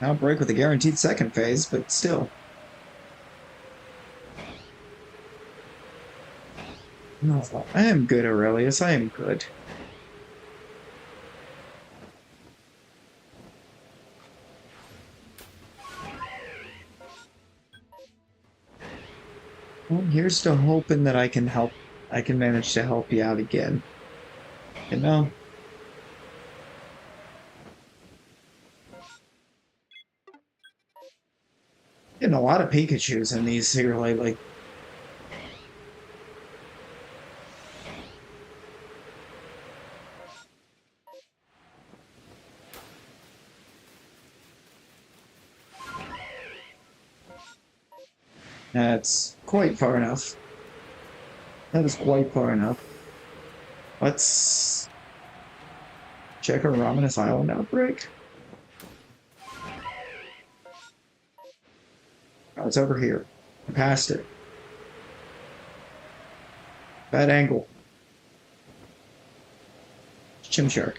Outbreak with a guaranteed second phase, but still. No, I am good, Aurelius. I am good. Well, here's to hoping that I can help. I can manage to help you out again. You know? Getting a lot of Pikachus in these here lately. That's quite far enough. That is quite far enough. Let's check our Raminus Island outbreak. Oh, it's over here. I passed it. Bad angle. Chimchar.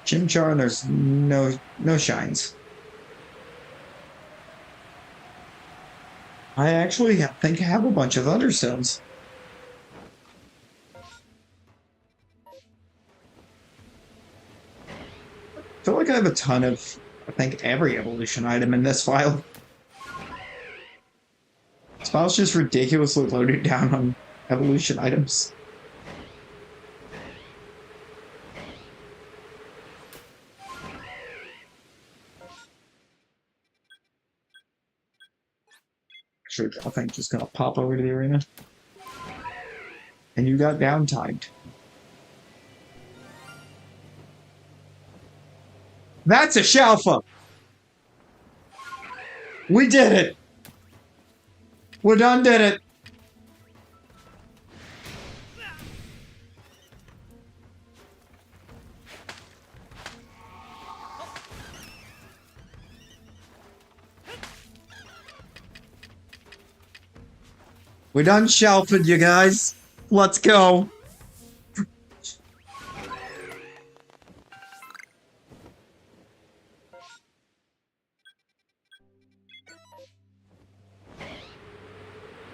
Chimchar, and there's no shines. I actually think I have a bunch of Thunderstones. I feel like I have a ton of, I think, every evolution item in this file. This file's just ridiculously loaded down on evolution items. Actually, I think just gonna pop over to the arena. And you got down-timed. That's a Shalpha! We did it! We done did it! We done Shalpha, you guys. Let's go.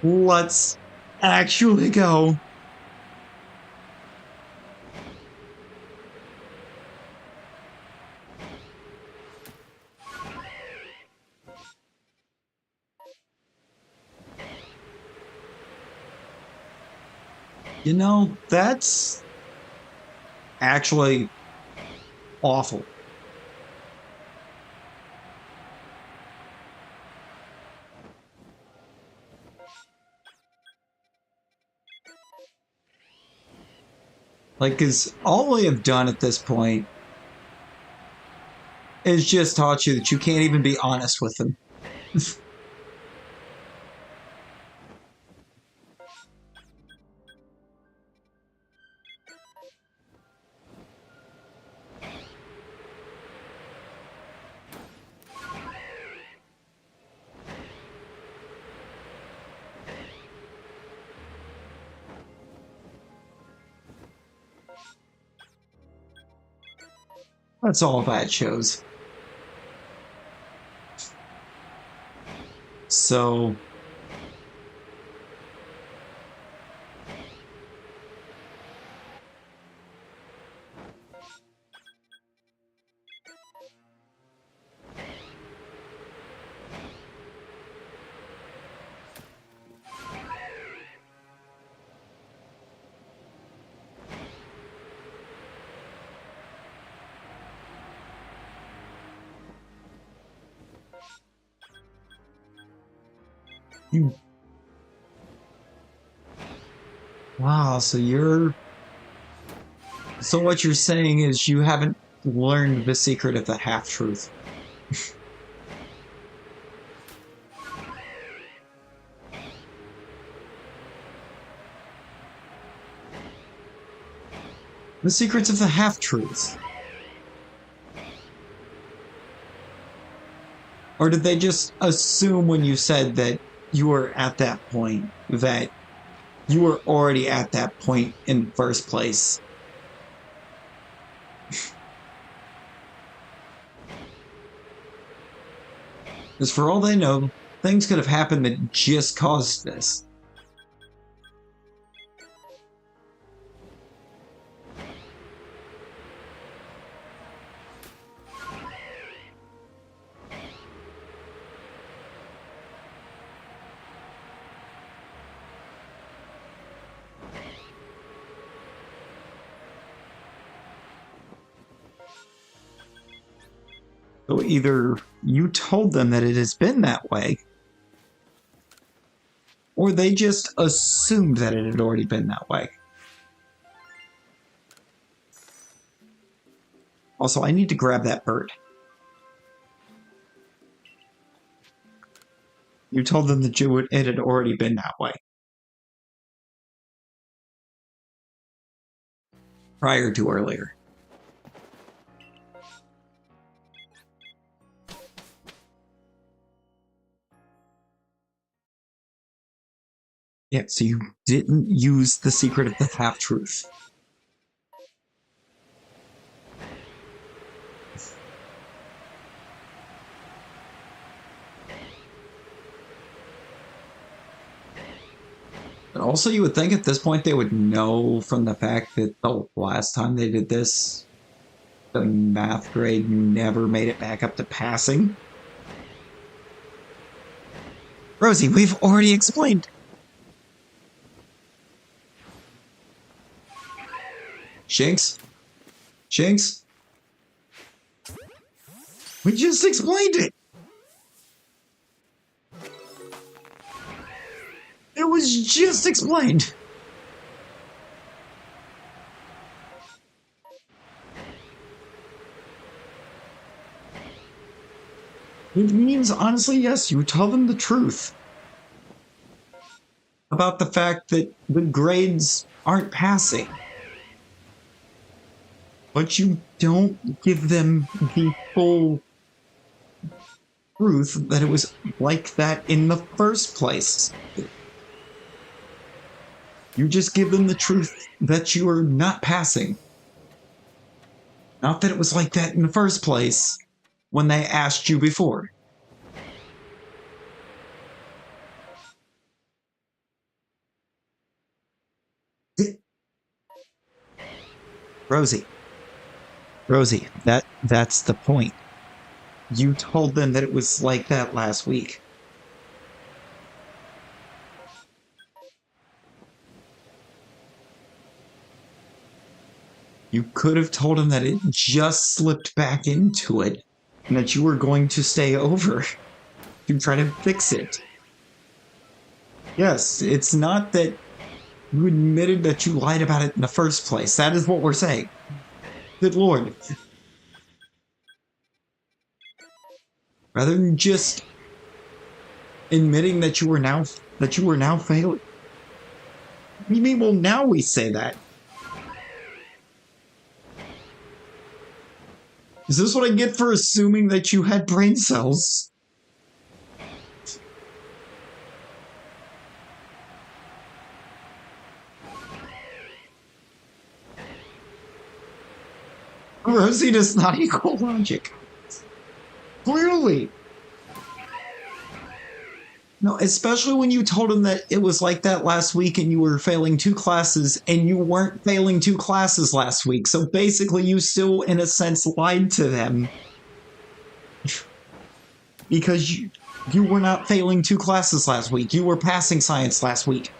Let's actually go. You know, that's actually awful. Like, because all we have done at this point is just taught you that you can't even be honest with them. That's all that shows. So... You... Wow, so you're... So what you're saying is you haven't learned the secret of the half-truth. The secrets of the half-truths. Or did they just assume when you said that you were at that point, that you were already at that point in the first place? Because for all they know, things could have happened that just caused this. So either you told them that it has been that way, or they just assumed that it had already been that way. Also, I need to grab that bird. You told them that it had already been that way. Prior to earlier. Yeah, so you didn't use the secret of the half-truth. But also, you would think at this point they would know from the fact that the last time they did this, the math grade never made it back up to passing. Rosie, we've already explained. Shinx? Shinx? We just explained it! It was just explained! It means, honestly, yes, you tell them the truth. About the fact that the grades aren't passing. But you don't give them the full truth that it was like that in the first place. You just give them the truth that you are not passing. Not that it was like that in the first place when they asked you before. Rosie. Rosie, that's the point. You told them that it was like that last week. You could have told them that it just slipped back into it and that you were going to stay over to try to fix it. Yes, it's not that you admitted that you lied about it in the first place. That is what we're saying. Good Lord. Rather than just admitting that you were now failing. You mean, well, now we say that. Is this what I get for assuming that you had brain cells? Rosie does not equal logic. Clearly. No, especially when you told him that it was like that last week and you were failing 2 classes and you weren't failing 2 classes last week. So basically you still, in a sense, lied to them. Because you were not failing 2 classes last week. You were passing science last week.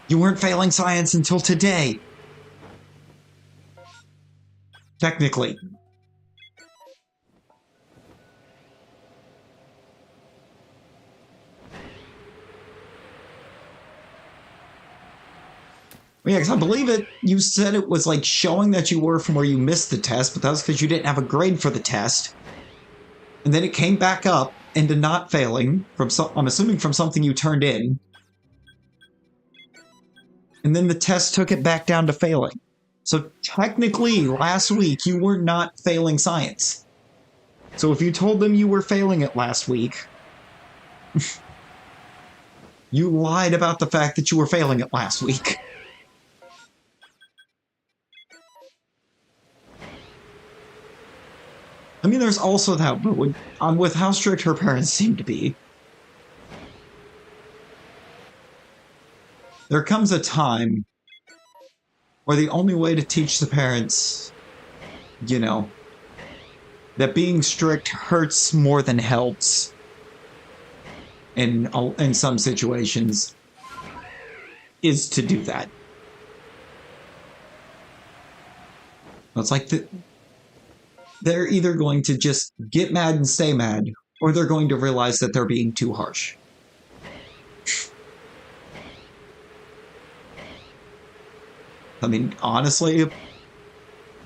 You weren't failing science until today. Technically. Yeah, because I believe it. You said it was like showing that you were from where you missed the test, but that was because you didn't have a grade for the test. And then it came back up into not failing from I'm assuming from something you turned in. And then the test took it back down to failing. So technically, last week you were not failing science. So if you told them you were failing it last week, you lied about the fact that you were failing it last week. I mean, there's also that, but with how strict her parents seem to be, there comes a time where the only way to teach the parents, you know, that being strict hurts more than helps in some situations is to do that. It's like they're either going to just get mad and stay mad, or they're going to realize that they're being too harsh. I mean, honestly,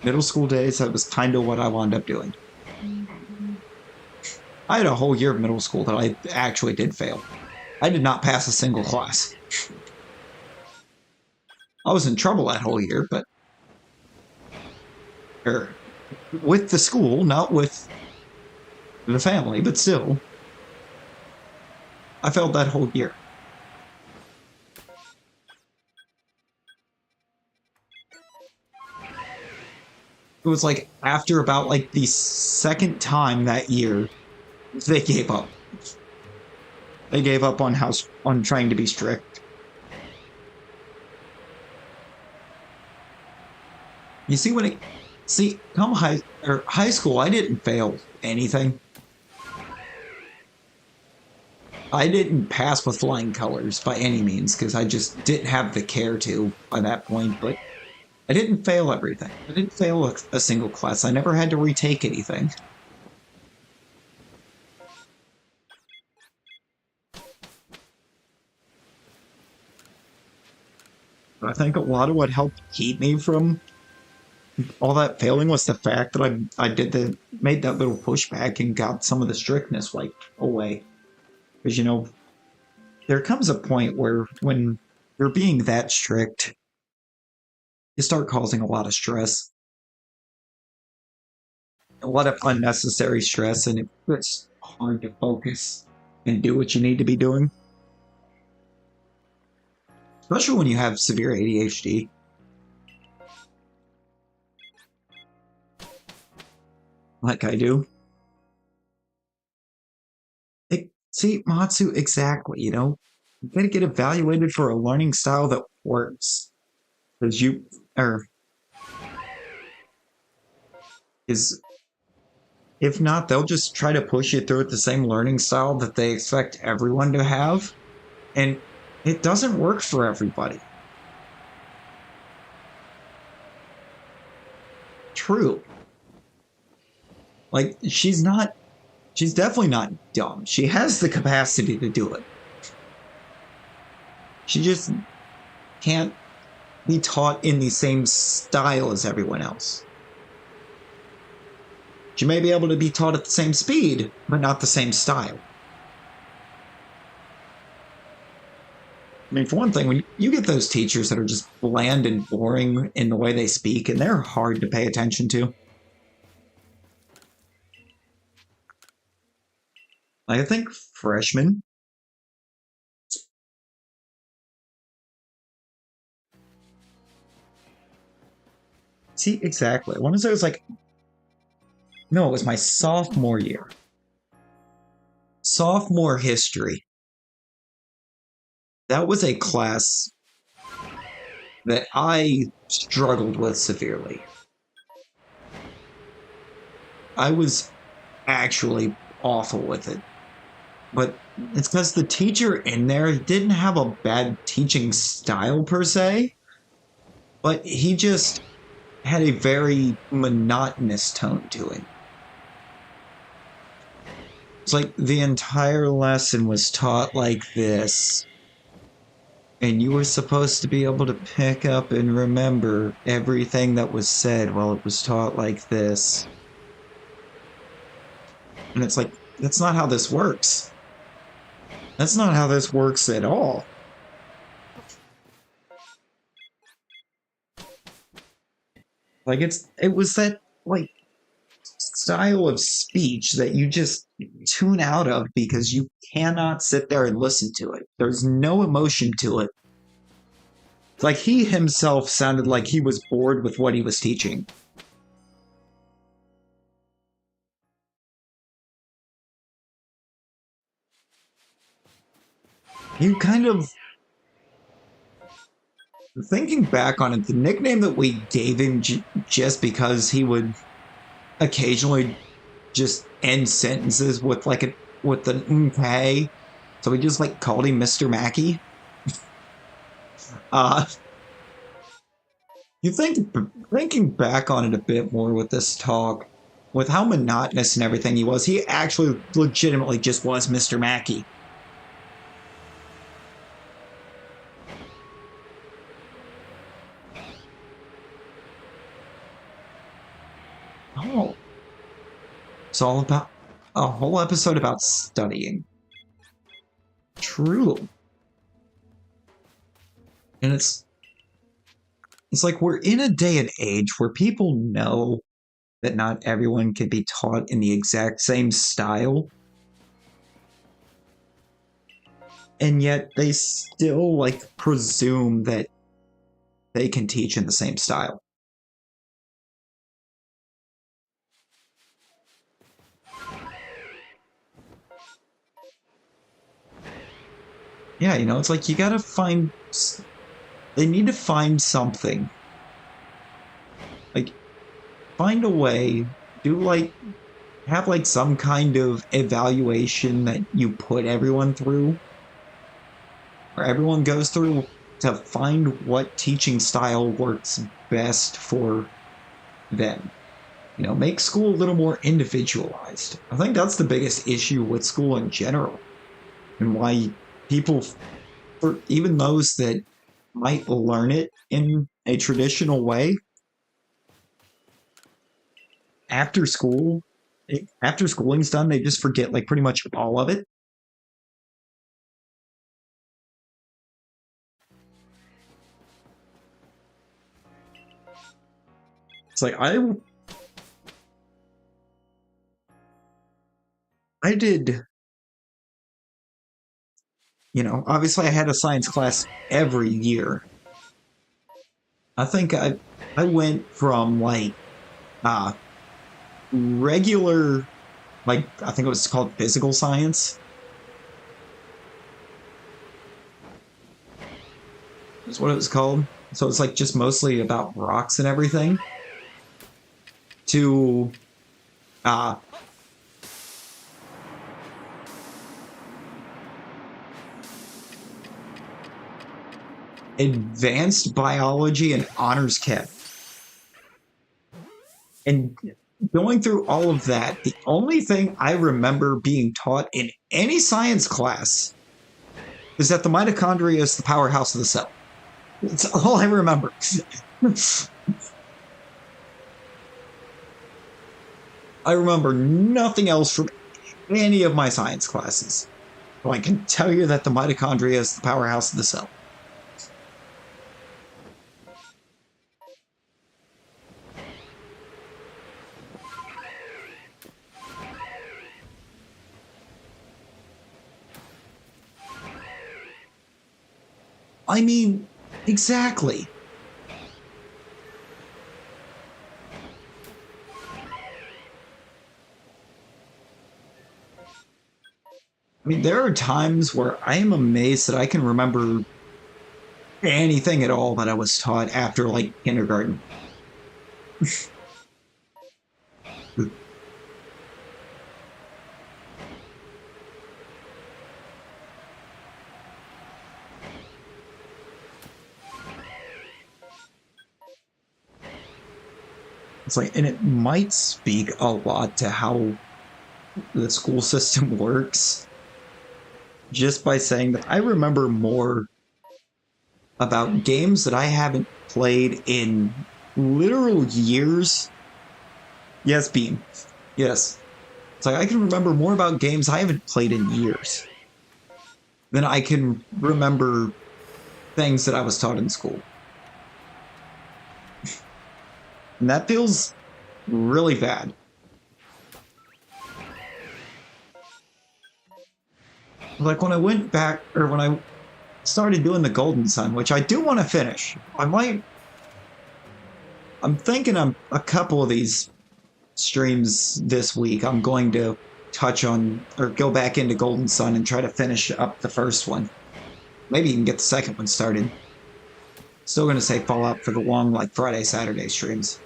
middle school days, that was kind of what I wound up doing. I had a whole year of middle school that I actually did fail. I did not pass a single class. I was in trouble that whole year, but with the school, not with the family, but still, I failed that whole year. It was like after about like the second time that year, they gave up. They gave up on trying to be strict. You see, come high school, I didn't fail anything. I didn't pass with flying colors by any means because I just didn't have the care to by that point, but I didn't fail everything. I didn't fail a single class. I never had to retake anything. But I think a lot of what helped keep me from all that failing was the fact that I made that little pushback and got some of the strictness wiped away. Because, you know, there comes a point where when you're being that strict, you start causing a lot of stress. A lot of unnecessary stress, and it's hard to focus and do what you need to be doing. Especially when you have severe ADHD. Like I do. See, Matsu, exactly, you know? You gotta get evaluated for a learning style that works. Because if not, they'll just try to push you through it the same learning style that they expect everyone to have. And it doesn't work for everybody. True. Like, she's definitely not dumb. She has the capacity to do it. She just can't be taught in the same style as everyone else. She may be able to be taught at the same speed, but not the same style. I mean, for one thing, when you get those teachers that are just bland and boring in the way they speak, and they're hard to pay attention to. I think freshmen. See, exactly. I want to say it was like, no, it was my sophomore year. Sophomore history. That was a class that I struggled with severely. I was actually awful with it. But it's because the teacher in there didn't have a bad teaching style per se, but he just had a very monotonous tone to it. It's like the entire lesson was taught like this, and you were supposed to be able to pick up and remember everything that was said while it was taught like this. And it's like, that's not how this works. That's not how this works at all. Like it was that like style of speech that you just tune out of because you cannot sit there and listen to it. There's no emotion to it. It's like he himself sounded like he was bored with what he was teaching. You kind of thinking back on it, the nickname that we gave him just because he would occasionally just end sentences with like with the okay, so we just like called him Mr. Mackey. Uh, you think thinking back on it a bit more with this talk, with how monotonous and everything he was, he actually legitimately just was Mr. Mackey. Oh, it's all about a whole episode about studying. True. And it's like we're in a day and age where people know that not everyone can be taught in the exact same style, and yet they still like presume that they can teach in the same style. Yeah, it's like you gotta find. They need to find something. Like, find a way. Do like have like some kind of evaluation that you put everyone through, or everyone goes through to find what teaching style works best for them. Make school a little more individualized. I think that's the biggest issue with school in general, and why people, for even those that might learn it in a traditional way, after school, after schooling's done, they just forget like pretty much all of it. It's like I did, obviously I had a science class every year. I think I went from like uh regular, like I think it was called physical science. Is what it was called. So it's like just mostly about rocks and everything. To uh advanced biology and honors chem. And going through all of that, the only thing I remember being taught in any science class is that the mitochondria is the powerhouse of the cell. That's all I remember. I remember nothing else from any of my science classes. So I can tell you that the mitochondria is the powerhouse of the cell. I mean, exactly. I mean, there are times where I am amazed that I can remember anything at all that I was taught after like kindergarten. It's like, and it might speak a lot to how the school system works just by saying that I remember more about games that I haven't played in literal years. Yes, Beam. Yes. It's like I can remember more about games I haven't played in years than I can remember things that I was taught in school. And that feels really bad. Like when I went back, or when I started doing the Golden Sun, which I do want to finish. I'm thinking a couple of these streams this week, I'm going to touch on, or go back into Golden Sun and try to finish up the first one. Maybe even get the second one started. Still going to say Fallout for the long, like, Friday, Saturday streams.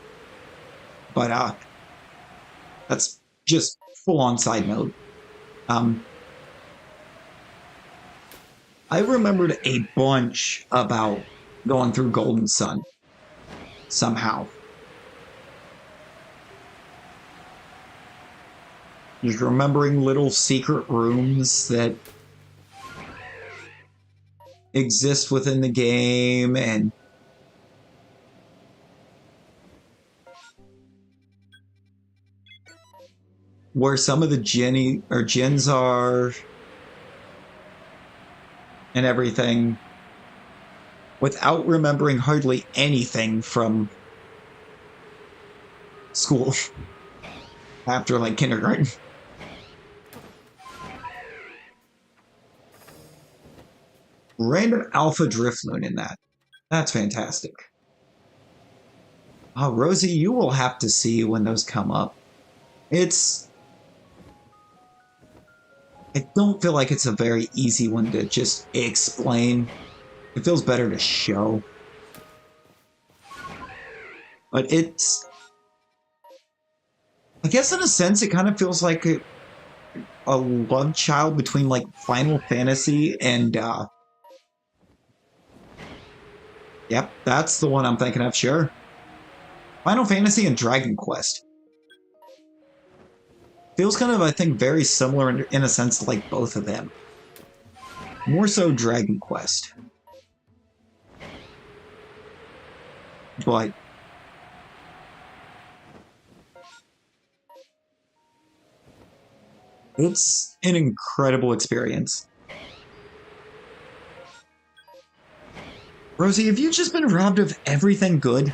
But, that's just full-on side note. I remembered a bunch about going through Golden Sun. Somehow. Just remembering little secret rooms that exist within the game, and where some of the gens are, and everything, without remembering hardly anything from school after like kindergarten. Random Alpha Drifloon in that. That's fantastic. Oh, Rosie, you will have to see when those come up. I don't feel like it's a very easy one to just explain. It feels better to show. But I guess in a sense, it kind of feels like a love child between like Final Fantasy and, yep, that's the one I'm thinking of, sure. Final Fantasy and Dragon Quest. Feels kind of, I think, very similar in a sense like both of them. More so Dragon Quest. But it's an incredible experience. Rosie, have you just been robbed of everything good?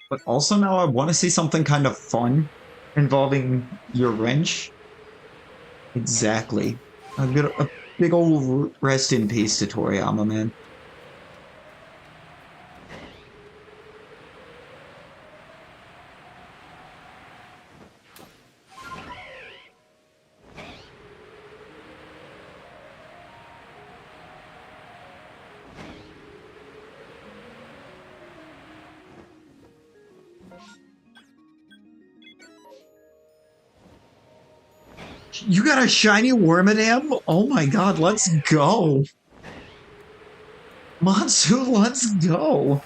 But also now I want to see something kind of fun involving your wrench. Exactly. A big old rest in peace to Toriyama, man. You got a shiny Wormadam? Oh my god, let's go. Monsu, let's go.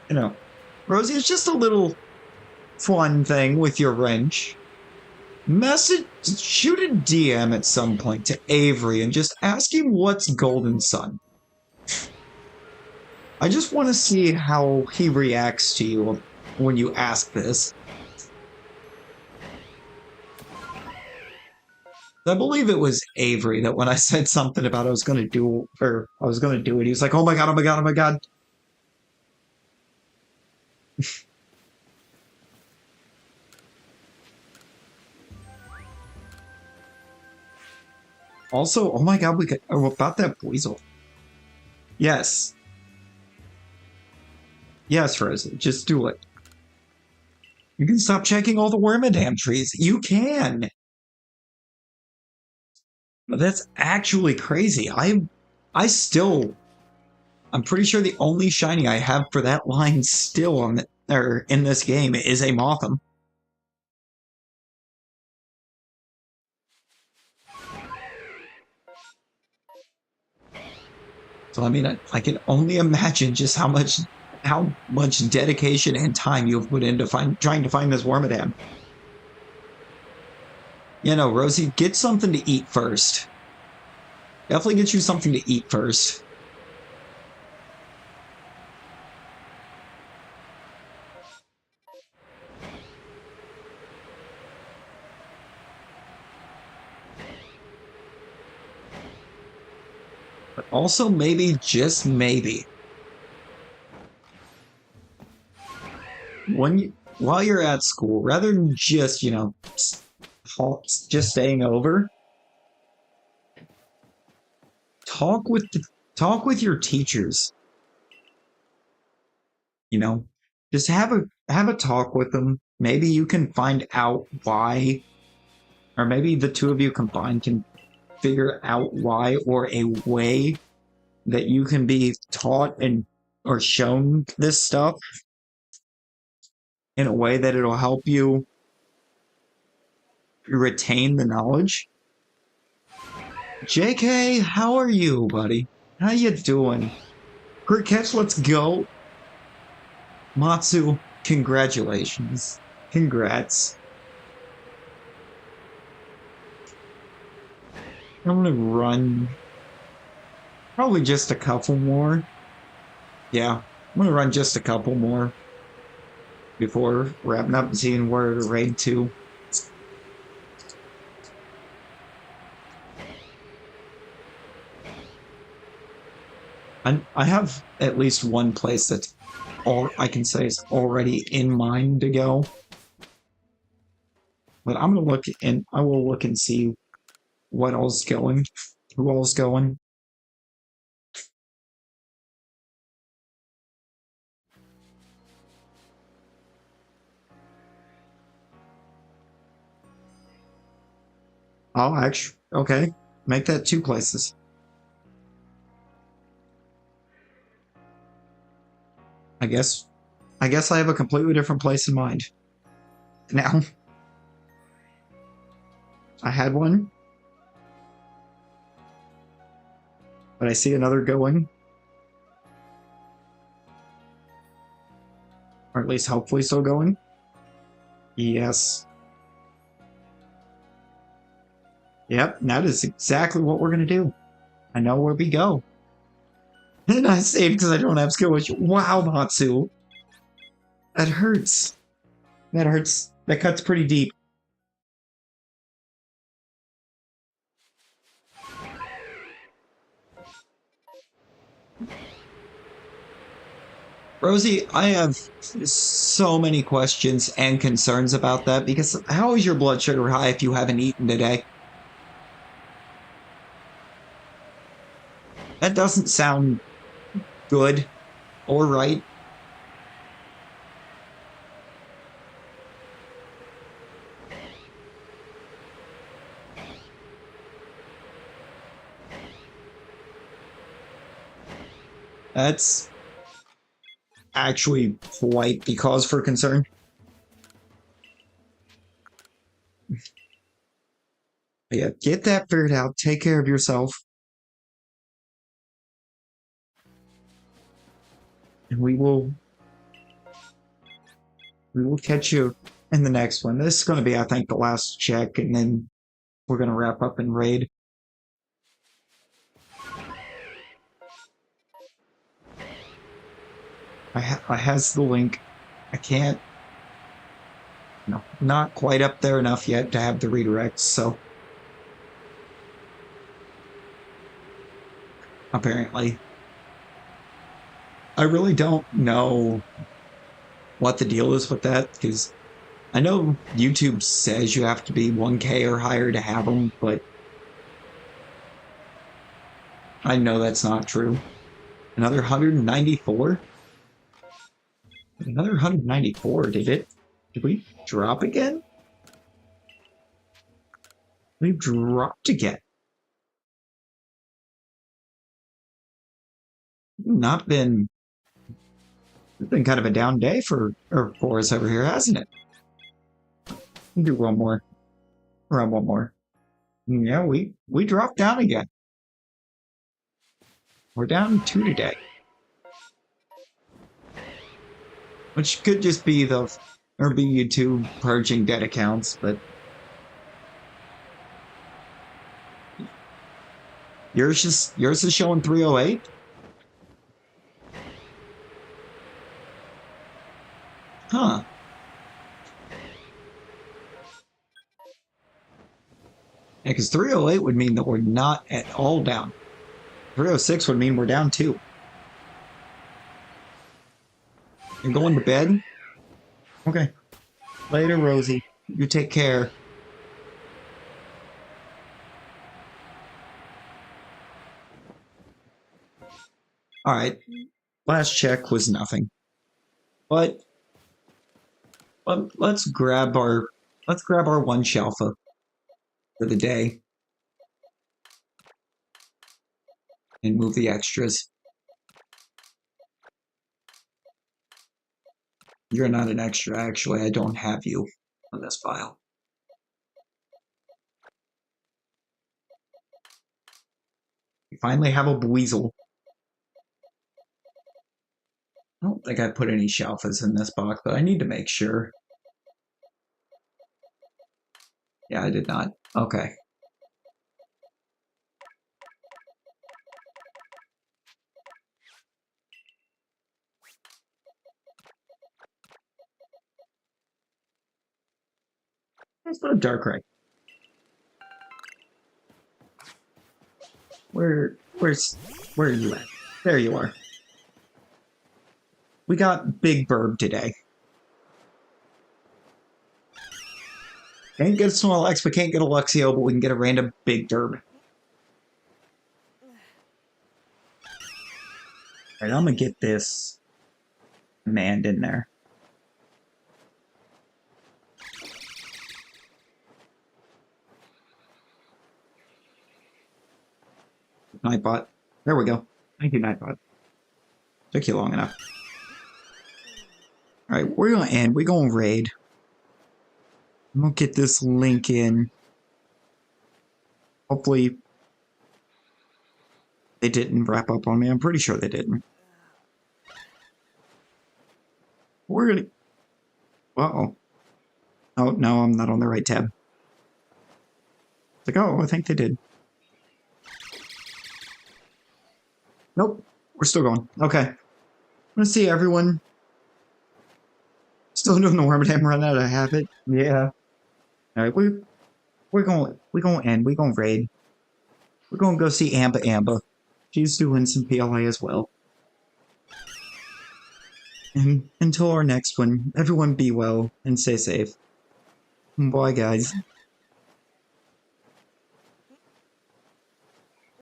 You know, Rosie, it's just a little fun thing with your wrench. Shoot a DM at some point to Avery and just ask him what's Golden Sun. I just want to see how he reacts to you when you ask this. I believe it was Avery that when I said something about I was going to do it, he was like, oh my god, oh my god, oh my god. Also, oh my god, we got about that Weasel. Yes. Yes, Rosie, just do it. You can stop checking all the Wormadam trees. You can. But that's actually crazy. I'm pretty sure the only shiny I have for that line still on or in this game is a Motham. So I mean, I can only imagine just how much dedication and time you've put into trying to find this Wormadam. You know, Rosie, get something to eat first. Definitely get you something to eat first. But also maybe, just maybe, while you're at school, rather than just, you know, just staying over, talk with your teachers. You know, just have a talk with them. Maybe you can find out why, or maybe the two of you combined can figure out why, or a way that you can be taught and or shown this stuff in a way that it'll help you retain the knowledge. JK, how are you, buddy? How you doing? Great catch, let's go. Matsu, congratulations. Congrats. I'm gonna run probably just a couple more. Yeah, I'm gonna run just a couple more before wrapping up and seeing where to raid to. I have at least one place that's all I can say is already in mind to go. But I'm gonna look and I will look and see what all's going, who all's going. Oh, actually, okay. Make that two places. I guess I have a completely different place in mind. Now, I had one, but I see another going. Or at least hopefully still going. Yes. Yep, that is exactly what we're going to do. I know where we go. And I saved because I don't have skill, which, wow, Matsu. That hurts. That hurts. That cuts pretty deep. Rosie, I have so many questions and concerns about that because how is your blood sugar high if you haven't eaten today? That doesn't sound good or right. That's actually quite the cause for concern. Yeah, get that figured out. Take care of yourself. And we will catch you in the next one. This is going to be, I think, the last check, and then we're going to wrap up and raid. I has the link. I can't. No, not quite up there enough yet to have the redirects, so apparently. I really don't know what the deal is with that, because I know YouTube says you have to be 1K or higher to have them, but I know that's not true. Another 194? Another 194, did we drop again? We've dropped again. Not been, it's been kind of a down day for us over here, hasn't it? We'll do one more. Run one more. Yeah, we dropped down again. We're down 2 today. Which could just be be YouTube purging dead accounts, but yours is showing 308? Huh. Yeah, because 308 would mean that we're not at all down. 306 would mean we're down 2. You're going to bed? Okay. Later, Rosie. You take care. Alright. Last check was nothing. But let's grab our one Shalpha for the day. And move the extras. You're not an extra, actually. I don't have you on this file. We finally have a Buizel. I don't think I put any Shalphas in this box, but I need to make sure. Yeah, I did not. Okay. Let's put a Darkrai. Where are you at? There you are. We got Big Burb today. Can't get a Snorlax, we can't get a Luxio, but we can get a random Big Derb. Alright, I'm gonna get this command in there. Nightbot. There we go. Thank you, Nightbot. Took you long enough. Alright, we're gonna end. We're gonna raid. I'm gonna get this link in. Hopefully they didn't wrap up on me. I'm pretty sure they didn't. We're gonna... Uh-oh. Oh, no, I'm not on the right tab. It's like, oh, I think they did. Nope. We're still going. Okay. I'm gonna see everyone. Still doing the Wormadam run out of habit. Yeah. Alright, we're gonna end. We're gonna raid. We're gonna go see Amba. She's doing some PLA as well. And until our next one, everyone be well and stay safe. Bye, guys.